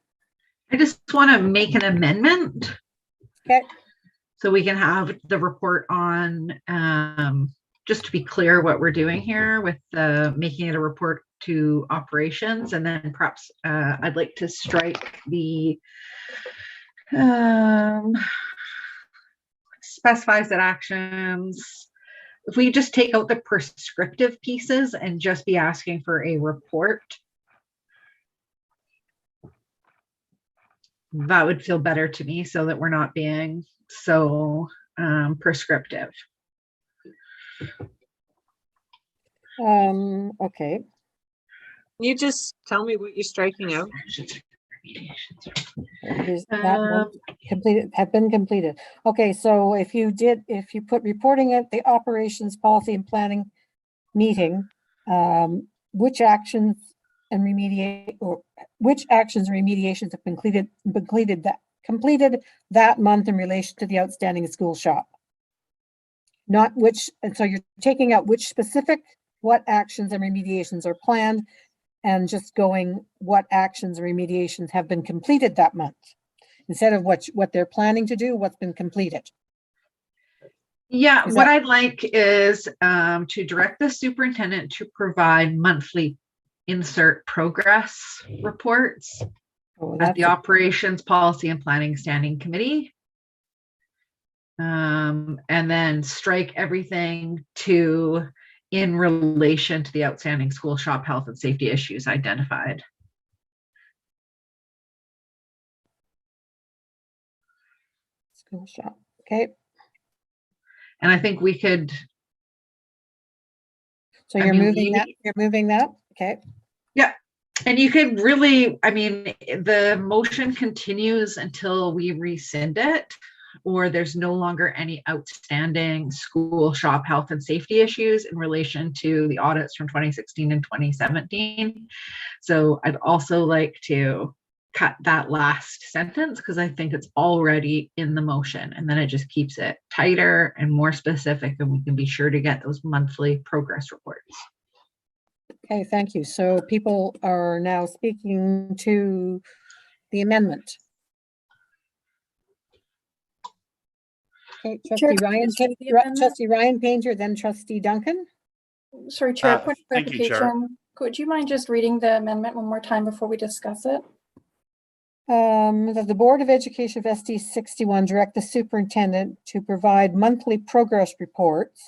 I just want to make an amendment. Okay. So we can have the report on, just to be clear what we're doing here with making it a report to operations, and then perhaps I'd like to strike the specifies that actions. If we just take out the prescriptive pieces and just be asking for a report, that would feel better to me, so that we're not being so prescriptive. Okay. Can you just tell me what you're striking out? Have been completed. Okay, so if you put reporting at the operations policy and planning meeting, which actions and remediations have been completed that month in relation to the outstanding school shop. Not which, and so you're taking out which specific, what actions and remediations are planned, and just going what actions and remediations have been completed that month, instead of what they're planning to do, what's been completed. Yeah, what I'd like is to direct the superintendent to provide monthly insert progress reports at the operations policy and planning standing committee. And then strike everything to in relation to the outstanding school shop health and safety issues identified. School shop, okay. And I think we could. So you're moving that, okay. Yeah, and you could really, I mean, the motion continues until we rescind it, or there's no longer any outstanding school shop health and safety issues in relation to the audits from 2016 and 2017. So I'd also like to cut that last sentence, because I think it's already in the motion, and then it just keeps it tighter and more specific, and we can be sure to get those monthly progress reports. Okay, thank you. So people are now speaking to the amendment. Okay, Trustee Ryan Painter, then Trustee Duncan. Sorry, Chair, point of thank you, Chair. clarification. Could you mind just reading the amendment one more time before we discuss it? That the Board of Education of SD61 direct the superintendent to provide monthly progress reports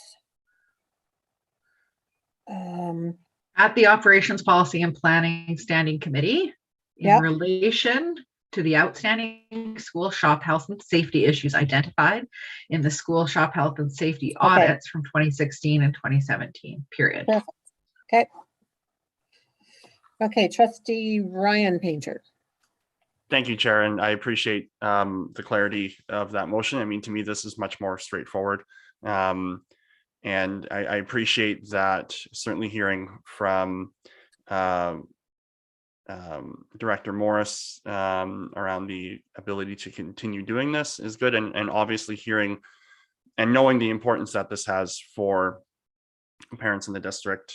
at the operations policy and planning standing committee in relation to the outstanding school shop health and safety issues identified in the school shop health and safety audits from 2016 and 2017, period. Perfect. Okay. Okay, Trustee Ryan Painter. Thank you, Chair, and I appreciate the clarity of that motion. I mean, to me, this is much more straightforward. And I appreciate that, certainly hearing from Director Morris around the ability to continue doing this is good. And obviously hearing And knowing the importance that this has for parents in the district,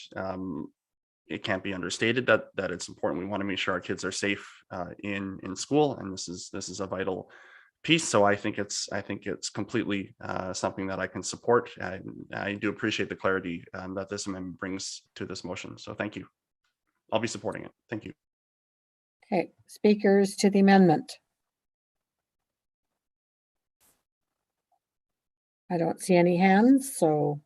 it can't be understated that it's important. We want to make sure our kids are safe in school, and this is a vital piece. So I think it's completely something that I can support. I do appreciate the clarity that this amendment brings to this motion. So thank you. I'll be supporting it. Thank you. Okay, speakers to the amendment. I don't see any hands, so.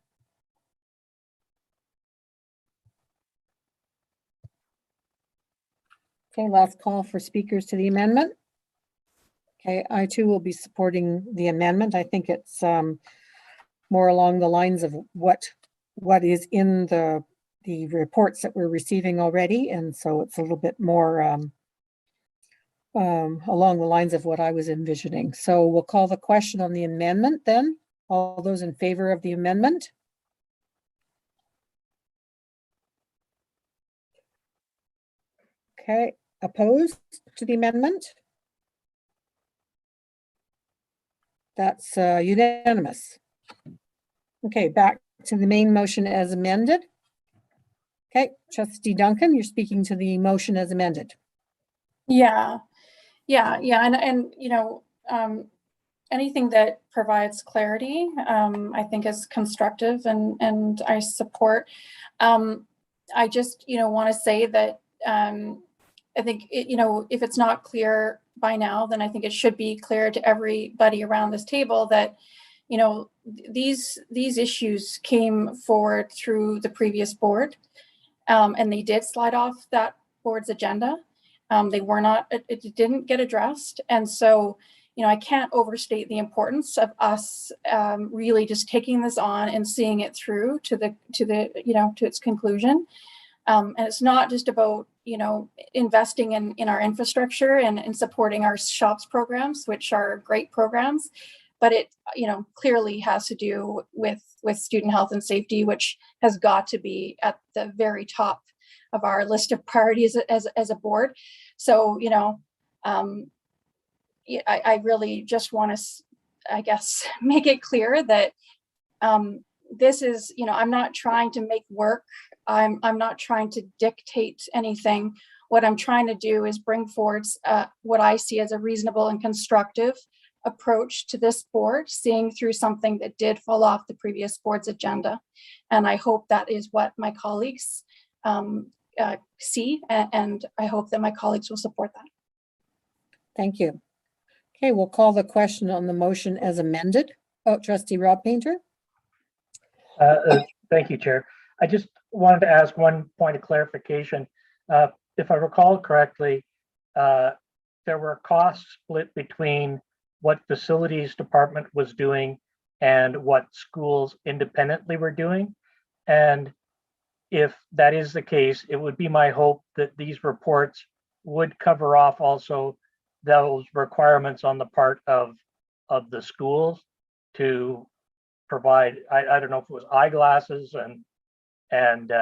Okay, last call for speakers to the amendment. Okay, I too will be supporting the amendment. I think it's more along the lines of what is in the reports that we're receiving already, and so it's a little bit more along the lines of what I was envisioning. So we'll call the question on the amendment then. All those in favor of the amendment? Okay, opposed to the amendment? That's unanimous. Okay, back to the main motion as amended. Okay, Trustee Duncan, you're speaking to the motion as amended. Yeah, and you know, anything that provides clarity, I think is constructive, and I support. I just, want to say that I think if it's not clear by now, then I think it should be clear to everybody around this table that these issues came forward through the previous board, and they did slide off that board's agenda. They were not, it didn't get addressed. And so, I can't overstate the importance of us really just taking this on and seeing it through to its conclusion. And it's not just about, investing in our infrastructure and supporting our SHOPS programs, which are great programs, but it, clearly has to do with student health and safety, which has got to be at the very top of our list of priorities as a board. So, I really just want to, I guess, make it clear that this is, I'm not trying to make work. I'm not trying to dictate anything. What I'm trying to do is bring forward what I see as a reasonable and constructive approach to this board, seeing through something that did fall off the previous board's agenda. And I hope that is what my colleagues see, and I hope that my colleagues will support that. Thank you. Okay, we'll call the question on the motion as amended. Oh, Trustee Rob Painter. Thank you, Chair. I just wanted to ask one point of clarification. If I recall correctly, there were costs split between what facilities department was doing and what schools independently were doing. And if that is the case, it would be my hope that these reports would cover off also those requirements on the part of the schools to provide, I don't know if it was eyeglasses and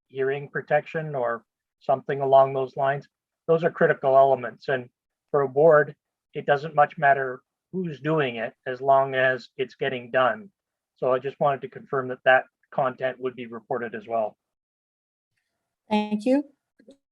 hearing protection or something along those lines. Those are critical elements. And for a board, it doesn't much matter who's doing it as long as it's getting done. So I just wanted to confirm that content would be reported as well. Thank you.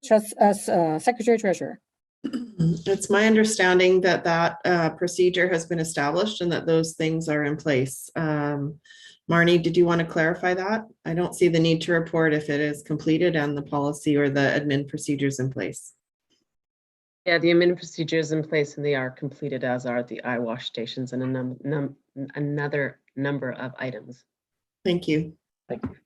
Secretary Treasurer. It's my understanding that procedure has been established and that those things are in place. Marnie, did you want to clarify that? I don't see the need to report if it is completed and the policy or the admin procedures in place. Yeah, the admin procedures in place, and they are completed, as are the eye wash stations and another number of items. Thank you. Thank you.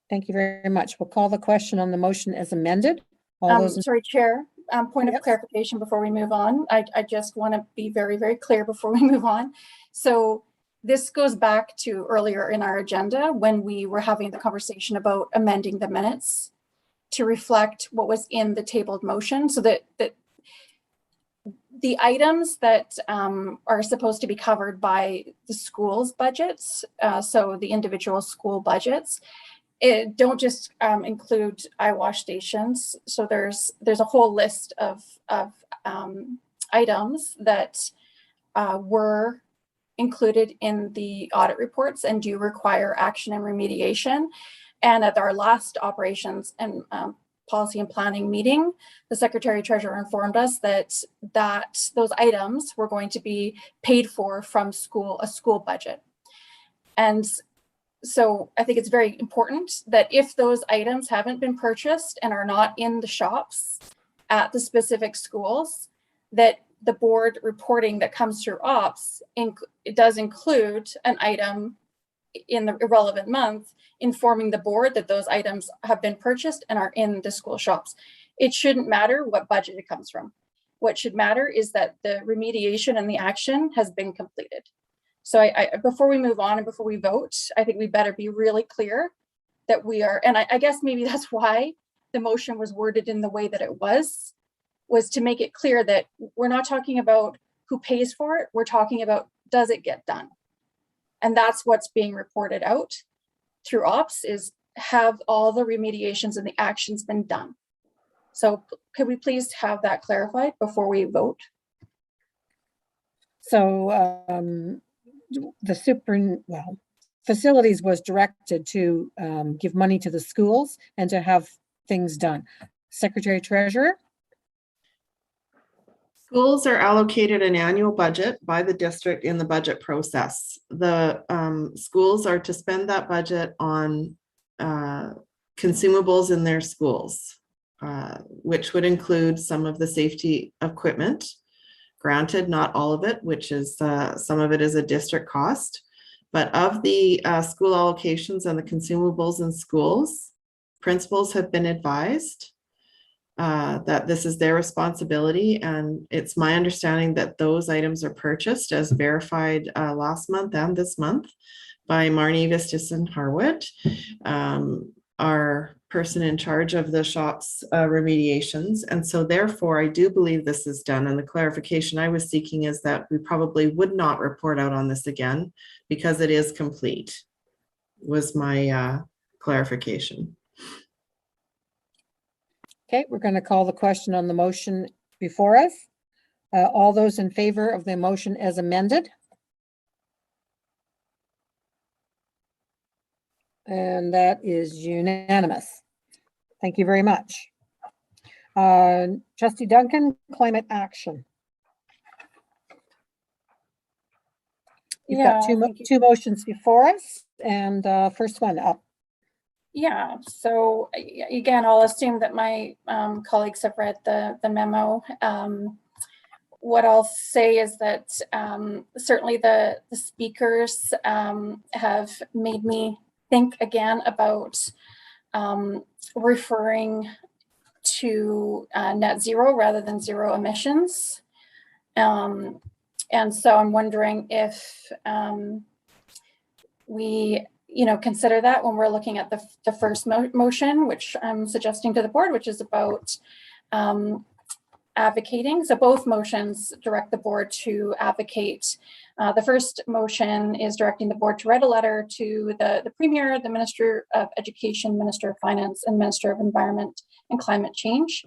Thank you very much. We'll call the question on the motion as amended. Sorry, Chair. Point of clarification before we move on. I just want to be very, very clear before we move on. So this goes back to earlier in our agenda when we were having the conversation about amending the minutes to reflect what was in the tabled motion, so that the items that are supposed to be covered by the school's budgets, so the individual school budgets, it don't just include eye wash stations. So there's a whole list of items that were included in the audit reports and do require action and remediation. And at our last operations and policy and planning meeting, the Secretary Treasurer informed us that those items were going to be paid for from a school budget. And so I think it's very important that if those items haven't been purchased and are not in the shops at the specific schools, that the board reporting that comes through OPPS, it does include an item in the irrelevant month informing the board that those items have been purchased and are in the school shops. It shouldn't matter what budget it comes from. What should matter is that the remediation and the action has been completed. So I before we move on and before we vote, I think we better be really clear that we are, and I guess maybe that's why the motion was worded in the way that it was to make it clear that we're not talking about who pays for it, we're talking about does it get done? And that's what's being reported out through OPPS is have all the remediations and the actions been done? So could we please have that clarified before we vote? So facilities was directed to give money to the schools and to have things done. Secretary Treasurer? Schools are allocated an annual budget by the district in the budget process. The schools are to spend that budget on consumables in their schools, which would include some of the safety equipment. Granted, not all of it, which is some of it is a district cost, but of the school allocations and the consumables in schools, principals have been advised that this is their responsibility. And it's my understanding that those items are purchased as verified last month and this month by Marnie Vistison Harwood, our person in charge of the shop's remediations. And so therefore, I do believe this is done. And the clarification I was seeking is that we probably would not report out on this again because it is complete, was my clarification. Okay, we're going to call the question on the motion before us. All those in favor of the motion as amended? And that is unanimous. Thank you very much. Trustee Duncan, climate action. You've got two motions before us, and first one up. Yeah, so again, I'll assume that my colleagues have read the memo. What I'll say is that certainly the speakers have made me think again about referring to net zero rather than zero emissions. And so I'm wondering if we consider that when we're looking at the first motion, which I'm suggesting to the board, which is about advocating. So both motions direct the board to advocate. The first motion is directing the board to write a letter to the Premier, the Minister of Education, Minister of Finance, and Minister of Environment and Climate Change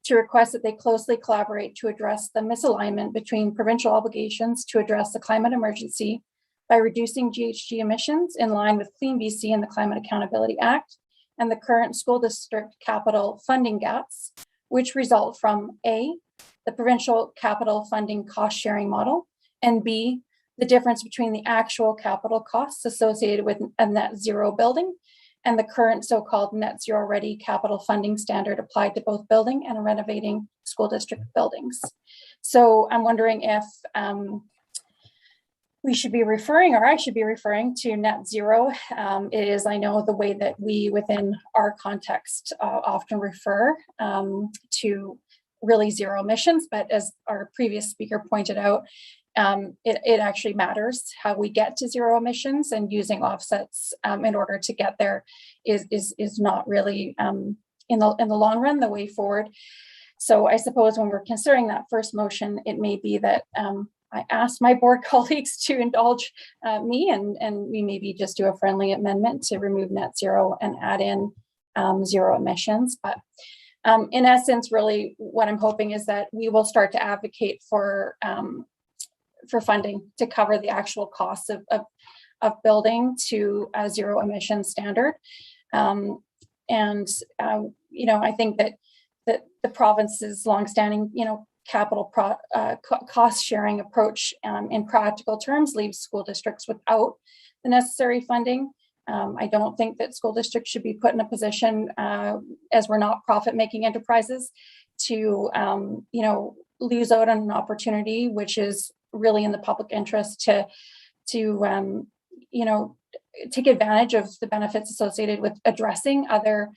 to request that they closely collaborate to address the misalignment between provincial obligations to address the climate emergency by reducing GHG emissions in line with Clean BC and the Climate Accountability Act and the current school district capital funding gaps, which result from A, the provincial capital funding cost sharing model, and B, the difference between the actual capital costs associated with a net zero building and the current so-called net zero ready capital funding standard applied to both building and renovating school district buildings. So I'm wondering if we should be referring, or I should be referring to net zero. It is, I know, the way that we within our context often refer to really zero emissions, but as our previous speaker pointed out, it actually matters how we get to zero emissions, and using offsets in order to get there is not really in the long run the way forward. So I suppose when we're considering that first motion, it may be that I asked my board colleagues to indulge me, and we maybe just do a friendly amendment to remove net zero and add in zero emissions. But in essence, really what I'm hoping is that we will start to advocate for for funding to cover the actual costs of building to a zero emission standard. I think that the province's longstanding, capital cost sharing approach in practical terms leaves school districts without the necessary funding. I don't think that school districts should be put in a position, as we're not profit-making enterprises, to lose out on an opportunity which is really in the public interest to take advantage of the benefits associated with addressing other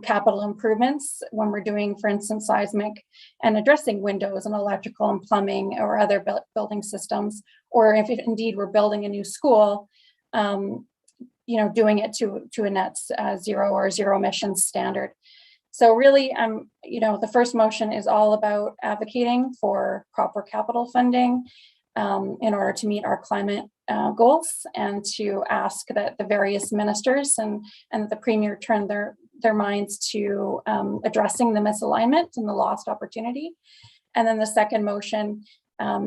capital improvements when we're doing, for instance, seismic, and addressing windows and electrical and plumbing or other building systems, or if indeed we're building a new school, doing it to a net zero or zero emissions standard. So really, the first motion is all about advocating for proper capital funding in order to meet our climate goals, and to ask that the various ministers and the Premier turn their minds to addressing the misalignment and the lost opportunity. And then the second motion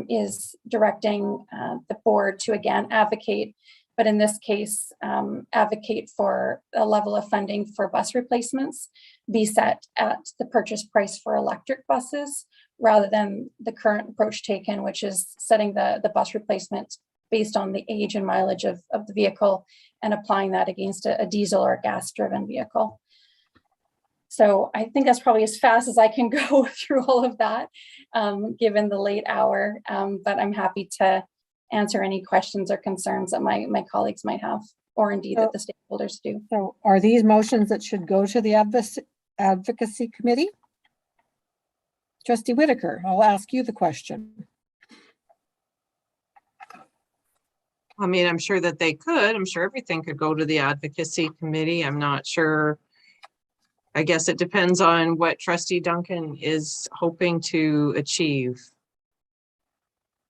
is directing the board to again advocate, but in this case, advocate for a level of funding for bus replacements be set at the purchase price for electric buses, rather than the current approach taken, which is setting the bus replacement based on the age and mileage of the vehicle and applying that against a diesel or gas-driven vehicle. So I think that's probably as fast as I can go through all of that, given the late hour, but I'm happy to answer any questions or concerns that my colleagues might have, or indeed that the stakeholders do. So are these motions that should go to the advocacy committee? Trustee Whitaker, I'll ask you the question. I mean, I'm sure that they could. I'm sure everything could go to the advocacy committee. I'm not sure. I guess it depends on what Trustee Duncan is hoping to achieve.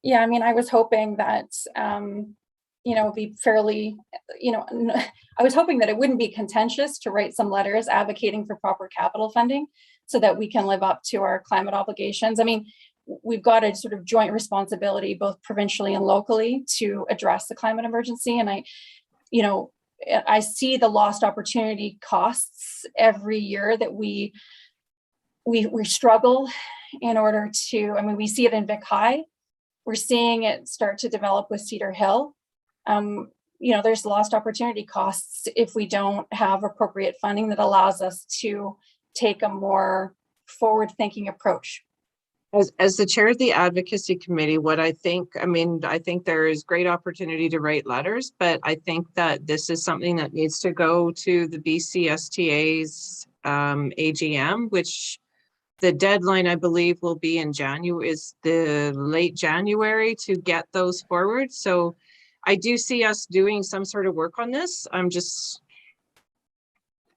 Yeah, I mean, I was hoping that, be fairly, I was hoping that it wouldn't be contentious to write some letters advocating for proper capital funding so that we can live up to our climate obligations. I mean, we've got a sort of joint responsibility, both provincially and locally, to address the climate emergency. And I see the lost opportunity costs every year that we struggle in order to, we see it in Vic High. We're seeing it start to develop with Cedar Hill. There's lost opportunity costs if we don't have appropriate funding that allows us to take a more forward-thinking approach. As the chair of the advocacy committee, I think there is great opportunity to write letters, but I think that this is something that needs to go to the BCSTA's AGM, which the deadline, I believe, will be in January, is the late January, to get those forward. So I do see us doing some sort of work on this. I'm just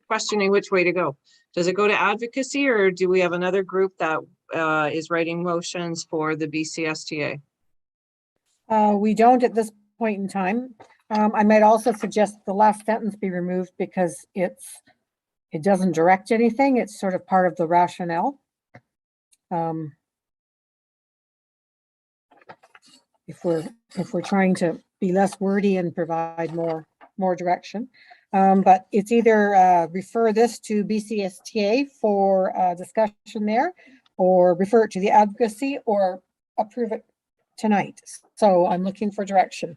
questioning which way to go. Does it go to advocacy, or do we have another group that is writing motions for the BCSTA? We don't at this point in time. I might also suggest the last sentence be removed because it doesn't direct anything. It's sort of part of the rationale. If we're trying to be less wordy and provide more direction. But it's either refer this to BCSTA for discussion there, or refer it to the advocacy, or approve it tonight. So I'm looking for direction.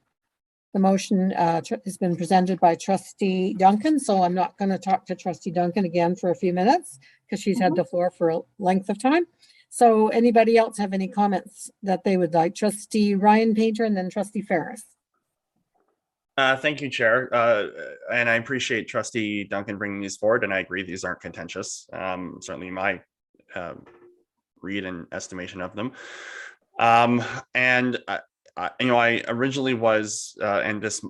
The motion has been presented by Trustee Duncan, so I'm not going to talk to Trustee Duncan again for a few minutes because she's had the floor for a length of time. So anybody else have any comments that they would like? Trustee Ryan Painter and then Trustee Ferris. Thank you, Chair. And I appreciate Trustee Duncan bringing these forward, and I agree these aren't contentious. Certainly my read and estimation of them. I originally was, and this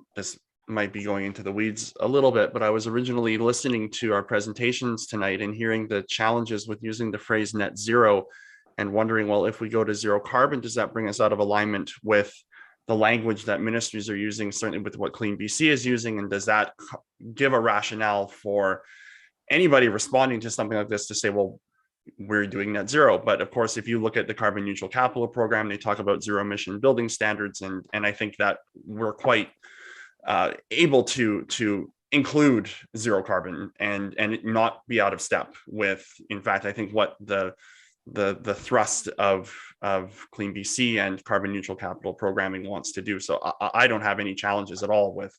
might be going into the weeds a little bit, but I was originally listening to our presentations tonight and hearing the challenges with using the phrase net zero and wondering, well, if we go to zero carbon, does that bring us out of alignment with the language that ministries are using, certainly with what Clean BC is using, and does that give a rationale for anybody responding to something like this to say, well, we're doing net zero. But of course, if you look at the carbon neutral capital program, they talk about zero emission building standards. And I think that we're quite able to include zero carbon and not be out of step with, in fact, I think what the thrust of Clean BC and carbon neutral capital programming wants to do. So I don't have any challenges at all with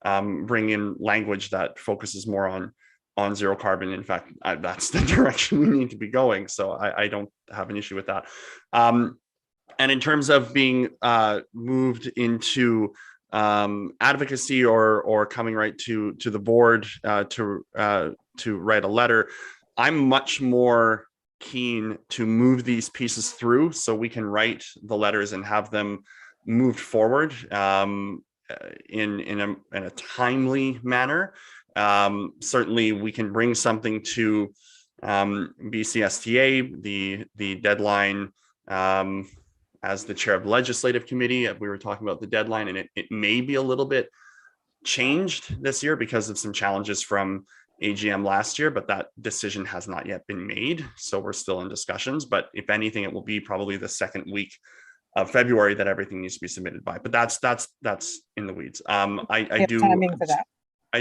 bringing in language that focuses more on zero carbon. In fact, that's the direction we need to be going. So I don't have an issue with that. And in terms of being moved into advocacy or coming right to the board to write a letter, I'm much more keen to move these pieces through so we can write the letters and have them moved forward in a timely manner. Certainly we can bring something to BCSTA, the deadline, as the chair of the legislative committee, we were talking about the deadline, and it may be a little bit changed this year because of some challenges from AGM last year, but that decision has not yet been made. So we're still in discussions, but if anything, it will be probably the second week of February that everything needs to be submitted by, but that's in the weeds. I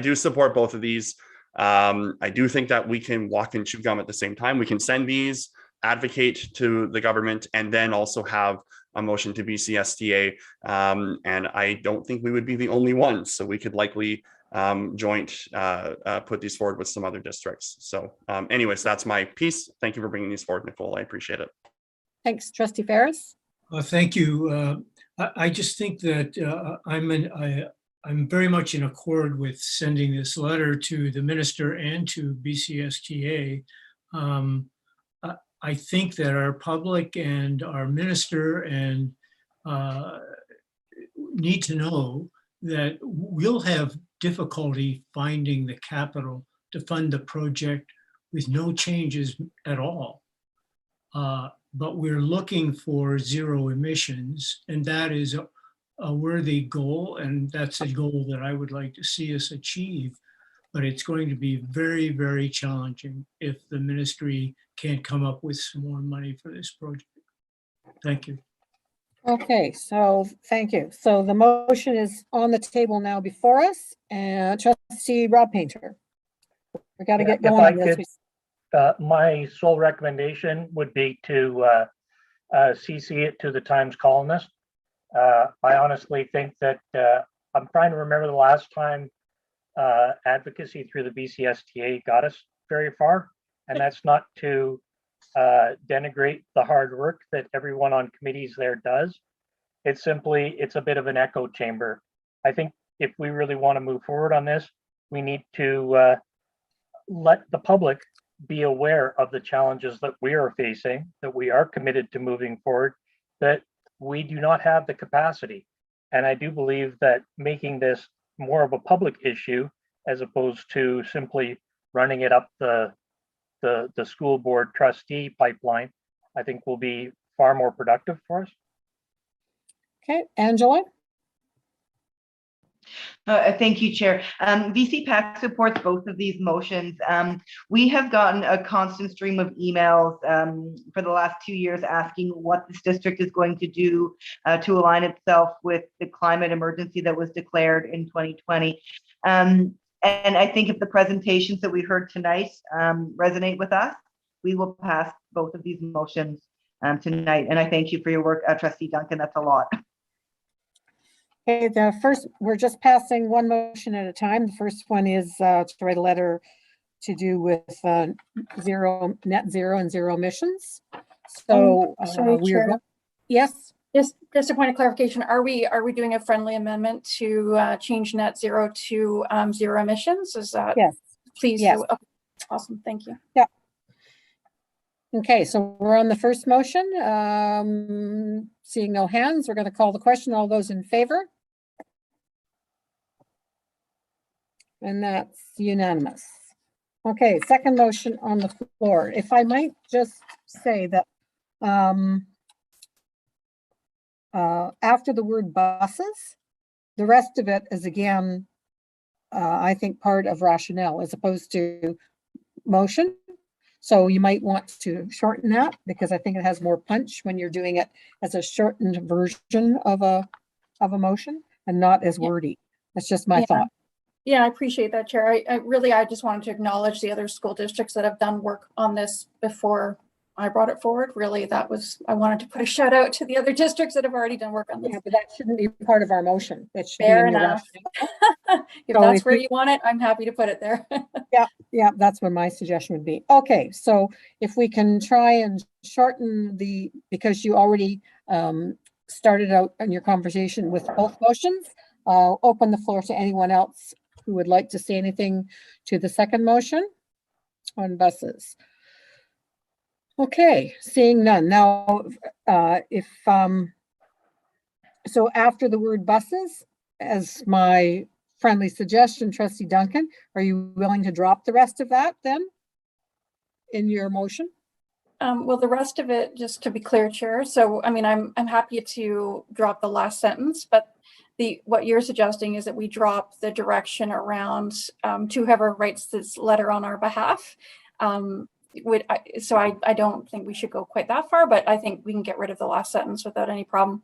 do support both of these. I do think that we can walk and chew gum at the same time. We can send these, advocate to the government, and then also have a motion to BCSTA. And I don't think we would be the only ones. So we could likely put these forward with some other districts. So anyways, that's my piece. Thank you for bringing these forward, Nicole. I appreciate it. Thanks, Trustee Ferris. Thank you. I just think that I'm very much in accord with sending this letter to the minister and to BCSTA. I think that our public and our minister and need to know that we'll have difficulty finding the capital to fund the project with no changes at all. But we're looking for zero emissions, and that is a worthy goal, and that's a goal that I would like to see us achieve. But it's going to be very, very challenging if the ministry can't come up with some more money for this project. Thank you. Okay, so thank you. So the motion is on the table now before us, and Trustee Rob Painter. We got to get going on this. My sole recommendation would be to CC it to the Times Colonist. I honestly think that I'm trying to remember the last time advocacy through the BCSTA got us very far, and that's not to denigrate the hard work that everyone on committees there does. It's simply, it's a bit of an echo chamber. I think if we really want to move forward on this, we need to let the public be aware of the challenges that we are facing, that we are committed to moving forward, that we do not have the capacity. And I do believe that making this more of a public issue as opposed to simply running it up the school board trustee pipeline, I think will be far more productive for us. Okay, Angela. Thank you, Chair. VCPAC supports both of these motions. We have gotten a constant stream of emails for the last 2 years asking what this district is going to do to align itself with the climate emergency that was declared in 2020. And I think if the presentations that we heard tonight resonate with us, we will pass both of these motions tonight. And I thank you for your work, Trustee Duncan. That's a lot. Okay, the first, we're just passing one motion at a time. The first one is to write a letter to do with net zero and zero emissions. So sorry, Chair. Yes. Just a point of clarification. Are we doing a friendly amendment to change net zero to zero emissions? Is that? Yes. Please. Yes. Okay. Awesome. Thank you. Yeah. Okay, so we're on the first motion. Seeing no hands, we're going to call the question. All those in favor? And that's unanimous. Okay, second motion on the floor. If I might just say that after the word buses, the rest of it is again, I think, part of rationale as opposed to motion. So you might want to shorten that because I think it has more punch when you're doing it as a shortened version of a motion and not as wordy. That's just my thought. Yeah, I appreciate that, Chair. I just wanted to acknowledge the other school districts that have done work on this before I brought it forward. Really, I wanted to put a shout out to the other districts that have already done work on this. Yeah, but that shouldn't be part of our motion. That should Fair be in your enough. If So that's if where you- you want it, I'm happy to put it there. Yeah, that's what my suggestion would be. Okay, so if we can try and shorten because you already started out in your conversation with both motions, I'll open the floor to anyone else who would like to say anything to the second motion on buses. Okay, seeing none. Now, so after the word buses, as my friendly suggestion, Trustee Duncan, are you willing to drop the rest of that then in your motion? Well, the rest of it, just to be clear, Chair. So, I mean, I'm happy to drop the last sentence, but what you're suggesting is that we drop the direction around to whoever writes this letter on our behalf. So I don't think we should go quite that far, but I think we can get rid of the last sentence without any problem.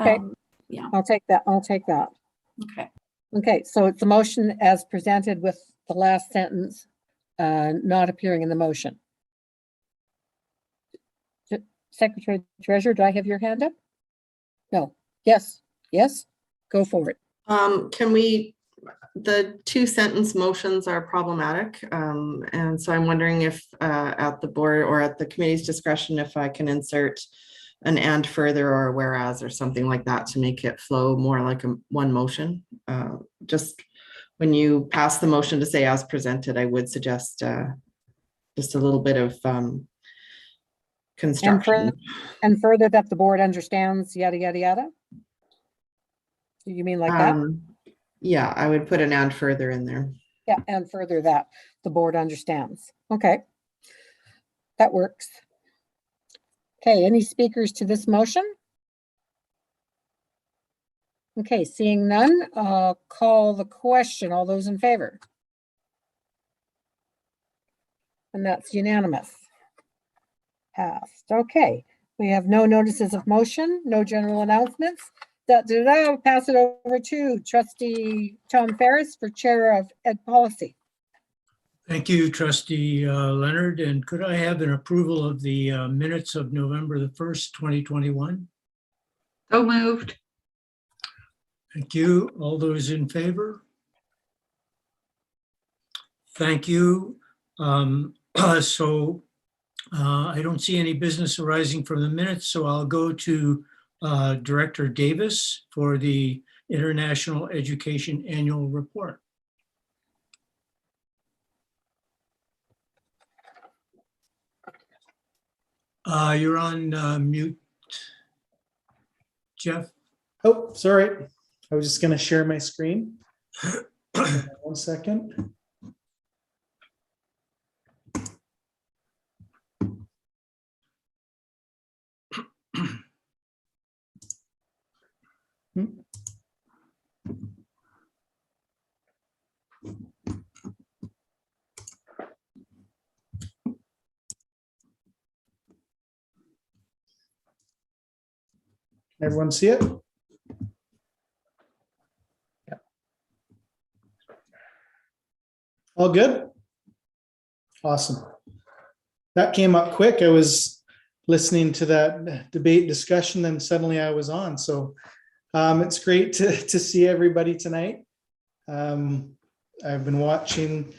Okay. Yeah. I'll take that. Okay. Okay, so it's a motion as presented with the last sentence not appearing in the motion. Secretary Treasurer, do I have your hand up? No. Yes. Go for it. The 2-sentence motions are problematic. And so I'm wondering if at the board or at the committee's discretion, if I can insert an and further or a whereas or something like that to make it flow more like one motion. Just when you pass the motion to say as presented, I would suggest just a little bit of construction. And further that the board understands yada, yada, yada. You mean like that? Yeah, I would put an and further in there. Yeah, and further that the board understands. Okay. That works. Okay, any speakers to this motion? Okay, seeing none, I'll call the question. All those in favor? And that's unanimous. Passed. Okay, we have no notices of motion, no general announcements. I'll pass it over to Trustee Tom Ferris for Chair of Ed Policy. Thank you, Trustee Leonard. And could I have an approval of the minutes of November the 1st, 2021? So moved. Thank you. All those in favor? Thank you. I don't see any business arising from the minutes, so I'll go to Director Davis for the International Education Annual Report. You're on mute, Jeff. Oh, sorry. I was just going to share my screen. 1 second. Everyone see it? Yeah. All good? Awesome. That came up quick. I was listening to that debate discussion, then suddenly I was on. So it's great to see everybody tonight. I've been watching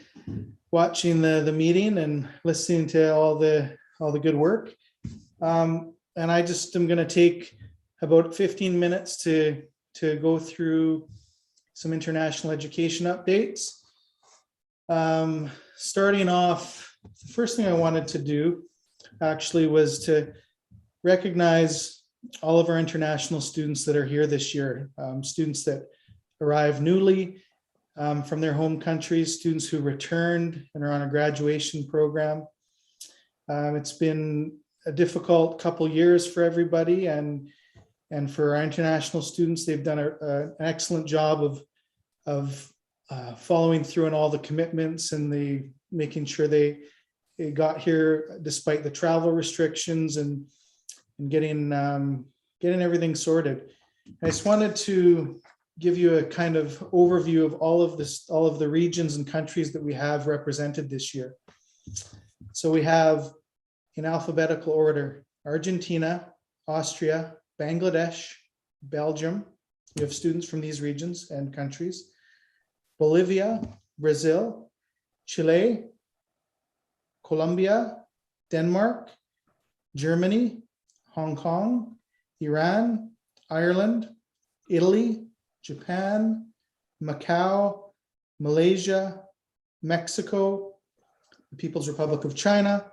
the meeting and listening to all the good work. And I just am going to take about 15 minutes to go through some international education updates. Starting off, the first thing I wanted to do actually was to recognize all of our international students that are here this year, students that arrived newly from their home countries, students who returned and are on a graduation program. It's been a difficult couple years for everybody, and for our international students, they've done an excellent job of following through on all the commitments and making sure they it got here despite the travel restrictions and getting everything sorted. I just wanted to give you a kind of overview of all of the regions and countries that we have represented this year. So we have, in alphabetical order, Argentina, Austria, Bangladesh, Belgium. We have students from these regions and countries. Bolivia, Brazil, Chile, Colombia, Denmark, Germany, Hong Kong, Iran, Ireland, Italy, Japan, Macau, Malaysia, Mexico, the People's Republic of China,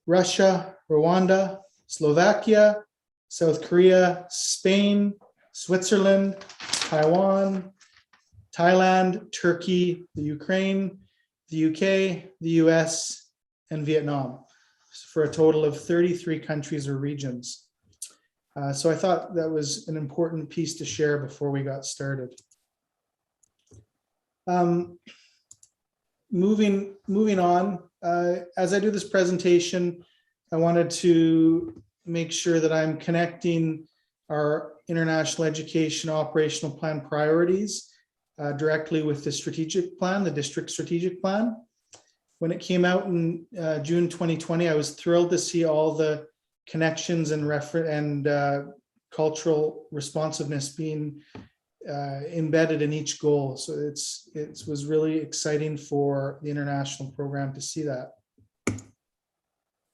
Russia, Rwanda, Slovakia, South Korea, Spain, Switzerland, Taiwan, Thailand, Turkey, the Ukraine, the UK, the US, and Vietnam, for a total of 33 countries or regions. So I thought that was an important piece to share before we got started. Moving on, as I do this presentation, I wanted to make sure that I'm connecting our international education operational plan priorities directly with the strategic plan, the district strategic plan. When it came out in June 2020, I was thrilled to see all the connections and cultural responsiveness being embedded in each goal. So it was really exciting for the international program to see that.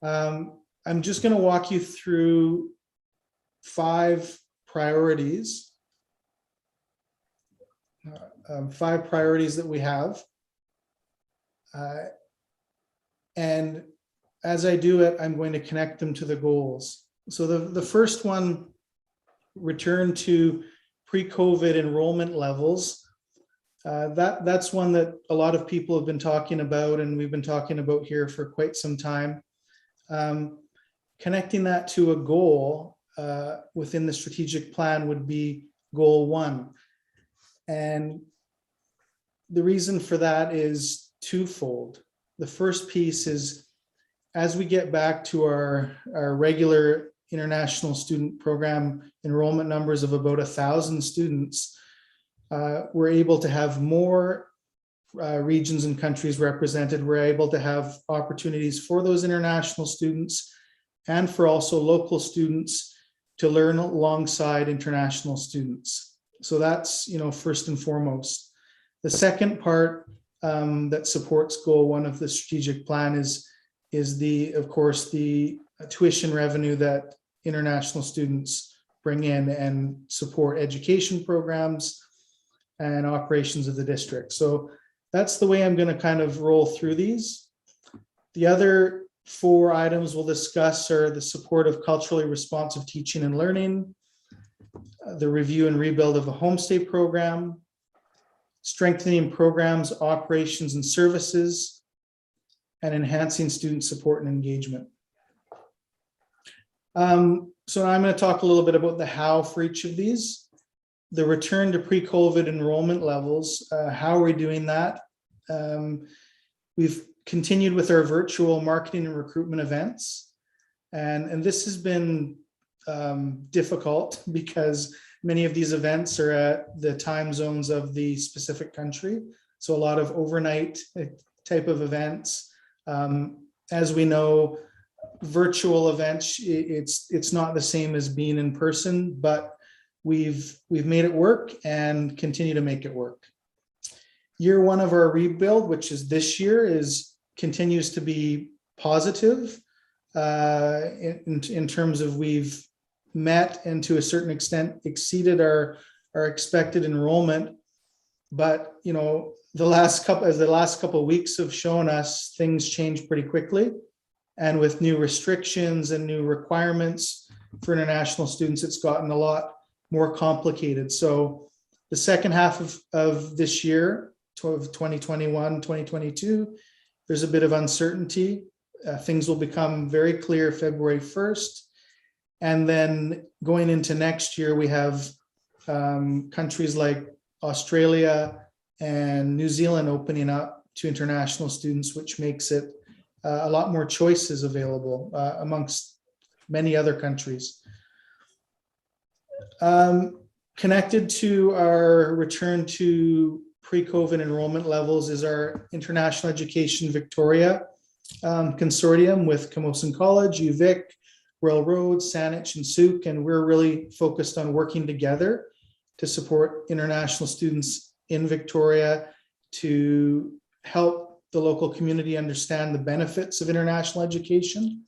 I'm just going to walk you through 5 priorities. 5 priorities that we have. And as I do it, I'm going to connect them to the goals. So the first one, return to pre-COVID enrollment levels. That's one that a lot of people have been talking about, and we've been talking about here for quite some time. Connecting that to a goal within the strategic plan would be goal 1. And the reason for that is twofold. The first piece is, as we get back to our regular international student program enrollment numbers of about 1,000 students, we're able to have more regions and countries represented. We're able to have opportunities for those international students and for also local students to learn alongside international students. So that's, first and foremost. The second part that supports goal 1 of the strategic plan is of course, the tuition revenue that international students bring in and support education programs and operations of the district. So that's the way I'm going to kind of roll through these. The other 4 items we'll discuss are the support of culturally responsive teaching and learning, the review and rebuild of a homestay program, strengthening programs, operations, and services, and enhancing student support and engagement. So I'm going to talk a little bit about the how for each of these. The return to pre-COVID enrollment levels, how are we doing that? We've continued with our virtual marketing and recruitment events. And this has been difficult because many of these events are at the time zones of the specific country. So a lot of overnight type of events. As we know, virtual events, it's not the same as being in person, but we've made it work and continue to make it work. Year 1 of our rebuild, which is this year, continues to be positive in terms of we've met and to a certain extent exceeded our expected enrollment. But the last couple of weeks have shown us, things change pretty quickly. And with new restrictions and new requirements for international students, it's gotten a lot more complicated. So the second half of this year, 2021, 2022, there's a bit of uncertainty. Things will become very clear February 1st. And then going into next year, we have countries like Australia and New Zealand opening up to international students, which makes it a lot more choices available amongst many other countries. Connected to our return to pre-COVID enrollment levels is our International Education Victoria consortium with Camosun College, UVic, Royal Road, Saanich, and Suk, and we're really focused on working together to support international students in Victoria, to help the local community understand the benefits of international education.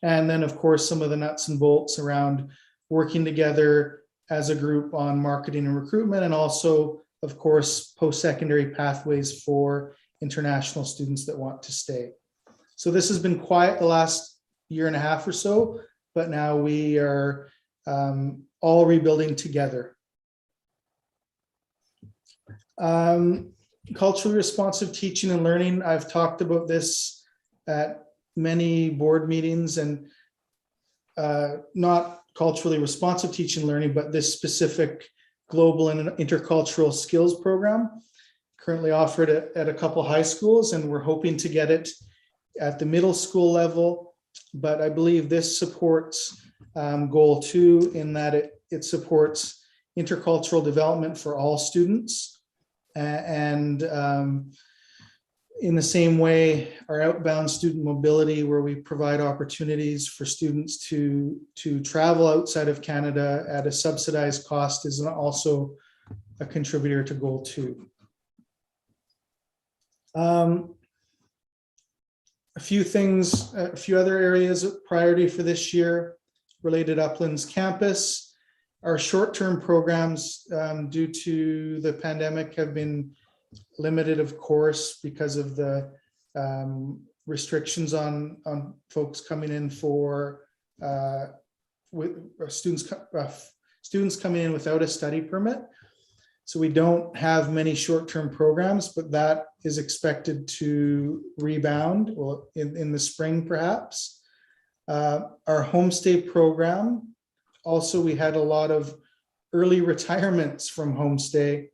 And then, of course, some of the nuts and bolts around working together as a group on marketing and recruitment, and also, of course, post-secondary pathways for international students that want to stay. So this has been quiet the last year and a half or so, but now we are all rebuilding together. Culturally responsive teaching and learning. I've talked about this at many board meetings, and not culturally responsive teaching and learning, but this specific global and intercultural skills program currently offered at a couple high schools, and we're hoping to get it at the middle school level. But I believe this supports goal 2 in that it supports intercultural development for all students. And in the same way, our outbound student mobility, where we provide opportunities for students to travel outside of Canada at a subsidized cost, is also a contributor to goal 2. A few things, a few other areas of priority for this year related Uplands campus. Our short-term programs, due to the pandemic, have been limited, of course, because of the restrictions on folks coming in for students coming in without a study permit. So we don't have many short-term programs, but that is expected to rebound, well, in the spring perhaps. Our homestay program, also we had a lot of early retirements from homestay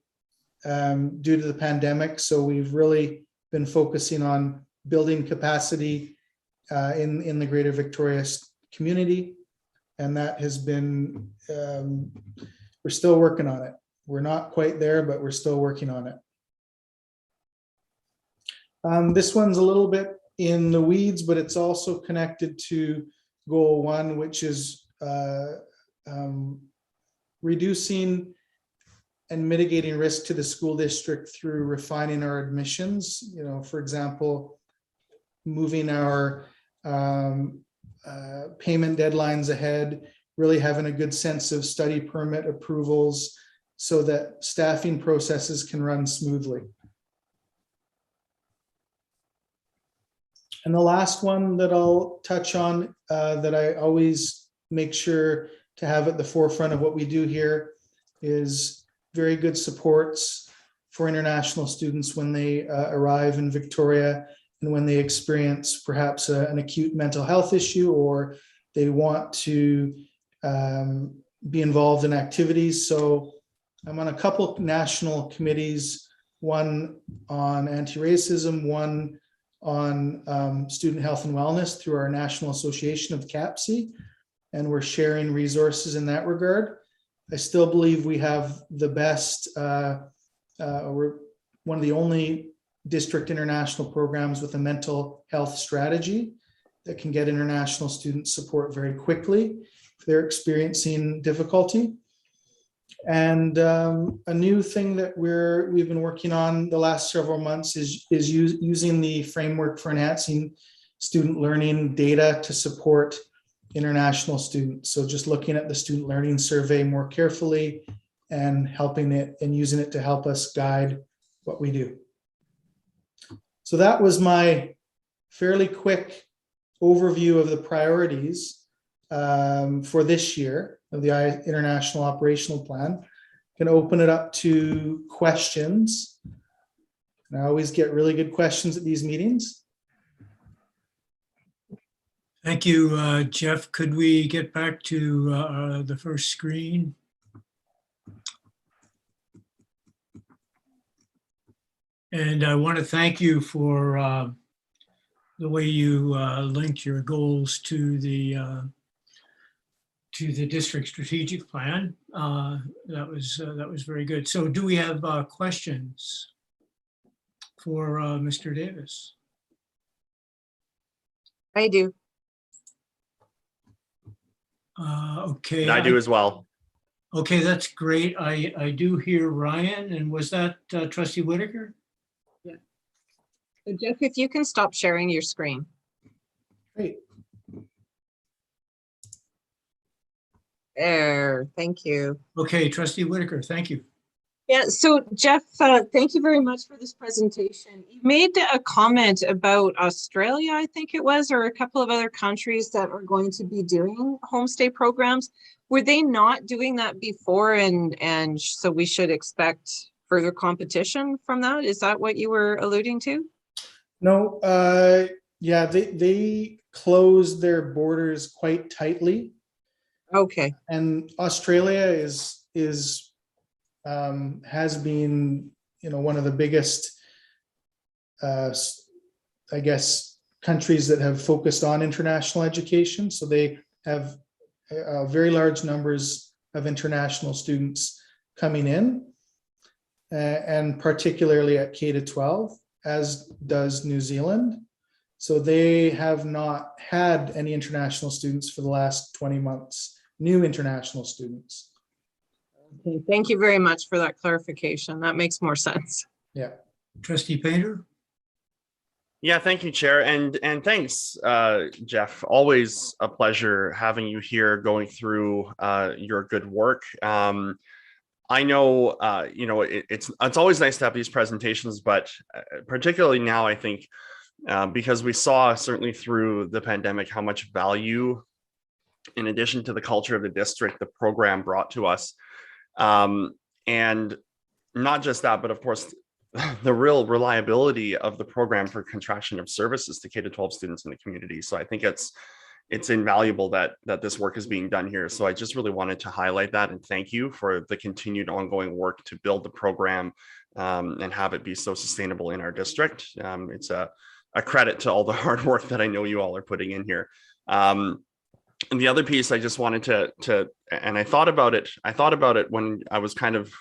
due to the pandemic. So we've really been focusing on building capacity in the Greater Victoria community. And that has been, we're still working on it. We're not quite there, but we're still working on it. This one's a little bit in the weeds, but it's also connected to goal 1, which is reducing and mitigating risk to the school district through refining our admissions. You know, for example, moving our payment deadlines ahead, really having a good sense of study permit approvals so that staffing processes can run smoothly. And the last one that I'll touch on, that I always make sure to have at the forefront of what we do here, is very good supports for international students when they arrive in Victoria and when they experience perhaps an acute mental health issue, or they want to be involved in activities. So I'm on a couple national committees, one on anti-racism, one on student health and wellness through our National Association of CAPC, and we're sharing resources in that regard. I still believe we have the best, we're one of the only district international programs with a mental health strategy that can get international student support very quickly if they're experiencing difficulty. And a new thing that we've been working on the last several months is using the framework for enhancing student learning data to support international students. So just looking at the student learning survey more carefully and helping it and using it to help us guide what we do. So that was my fairly quick overview of the priorities for this year of the International Operational Plan. Going to open it up to questions. And I always get really good questions at these meetings. Thank you, Jeff. Could we get back to the first screen? And I want to thank you for the way you linked your goals to the district strategic plan. That was very good. So do we have questions for Mr. Davis? I do. Okay. And I do as well. Okay, that's great. I do hear Ryan, and was that Trustee Whitaker? Yeah. So Jeff, if you can stop sharing your screen. Great. There, thank you. Okay, Trustee Whitaker, thank you. Yeah, so Jeff, thank you very much for this presentation. You made a comment about Australia, I think it was, or a couple of other countries that are going to be doing homestay programs. Were they not doing that before, and so we should expect further competition from that? Is that what you were alluding to? No, yeah, they closed their borders quite tightly. Okay. And Australia has been, one of the biggest, I guess, countries that have focused on international education. So they have very large numbers of international students coming in, and particularly at K-12, as does New Zealand. So they have not had any international students for the last 20 months, new international students. Okay, thank you very much for that clarification. That makes more sense. Yeah. Trustee Painter? Yeah, thank you, Chair. And thanks, Jeff. Always a pleasure having you here going through your good work. I know, it's always nice to have these presentations, but particularly now, I think, because we saw certainly through the pandemic how much value, in addition to the culture of the district, the program brought to us. And not just that, but of course, the real reliability of the program for contraction of services to K-12 students in the community. So I think it's invaluable that this work is being done here. So I just really wanted to highlight that and thank you for the continued ongoing work to build the program and have it be so sustainable in our district. It's a credit to all the hard work that I know you all are putting in here. And the other piece I just wanted to and I thought about it when I was kind of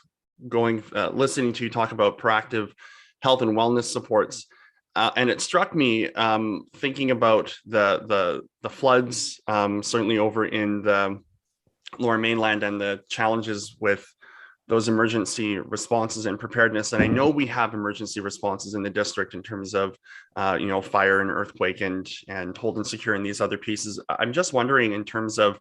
listening to you talk about proactive health and wellness supports. And it struck me thinking about the floods, certainly over in the Lower Mainland, and the challenges with those emergency responses and preparedness. And I know we have emergency responses in the district in terms of, fire and earthquake and hold and secure and these other pieces. I'm just wondering, in terms of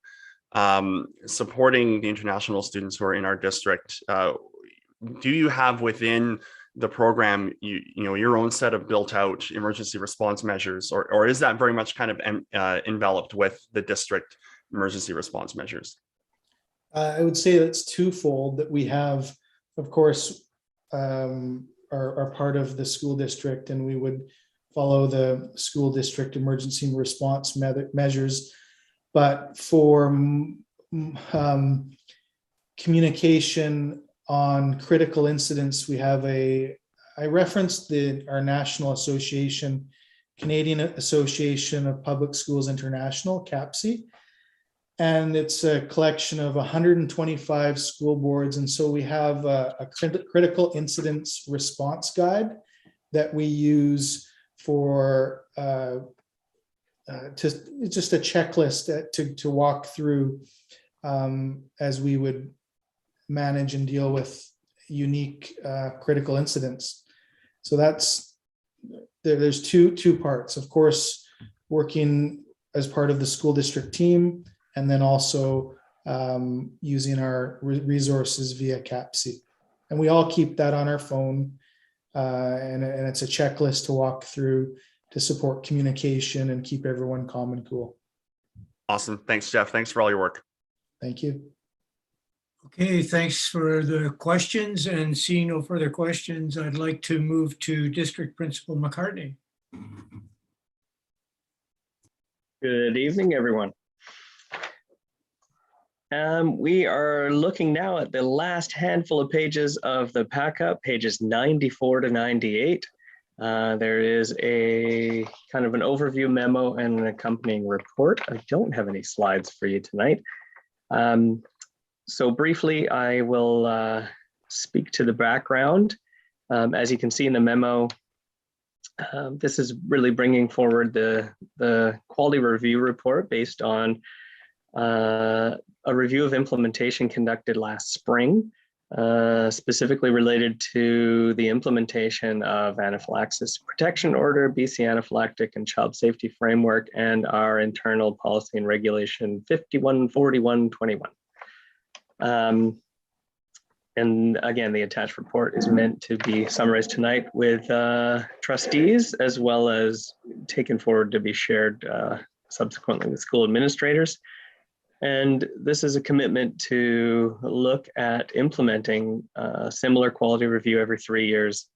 supporting the international students who are in our district, do you have within the program, your own set of built out emergency response measures, or is that very much kind of enveloped with the district emergency response measures? I would say it's twofold. That we have, of course, are part of the school district, and we would follow the school district emergency response measures. But for communication on critical incidents, we have I referenced our national association, Canadian Association of Public Schools International, CAPSI, and it's a collection of 125 school boards. And so we have a critical incidents response guide that we use for just a checklist to walk through as we would manage and deal with unique critical incidents. So there's two parts, of course, working as part of the school district team, and then also using our resources via CAPSI. And we all keep that on our phone, and it's a checklist to walk through to support communication and keep everyone calm and cool. Awesome. Thanks, Jeff. Thanks for all your work. Thank you. Okay, thanks for the questions, and seeing no further questions, I'd like to move to District Principal McCartney. Good evening, everyone. We are looking now at the last handful of pages of the packet, pages 94 to 98. There is a kind of an overview memo and an accompanying report. I don't have any slides for you tonight. So briefly, I will speak to the background. As you can see in the memo, this is really bringing forward the quality review report based on a review of implementation conducted last spring, specifically related to the implementation of anaphylaxis protection order, BC anaphylactic and child safety framework, and our internal policy and regulation 514121. And again, the attached report is meant to be summarized tonight with trustees, as well as taken forward to be shared subsequently with school administrators. And this is a commitment to look at implementing similar quality review every 3 years,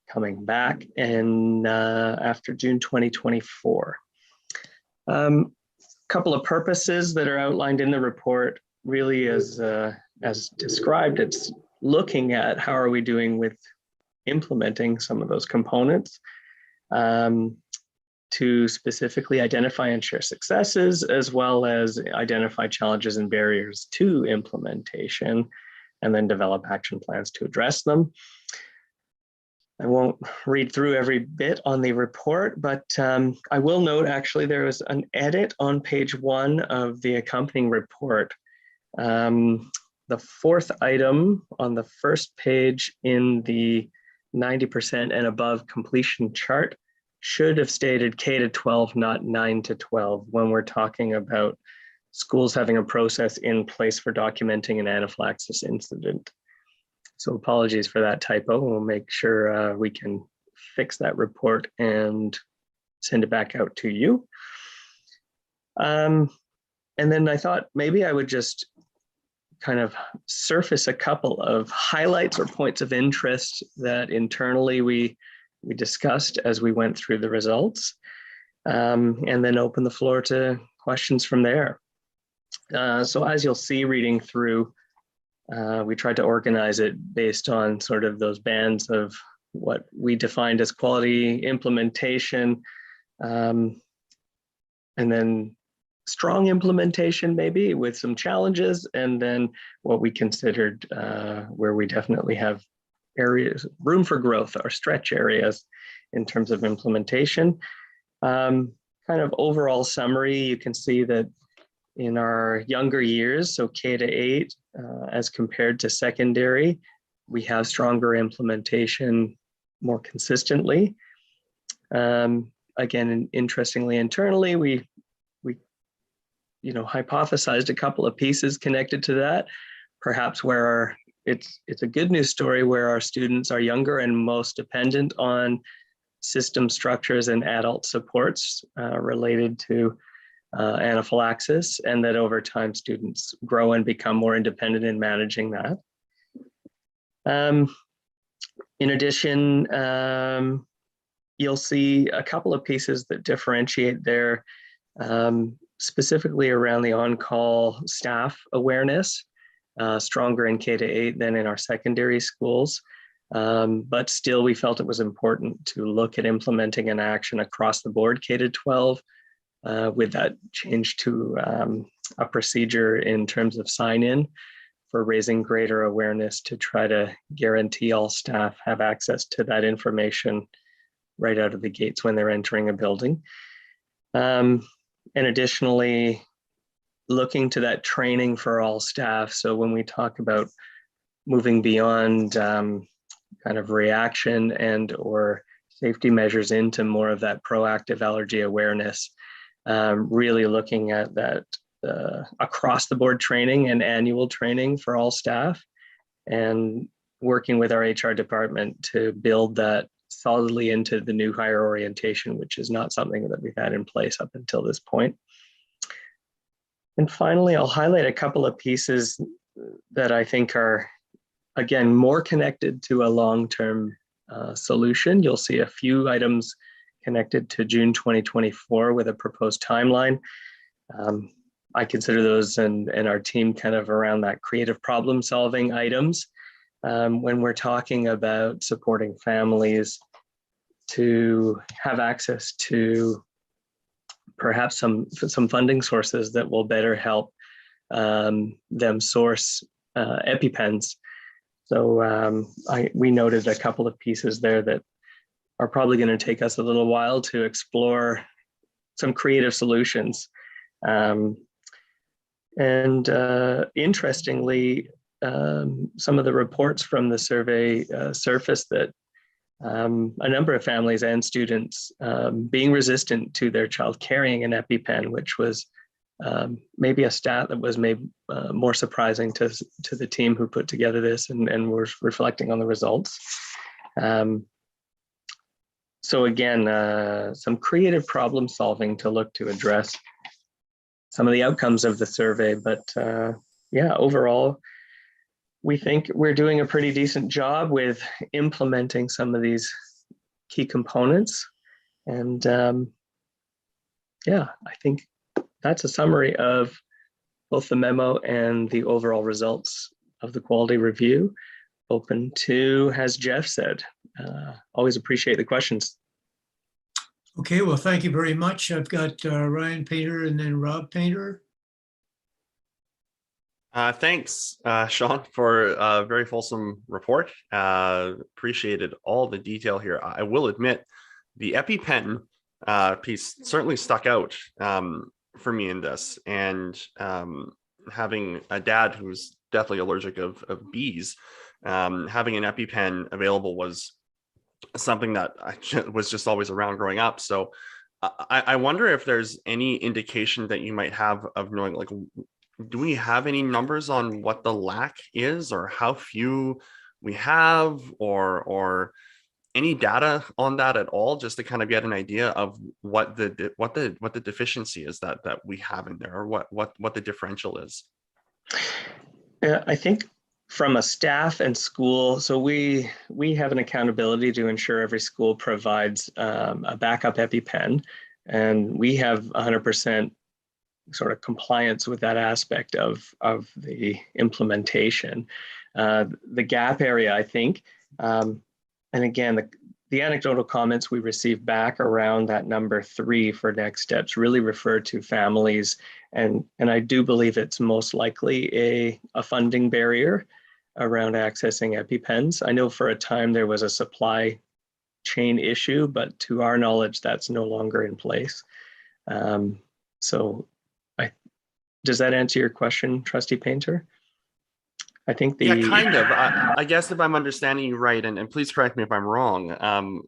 coming back and after June 2024. Couple of purposes that are outlined in the report, really as described, it's looking at how are we doing with implementing some of those components, to specifically identify and share successes, as well as identify challenges and barriers to implementation, and then develop action plans to address them. I won't read through every bit on the report, but I will note actually there was an edit on page 1 of the accompanying report. The fourth item on the first page in the 90% and above completion chart should have stated K to 12, not 9 to 12, when we're talking about schools having a process in place for documenting an anaphylaxis incident. So apologies for that typo. We'll make sure we can fix that report and send it back out to you. And then I thought maybe I would just kind of surface a couple of highlights or points of interest that internally we discussed as we went through the results, and then open the floor to questions from there. So as you'll see reading through, we tried to organize it based on sort of those bands of what we defined as quality implementation, and then strong implementation maybe with some challenges, and then what we considered where we definitely have areas, room for growth, or stretch areas in terms of implementation. Kind of overall summary, you can see that in our younger years, so K to 8, as compared to secondary, we have stronger implementation more consistently. Again, interestingly, internally, we hypothesized a couple of pieces connected to that, perhaps where it's a good news story where our students are younger and most dependent on system structures and adult supports related to anaphylaxis, and that over time students grow and become more independent in managing that. In addition, you'll see a couple of pieces that differentiate there, specifically around the on-call staff awareness, stronger in K to 8 than in our secondary schools. But still, we felt it was important to look at implementing an action across the board K to 12, with that change to a procedure in terms of sign-in for raising greater awareness to try to guarantee all staff have access to that information right out of the gates when they're entering a building. And additionally, looking to that training for all staff. So when we talk about moving beyond kind of reaction and or safety measures into more of that proactive allergy awareness, really looking at that across the board training and annual training for all staff, and working with our HR department to build that solidly into the new hire orientation, which is not something that we've had in place up until this point. And finally, I'll highlight a couple of pieces that I think are, again, more connected to a long-term solution. You'll see a few items connected to June 2024 with a proposed timeline. I consider those and our team kind of around that creative problem solving items. When we're talking about supporting families to have access to perhaps some funding sources that will better help them source EpiPens. So we noted a couple of pieces there that are probably going to take us a little while to explore some creative solutions. Interestingly, some of the reports from the survey surfaced that a number of families and students being resistant to their child carrying an EpiPen, which was maybe a stat that was made more surprising to the team who put together this and were reflecting on the results. So again, some creative problem solving to look to address some of the outcomes of the survey. But yeah, overall, we think we're doing a pretty decent job with implementing some of these key components. And yeah, I think that's a summary of both the memo and the overall results of the quality review. Open to, as Jeff said, always appreciate the questions. Okay, well, thank you very much. I've got Ryan Painter and then Rob Painter. Thanks, Sean, for a very fulsome report. Appreciated all the detail here. I will admit the EpiPen piece certainly stuck out for me in this. And having a dad who's deathly allergic of bees, having an EpiPen available was something that was just always around growing up. So I wonder if there's any indication that you might have of knowing, like, do we have any numbers on what the lack is, or how few we have, or any data on that at all, just to kind of get an idea of what the deficiency is that we have in there, or what the differential is? I think from a staff and school, so we have an accountability to ensure every school provides a backup EpiPen, and we have 100% sort of compliance with that aspect of the implementation. The gap area, I think, and again, the anecdotal comments we received back around that number 3 for next steps really refer to families, and I do believe it's most likely a funding barrier around accessing EpiPens. I know for a time there was a supply chain issue, but to our knowledge, that's no longer in place. So does that answer your question, Trustee Painter? I think yeah, kind of. I guess if I'm understanding you right, and please correct me if I'm wrong,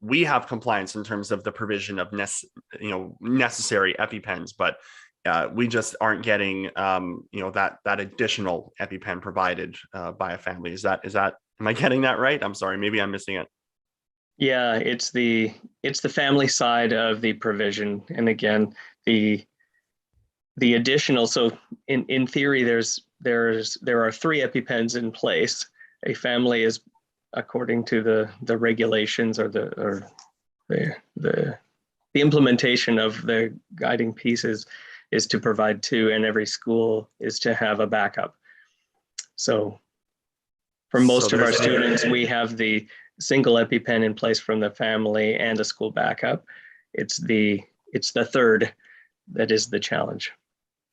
we have compliance in terms of the provision of necessary EpiPens, but we just aren't getting that additional EpiPen provided by a family. Is that am I getting that right? I'm sorry, maybe I'm missing it. Yeah, it's the family side of the provision, and again, the additional. So in theory, there are 3 EpiPens in place. A family is, according to the regulations or the implementation of the guiding pieces, is to provide 2, and every school is to have a backup. So for most of our students, we have the single EpiPen in place from the family and a school backup. It's the third that is the challenge.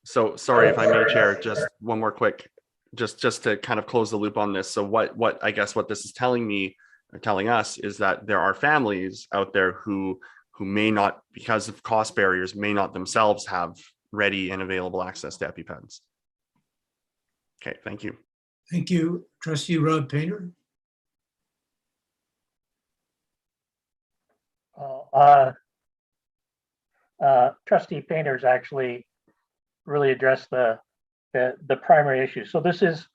So sorry if I may, Chair, just one more quick, just to kind of close the loop on this. So what I guess what this is telling me, or telling us, is that there are families out there who may not, because of cost barriers, may not themselves have ready and available access to EpiPens. Okay, thank you. Thank you. Trustee Rob Painter. Trustee Painter's actually really addressed the primary issue. So this is,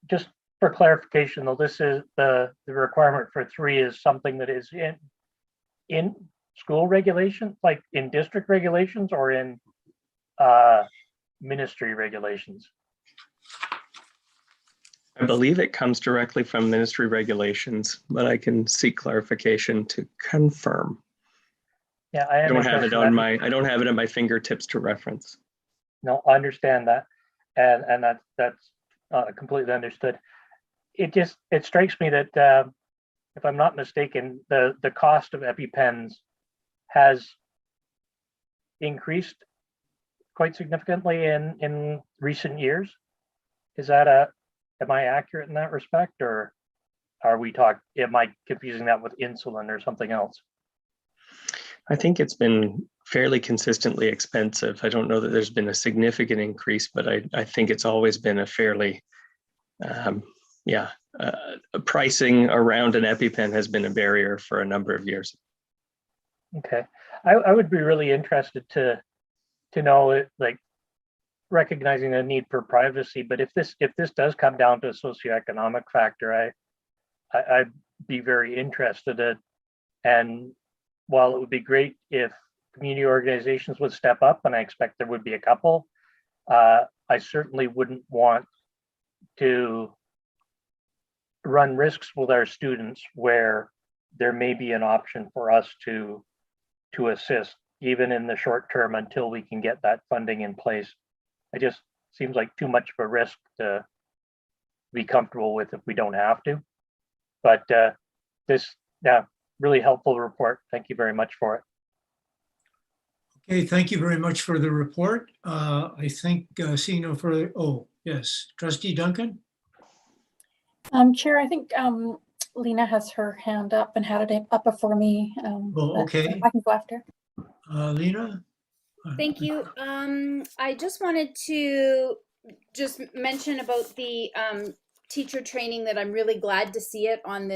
just for clarification though, this is the requirement for 3 is something that is in school regulations, like in district regulations, or in ministry regulations? I believe it comes directly from ministry regulations, but I can seek clarification to confirm. Yeah, I don't have it on my, I don't have it at my fingertips to reference. No, I understand that, and that's completely understood. It strikes me that if I'm not mistaken, the cost of EpiPens has increased quite significantly in recent years. Is that am I accurate in that respect, or am I confusing that with insulin or something else? I think it's been fairly consistently expensive. I don't know that there's been a significant increase, but I think it's always been a fairly, pricing around an EpiPen has been a barrier for a number of years. Okay, I would be really interested to know it, like recognizing the need for privacy. But if this does come down to a socioeconomic factor, I'd be very interested in. And while it would be great if community organizations would step up, and I expect there would be a couple, I certainly wouldn't want to run risks with our students where there may be an option for us to assist, even in the short term, until we can get that funding in place. It just seems like too much of a risk to be comfortable with if we don't have to. But really helpful report. Thank you very much for it. Okay, thank you very much for the report. I think seeing no further, oh, yes, Trustee Duncan? Chair, I think Lena has her hand up and had it up before me. Okay. I can go after. Lena? Thank you. I just wanted to just mention about the teacher training, that I'm really glad to see it on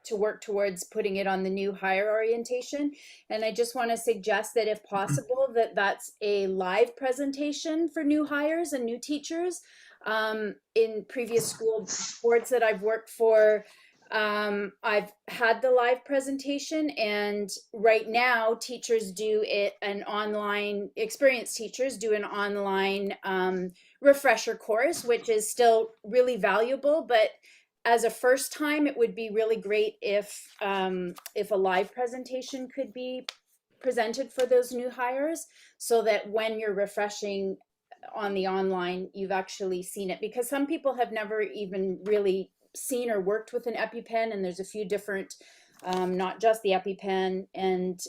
to work towards putting it on the new hire orientation. And I just want to suggest that if possible, that's a live presentation for new hires and new teachers. In previous school boards that I've worked for, I've had the live presentation, and right now teachers do it experienced teachers do an online refresher course, which is still really valuable, but as a first time, it would be really great if a live presentation could be presented for those new hires, so that when you're refreshing on the online, you've actually seen it, because some people have never even really seen or worked with an EpiPen, and there's a few different, not just the EpiPen, and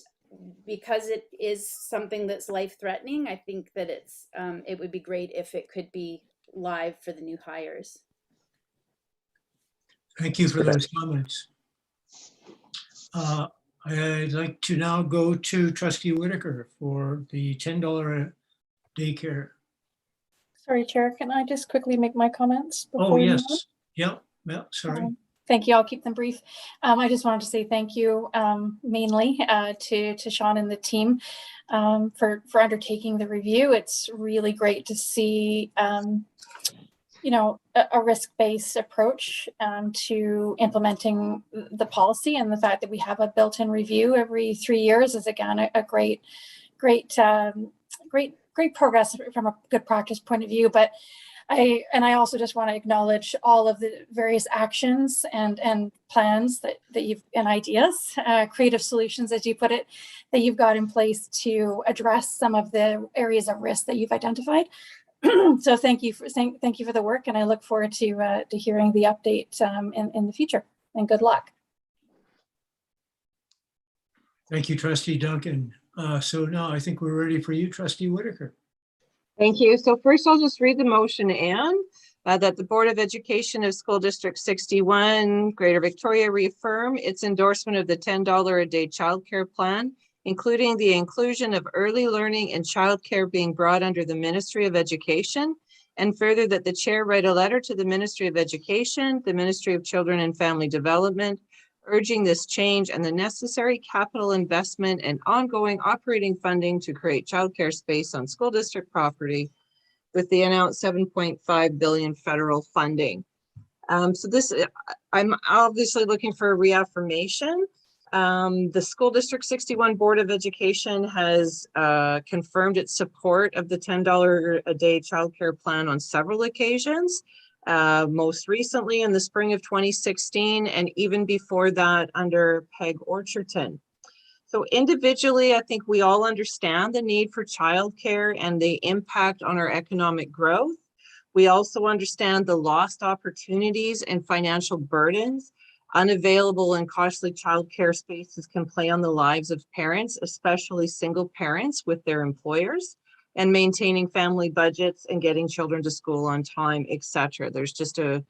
because it is something that's life-threatening, I think that it would be great if it could be live for the new hires. Thank you for those comments. I'd like to now go to Trustee Whitaker for the $10 daycare. Sorry, Chair, can I just quickly make my comments? Oh, yes. Yeah, sorry. Thank you. I'll keep them brief. I just wanted to say thank you mainly to Sean and the team for undertaking the review. It's really great to see a risk-based approach to implementing the policy, and the fact that we have a built-in review every 3 years is again a great progress from a good practice point of view. But I also just want to acknowledge all of the various actions and plans that you've, and ideas, creative solutions, as you put it, that you've got in place to address some of the areas of risk that you've identified. So thank you for the work, and I look forward to hearing the update in the future. And good luck. Thank you, Trustee Duncan. So now I think we're ready for you, Trustee Whitaker. Thank you. So first I'll just read the motion, Anne, that the Board of Education of School District 61, Greater Victoria, reaffirm its endorsement of the $10 a day childcare plan, including the inclusion of early learning and childcare being brought under the Ministry of Education, and further that the chair write a letter to the Ministry of Education, the Ministry of Children and Family Development, urging this change and the necessary capital investment and ongoing operating funding to create childcare space on school district property with the announced $7.5 billion federal funding. So this, I'm obviously looking for a reaffirmation. The School District 61 Board of Education has confirmed its support of the $10 a day childcare plan on several occasions. Most recently in the spring of 2016, and even before that under Peg Orcherton. So individually, I think we all understand the need for childcare and the impact on our economic growth. We also understand the lost opportunities and financial burdens Unavailable and costly childcare spaces can play on the lives of parents, especially single parents with their employers, and maintaining family budgets and getting children to school on time, etc. There's just a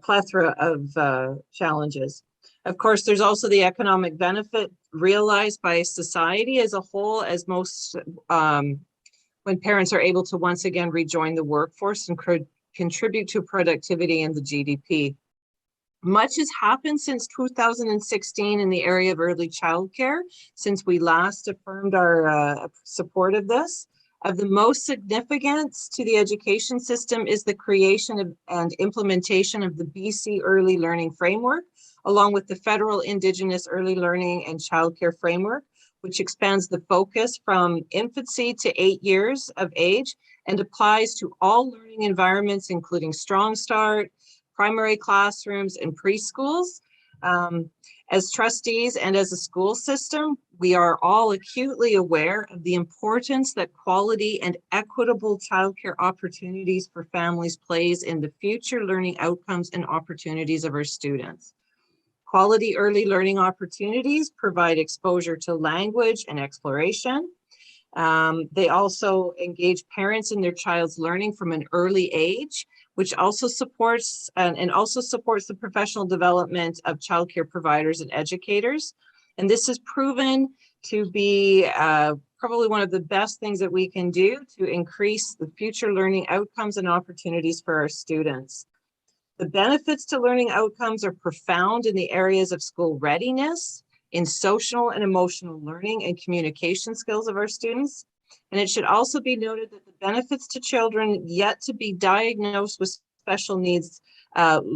plethora of challenges. Of course, there's also the economic benefit realized by society as a whole, as most when parents are able to once again rejoin the workforce and contribute to productivity and the GDP. Much has happened since 2016 in the area of early childcare, since we last affirmed our support of this. Of the most significance to the education system is the creation of and implementation of the BC Early Learning Framework, along with the Federal Indigenous Early Learning and Childcare Framework, which expands the focus from infancy to 8 years of age and applies to all learning environments, including Strong Start, primary classrooms, and preschools. As trustees and as a school system, we are all acutely aware of the importance that quality and equitable childcare opportunities for families plays in the future learning outcomes and opportunities of our students. Quality early learning opportunities provide exposure to language and exploration. They also engage parents in their child's learning from an early age, which also supports and also supports the professional development of childcare providers and educators. And this is proven to be probably one of the best things that we can do to increase the future learning outcomes and opportunities for our students. The benefits to learning outcomes are profound in the areas of school readiness, in social and emotional learning and communication skills of our students. And it should also be noted that the benefits to children yet to be diagnosed with special needs,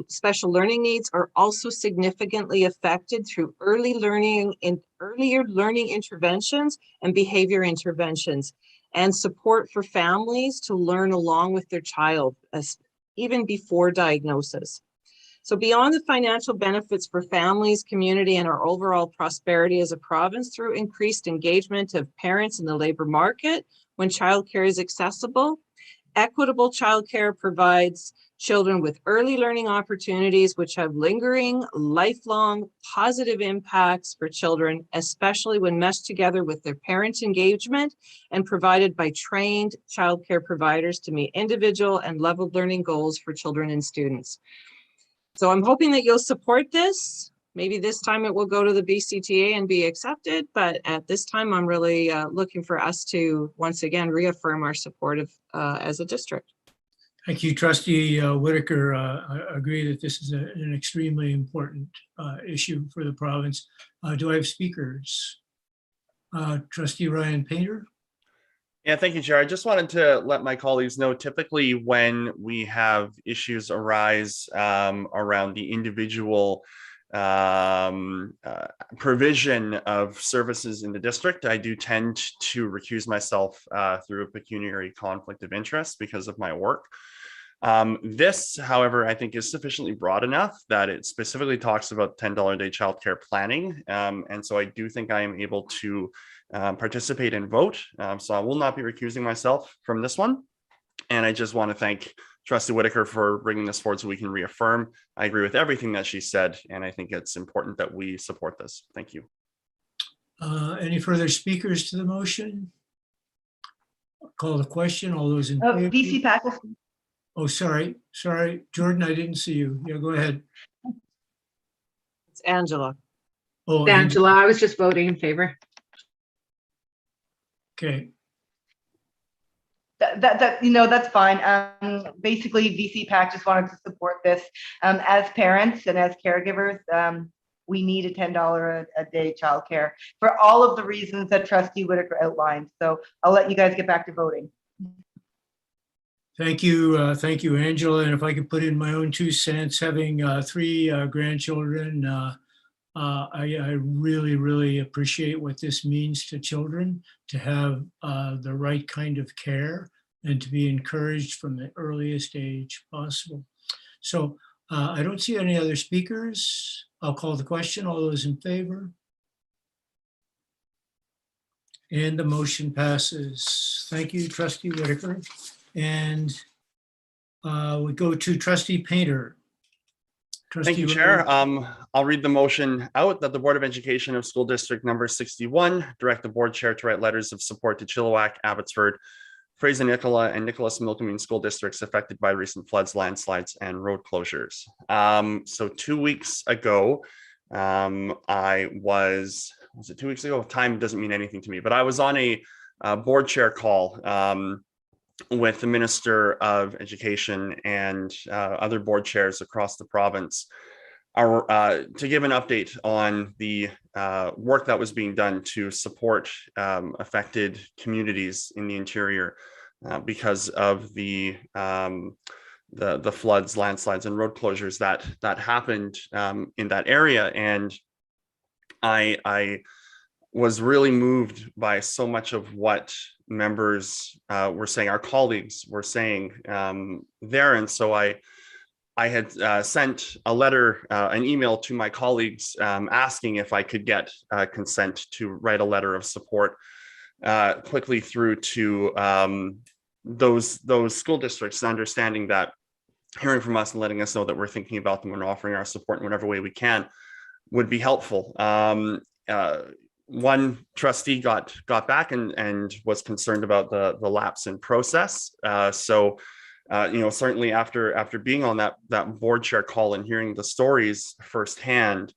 special learning needs, are also significantly affected through earlier learning interventions and behavior interventions, and support for families to learn along with their child, even before diagnosis. So beyond the financial benefits for families, community, and our overall prosperity as a province through increased engagement of parents in the labor market when childcare is accessible, equitable childcare provides children with early learning opportunities which have lingering, lifelong, positive impacts for children, especially when meshed together with their parent engagement and provided by trained childcare providers to meet individual and leveled learning goals for children and students. So I'm hoping that you'll support this. Maybe this time it will go to the BCTA and be accepted, but at this time I'm really looking for us to once again reaffirm our support of as a district. Thank you, Trustee Whitaker. I agree that this is an extremely important issue for the province. Do I have speakers? Trustee Ryan Painter. Yeah, thank you, Chair. I just wanted to let my colleagues know, typically when we have issues arise around the individual provision of services in the district, I do tend to recuse myself through a pecuniary conflict of interest because of my work. This, however, I think is sufficiently broad enough that it specifically talks about $10 a day childcare planning. And so I do think I am able to participate and vote. So I will not be recusing myself from this one. And I just want to thank Trustee Whitaker for bringing this forward so we can reaffirm. I agree with everything that she said, and I think it's important that we support this. Thank you. Any further speakers to the motion? Call the question. All those in favor? VC Pack. Oh, sorry. Jordan, I didn't see you. Yeah, go ahead. It's Angela. Oh, Angela, I was just voting in favor. Okay. That's fine. Basically, VC Pack just wanted to support this. As parents and as caregivers, we need a $10 a day childcare for all of the reasons that Trustee Whitaker outlined. So I'll let you guys get back to voting. Thank you, Angela. And if I could put in my own 2 cents, having 3 grandchildren, I really, really appreciate what this means to children, to have the right kind of care and to be encouraged from the earliest age possible. So I don't see any other speakers. I'll call the question. All those in favor? And the motion passes. Thank you, Trustee Whitaker. And we go to Trustee Painter. Thank you, Chair. I'll read the motion out that the Board of Education of School District number 61 direct the board chair to write letters of support to Chilliwack, Abbotsford, Fraser-Nicola, and Nicholas-Milkameen school districts affected by recent floods, landslides, and road closures. So 2 weeks ago, was it 2 weeks ago? Time doesn't mean anything to me, but I was on a board chair call with the Minister of Education and other board chairs across the province to give an update on the work that was being done to support affected communities in the interior because of the floods, landslides, and road closures that happened in that area. And I was really moved by so much of what members were saying, our colleagues were saying there. And so I had sent a letter, an email to my colleagues asking if I could get consent to write a letter of support quickly through to those school districts, understanding that hearing from us and letting us know that we're thinking about them and offering our support in whatever way we can would be helpful. One trustee got back and was concerned about the lapse in process. So certainly after being on that board chair call and hearing the stories firsthand,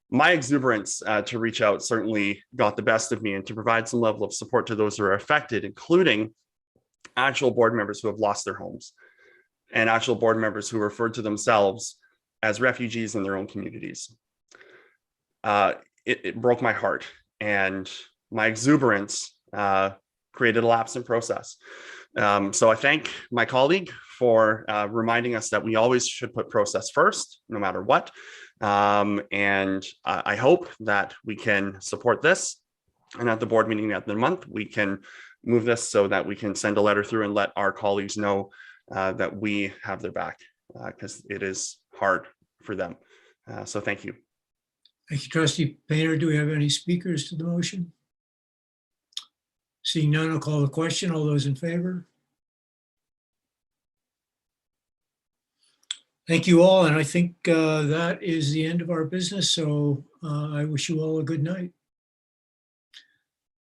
my exuberance to reach out certainly got the best of me, and to provide some level of support to those who are affected, including actual board members who have lost their homes and actual board members who refer to themselves as refugees in their own communities. It broke my heart, and my exuberance created a lapse in process. So I thank my colleague for reminding us that we always should put process first, no matter what. And I hope that we can support this. And at the board meeting at the month, we can move this so that we can send a letter through and let our colleagues know that we have their back, because it is hard for them. So thank you. Thank you, Trustee Painter. Do we have any speakers to the motion? Seeing none, I'll call the question. All those in favor? Thank you all. And I think that is the end of our business. So I wish you all a good night.